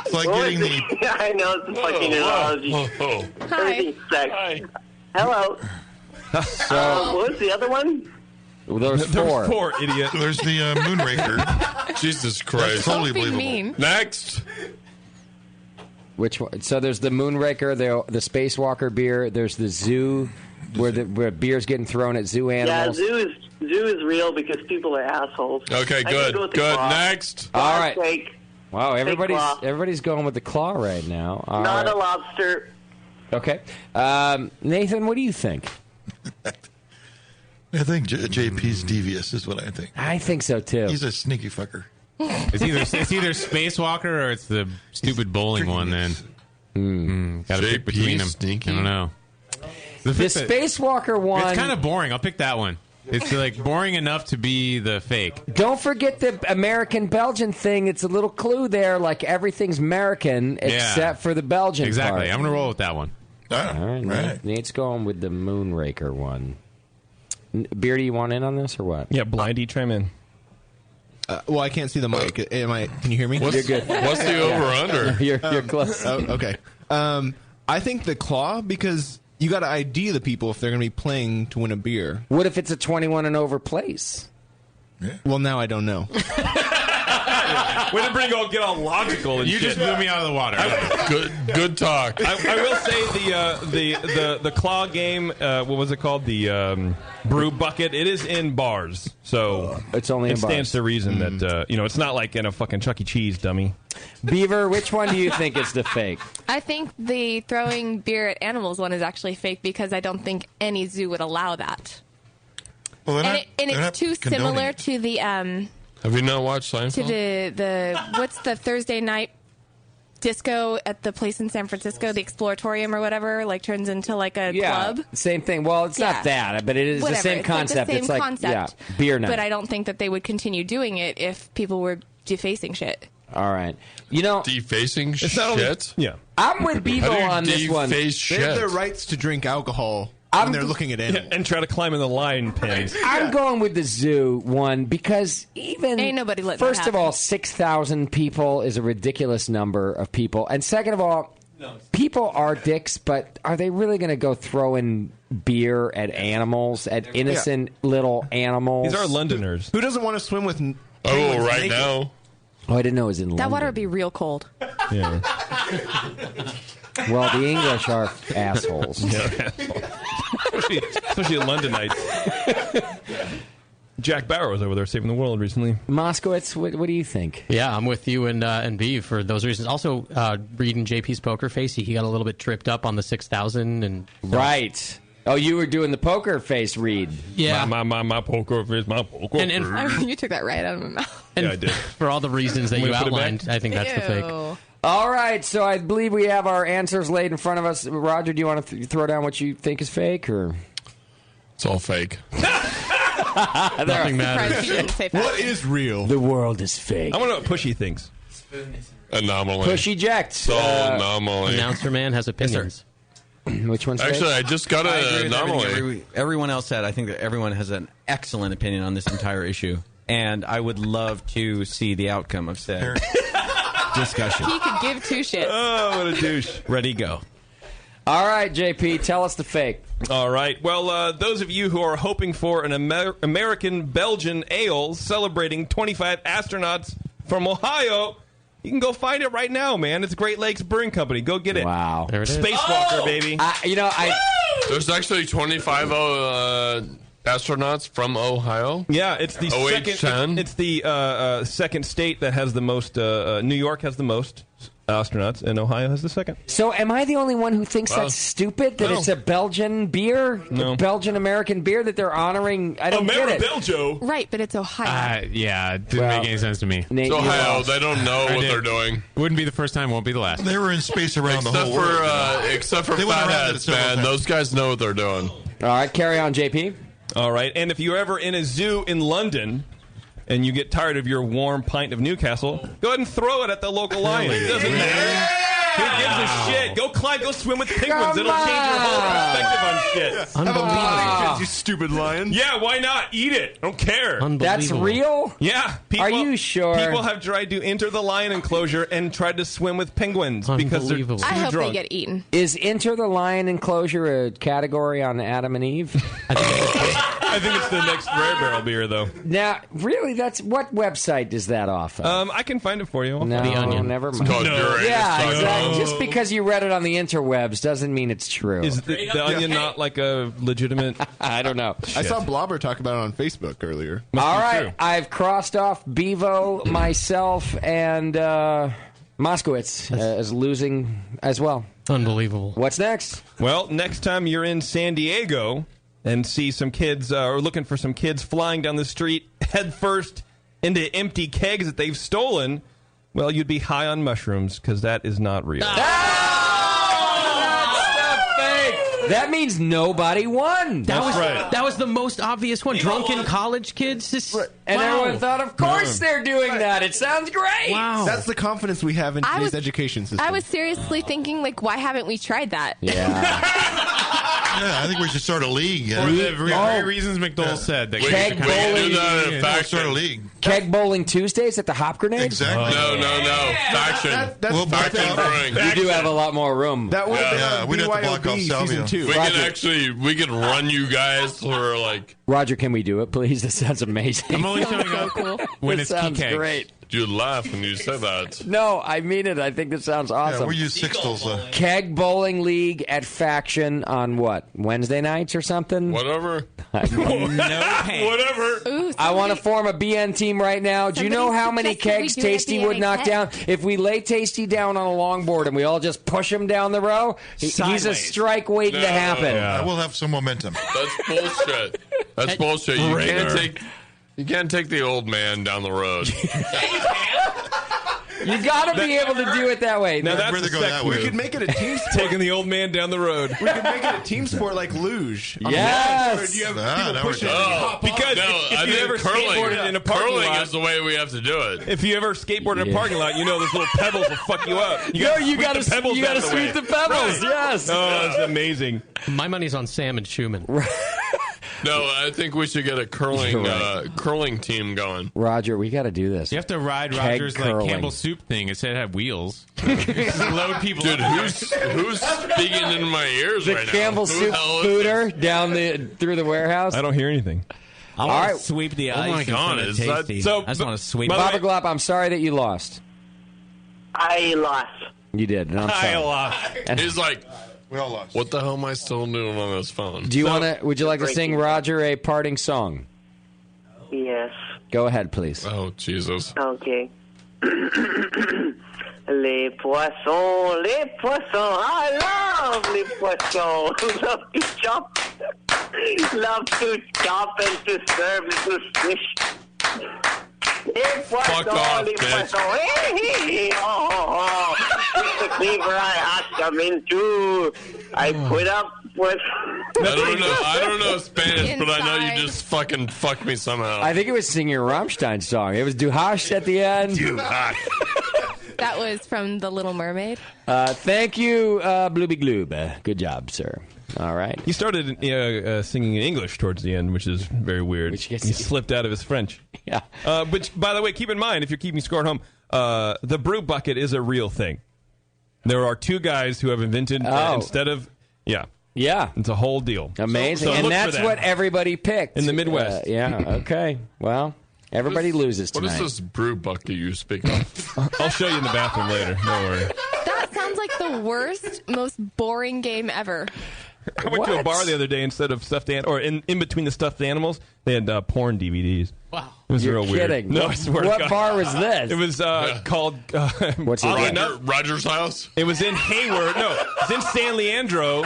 It's like What getting was the. it? I know it's a fucking analogy. Hi. Everything's sex. Hello. What was the other one? Well, there's four. There's four, idiot. There's the Moonraker. Jesus That's Christ. totally Don't be believable. mean. Next. Which one? So there's the Moonraker, the Spacewalker beer. There's the zoo, where beer's getting thrown at zoo animals. Yeah, zoo is real because people are assholes. Okay, I can good. go with the Good. claw. Next. All right. Fake, Wow, claw. everybody's going with the claw right now. All not right. a lobster. Okay. Nathan, what do you think? I think JP's devious, is what I think. I think so too. He's a sneaky fucker. It's either Spacewalker or it's the stupid bowling one. Then gotta pick between them. Stinky. I don't know. The Spacewalker one. It's kind of boring. I'll pick that one. It's like boring enough to be the fake. Don't forget the American-Belgian thing. It's a little clue there, like everything's American except for the Belgian Exactly. part. I'm going to roll with that one. All right. Nate's going with the Moonraker one. Beardy, you want in on this or what? Yeah, Blindy, chime in. Well, I can't see the mic. Can you hear me? You're good. What's the over/under? You're close. Okay. I think the claw, because you got to ID the people if they're going to be playing to win a beer. What if it's a 21 and over place? Yeah. Well, now I don't know. Way to get all logical and You shit. just blew me out of the water. Good talk. I will say the claw game. What was it called? The brew bucket. It is in bars, so it's only. It stands to reason that it's not like in a fucking Chuck E. Cheese, dummy. Beaver, which one do you think is the fake? I think the throwing beer at animals one is actually fake because I don't think any zoo would allow that. Well, and it's too similar to the Have you not watched Seinfeld? to the what's the Thursday night disco at the place in San Francisco, the Exploratorium or whatever, like turns into like a club. Same thing. Well, it's not that, but it is Whatever. the same concept. It's like the same concept. Beer night. But I don't think that they would continue doing it if people were defacing shit. All right. You know, defacing It's not shit. Yeah. I'm with Bevo on this one. They Shit. have their rights to drink alcohol when they're looking at animals. And try to climb in the lion pens. I'm going with the zoo one because even Ain't nobody letting first that of all, 6,000 people is a ridiculous number of people, and second of all, people are dicks, but are they really going to go throwing beer at animals, at innocent little animals? These are Londoners. Who doesn't want to swim with? Right naked? now. Oh, I didn't know it was in London. That water would be real cold. Yeah. Well, the English are assholes. Especially Londonites. Jack Bauer was over there saving the world recently. Moskowitz, what do you think? Yeah, I'm with you and B for those reasons. Also, reading JP's poker face, he got a little bit tripped up on the 6,000 and right. Oh, you were doing the poker face read. Yeah. My poker face, my poker face. You took that right out of my mouth. And yeah, I did. For all the reasons that you outlined, I think that's the fake. All right, so I believe we have our answers laid in front of us. Roger, do you want to throw down what you think is fake, or it's all fake? Nothing matters. What is real? The world is fake. I want to know what Pushy thinks. Anomaly. Push eject. So anomaly. Announcer man has opinions. Which one's Actually, fake? I just got an anomaly. Everyone else said. I think that everyone has an excellent opinion on this entire issue, and I would love to see the outcome of said discussion. He could give two shits. Oh, what a douche. Ready, go. All right, JP, tell us the fake. All right. Well, those of you who are hoping for an American-Belgian ale celebrating 25 astronauts from Ohio, you can go find it right now, man. It's Great Lakes Brewing Company. Go get it. Wow. There it is. Spacewalker, baby. There's actually 25 astronauts from Ohio. Yeah, it's the OH10. second. It's the second state that has the most. New York has the most astronauts, and Ohio has the second. So, am I the only one who thinks that's stupid? That it's a Belgian beer, a Belgian American beer that they're honoring? I don't get it. Belgio. Right, but it's Ohio. Yeah, it didn't make any sense to me. Nate, It's Ohio. They don't know what they're doing. Wouldn't be the first time, won't be the last. They were in space around the whole world. Except for They went around it fatheads, several man. times. Those guys know what they're doing. All right, carry on, JP. All right, and if you're ever in a zoo in London and you get tired of your warm pint of Newcastle, go ahead and throw it at the local lion. It doesn't matter. Who gives a shit? Go swim with penguins. It'll change your whole perspective on shit. Unbelievable. You stupid lion. Yeah, why not? Eat it. I don't care. That's real? Yeah. Are you sure? People have tried to enter the lion enclosure and tried to swim with penguins because they're too I hope drunk. they get eaten. Is Enter the Lion Enclosure a category on Adam and Eve? I think it's the next Rare Barrel beer, though. Now, really, that's what website is that off of? I can find it for you. No, The Onion. never It's mind. called Uranus. Yeah, exactly. Just because you read it on the interwebs doesn't mean it's true. Is the Onion not like a legitimate? I don't know. I saw Blobber talk about it on Facebook earlier. All right, I've crossed off Bevo, myself, and Moskowitz as losing as well. Unbelievable. What's next? Well, next time you're in San Diego and see some kids or looking for some kids flying down the street head first into empty kegs that they've stolen, well, you'd be high on mushrooms because that is not real. That's the fake. That means nobody won. That was the most obvious one. Drunken college kids. And everyone thought, of course they're doing that. It sounds great. Wow. That's the confidence we have in I today's was- education system. I was seriously thinking, like, why haven't we tried that? Yeah, I think we should start a league. For the very reasons McDowell said. That Keg bowling. Start a league. Keg bowling Tuesdays at the Hop Grenade? Exactly. No. Faction. We'll block Brewing. You do have a lot more room. That would have been we'd have to block off Salvio. We could run you guys for like. Roger, can we do it, please? This sounds amazing. I'm only showing up when This it's sounds PK. great. You laugh when you say that. No, I mean it. I think this sounds awesome. Yeah, we use sixtels. Keg Bowling League at Faction on what? Wednesday nights or something? Whatever. Whatever. Ooh, I want to form a BN team right now. Do you know how many kegs suggested we do a Tasty would BNA knock keg. down? If we lay Tasty down on a longboard and we all just push him down the row, he's a Sideways. strike waiting to happen. I will have some momentum. That's bullshit. That's bullshit. You can't take the old man down the road. You got to be able to do it that way. Now that's the sex We move. could make it a team sport. Taking the old man down the road. We could make it a team sport like luge. Yes. You have now people we're pushing talking. and you hop off. Because I if you think ever curling, skateboarded in a parking curling lot, is the way we have to do it. if you ever skateboard in a parking lot, you know those little pebbles will fuck you up. You gotta sweep the pebbles out of the way. sweep the pebbles. Yes. Oh, it's amazing. My money's on Sam and Schumann. No, I think we should get a curling team going. Roger, we got to do this. You have to ride Keg Roger's curling. like Campbell Soup thing. It said it had wheels. Load people Dude, up. who's speaking in my ears The right now? Campbell Who Soup the hell is fooder down through the warehouse. I don't hear anything. I All want right. to sweep the ice. my in God, front of is that- Tasty. so- I just want to sweep. by the Papa way- Glop, I'm sorry that you lost. I lost. You did. And I'm sorry. this? He's like, We all lost. what the hell am I still doing on this phone? Do you want to? Would you like to sing Roger a parting song? Yes. Go ahead, please. Oh, Jesus. Okay. Les poissons, I love les poissons. Love to chop, love to chop and to serve little fish. Les Fuck off, les bitch. poissons. Hey, oh. With the cleaver I hacked them into. I put up with... I don't know Spanish, but I know you Inside. just fucking fucked me somehow. I think it was singing a Rammstein song. It was Du hast at the end. That was from The Little Mermaid. Thank you, Blooby Gloob. Good job, sir. All right. He started singing in English towards the end, which is very weird. He slipped out of his French. Yeah. But by the way, keep in mind, if you're keeping score at home, the brew bucket is a real thing. There are two guys who have invented instead of Yeah. It's a whole deal. Amazing. So and look for that's that. what everybody picked. In the Midwest. Yeah. Okay. Well, everybody loses What tonight. is this brew bucket you speak of? I'll show you in the bathroom later. Don't worry. That sounds like the worst, most boring game ever. I went to a What? bar the other day instead of stuffed or in between the stuffed animals, they had porn DVDs. Wow. It was You're real weird. kidding. No, I What- swear to what God. bar was this? It was called. What's it oddly called? enough, Roger's house? It was in Hayward. No, it's in San Leandro,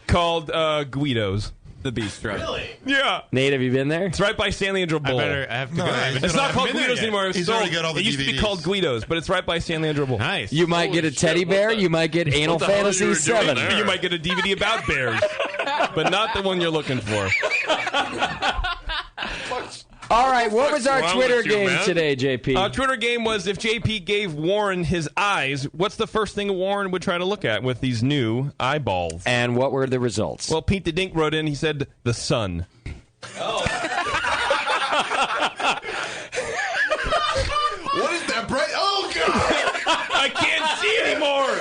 called Guido's. The bistro. Really? Yeah. Nate, have you been there? It's right by San Leandro Bowl. I have to go. It's not called Guido's anymore. It was He's sold. already got all the It used to be DVDs. called Guido's, but it's right by San Leandro Bowl. Nice. You might get a teddy bear. You might get Anal the hell Fantasy you were doing 7. there? You might get a DVD about bears, but not the one you're looking for. All right, what was our wrong Twitter with you, game man? today, JP? Twitter game was if JP gave Warren his eyes, what's the first thing Warren would try to look at with these new eyeballs? And what were the results? Well, Pete the Dink wrote in, he said, the sun. What is that bright? Oh, God! I can't see anymore!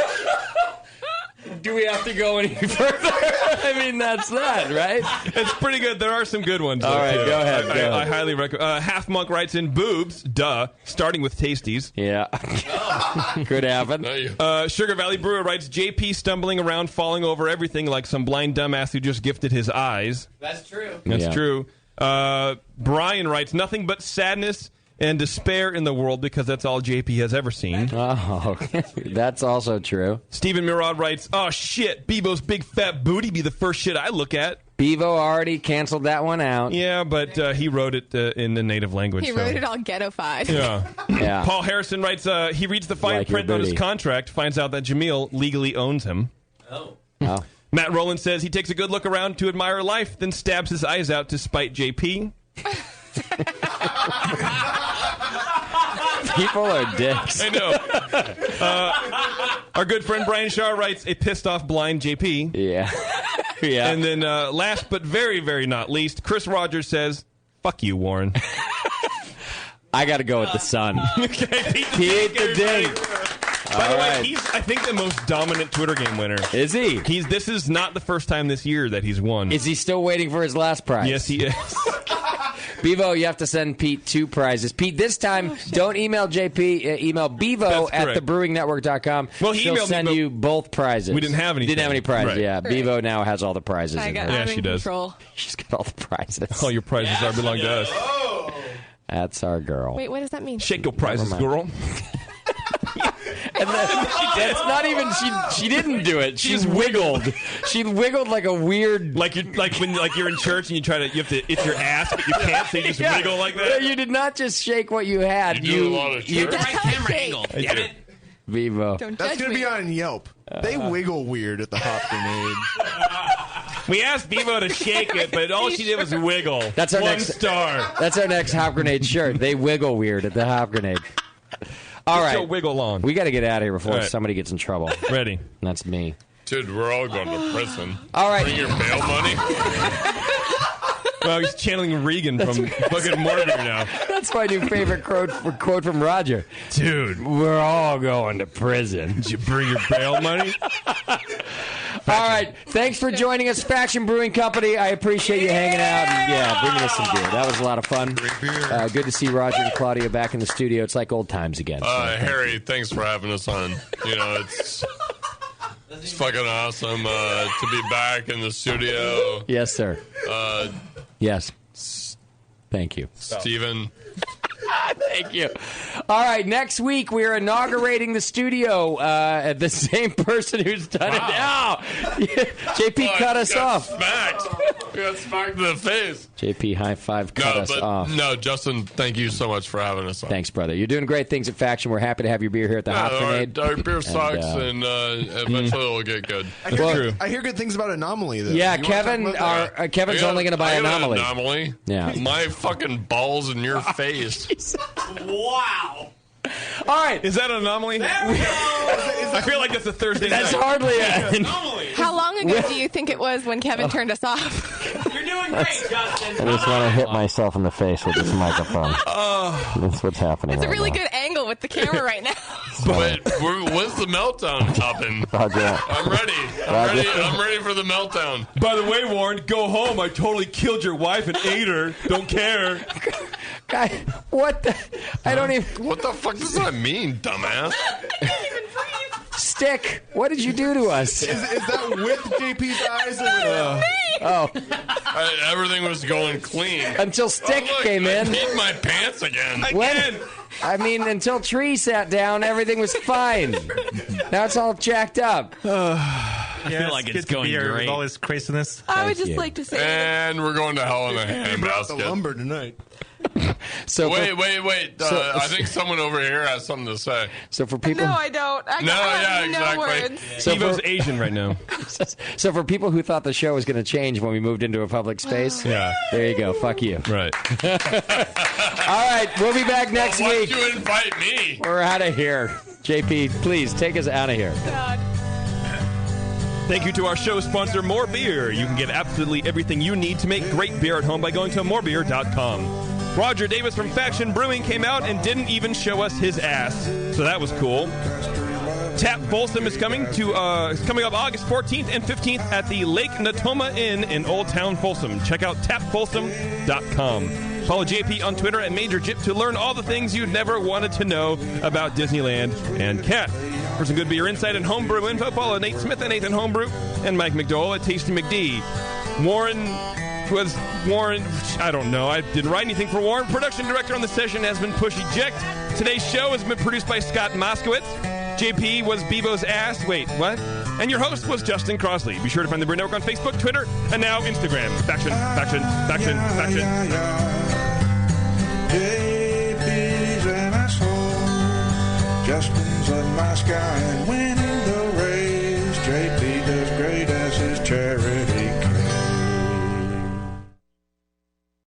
Do we have to go any further? I mean, that's that, right? It's pretty good. There are some good ones. All though, right, too. go ahead, I go ahead. I highly recommend. Half Monk writes in boobs, duh, starting with Tasties. Yeah. Could happen. Sugar Valley Brewer writes JP stumbling around, falling over everything like some blind dumbass who just gifted his eyes. That's true. That's Yeah. true. Brian writes nothing but sadness and despair in the world because that's all JP has ever seen. Oh, that's also true. Stephen Murad writes, oh shit, Bebo's big fat booty be the first shit I look at. Bevo already canceled that one out. Yeah, but he wrote it in the native language. He so. wrote it all ghetto-fied. Yeah. Yeah. Paul Harrison writes, he reads the fine Like your print on his booty. contract, finds out that Jamil legally owns him. Oh. Matt Rowland says he takes a good look around to admire life, then stabs his eyes out to spite JP. People are dicks. I know. Our good friend Brian Shaw writes, a pissed off blind JP. Yeah. Yeah. And then last but very, very not least, Chris Rogers says, fuck you, Warren. I got to go with the sun. Pete the Dink. By the way, he's, I think, the most dominant Twitter game winner. Is he? This is not the first time this year that he's won. Is he still waiting for his last prize? Yes, he is. Bevo, you have to send Pete 2 prizes. Pete, this time, don't email JP. Email Bevo at thebrewingnetwork.com. Well, he She'll emailed send me, you both prizes. we didn't have anything. Didn't have any prizes, Right. yeah. Right. Bevo now has all the prizes. I in got her. I'm in control. She's got all the prizes. All your prizes are belong to us. That's our girl. Wait, what does that mean? Shake your prizes, Never girl. And that's not even. She didn't do it. She wiggled. She wiggled like a weird. Like when you're in church and you have to itch your ass, but you can't, so you just wiggle like that. You did not just shake what you had. You do a lot of church. the right camera angle. Get it, Vivo. That's going to be on Yelp. They wiggle weird at the hop grenade. We asked Bevo to shake it, but all she did was wiggle. That's our 1 next star. That's our next hop grenade shirt. They wiggle weird at the hop grenade. All right, wiggle on. We got to get out of here before All right. somebody gets in trouble. Ready? That's me. Dude, we're all going to prison. All right. Bring your bail money. Well, he's channeling Regan from fucking Morbier now. That's my new favorite quote from Roger. Dude, we're all going to prison. Did you bring your bail money? All right. Thanks for joining us, Faction Brewing Company. I appreciate you hanging out and bringing us some beer. That was a lot of fun. Good to see Roger and Claudia back in the studio. It's like old times again. So Harry, thanks for having us on. You know, it's fucking awesome to be back in the studio. Yes, sir. Yes. Thank you. Steven. Thank you. All right, next week we are inaugurating the studio. The same person who's done it now. JP cut us off. Smacked. We got smacked in the face. JP high five cut us off. No, Justin, thank you so much for having us on. Thanks, brother. You're doing great things at Faction. We're happy to have your beer here at the Hop Grenade. Our beer sucks, and eventually it'll get good. I hear good things about Anomaly, though. Yeah, You wanna Kevin. talk about that? Kevin's only going to buy I got an Anomaly. Anomaly. Yeah. My fucking balls in your face. Wow. All right. Is that an anomaly? I feel like that's a Thursday That's night. hardly How long ago do you think it was when Kevin turned us off? You're doing great, Justin. I just want to hit myself in the face with this microphone. That's what's happening. It's a right really now. good angle with the camera right now. Wait, when's the meltdown happen? Roger. I'm ready. I'm ready for the meltdown. By the way, Warren, go home. I totally killed your wife and ate her. Don't care. Guy, what the? I don't even. What the fuck does that mean, dumbass? Stick, what did you do to us? Is that with JP's eyes or without? Oh. Everything was going clean. Until Stick look, came in. I peed my pants again. I mean, until Tree sat down, everything was fine. Now it's all jacked up. I feel like it's going great with all this craziness. I would just like to say. And we're going to hell in a handbasket. The lumber tonight. So wait. I think someone over here has something to say. So for people, No, I don't. I have no exactly. words. So Evo's Asian right now. So for people who thought the show was going to change when we moved into a public space, there you go. Fuck you. Right. All right, we'll be back next Why'd week. you invite me? We're out of here. JP, please take us out of here. God. Thank you to our show sponsor, More Beer. You can get absolutely everything you need to make great beer at home by going to morebeer.com. Roger Davis from Faction Brewing came out and didn't even show us his ass, so that was cool. Tap Folsom is coming up August 14th and 15th at the Lake Natoma Inn in Old Town Folsom. Check out tapfolsom.com. Follow JP on Twitter at MajorJip to learn all the things you'd never wanted to know about Disneyland and Cat. For some good beer insight and homebrew info, follow Nate Smith at Nathan Homebrew and Mike McDowell at Tasty McD. Warren, I don't know. I didn't write anything for Warren. Production director on the session has been Push Eject. Today's show has been produced by Scott Moskowitz. JP was Bevo's ass. Wait, what? And your host was Justin Crossley. Be sure to find the Brew Network on Facebook, Twitter, and now Instagram. Faction. JP's an asshole. Justin's a nice guy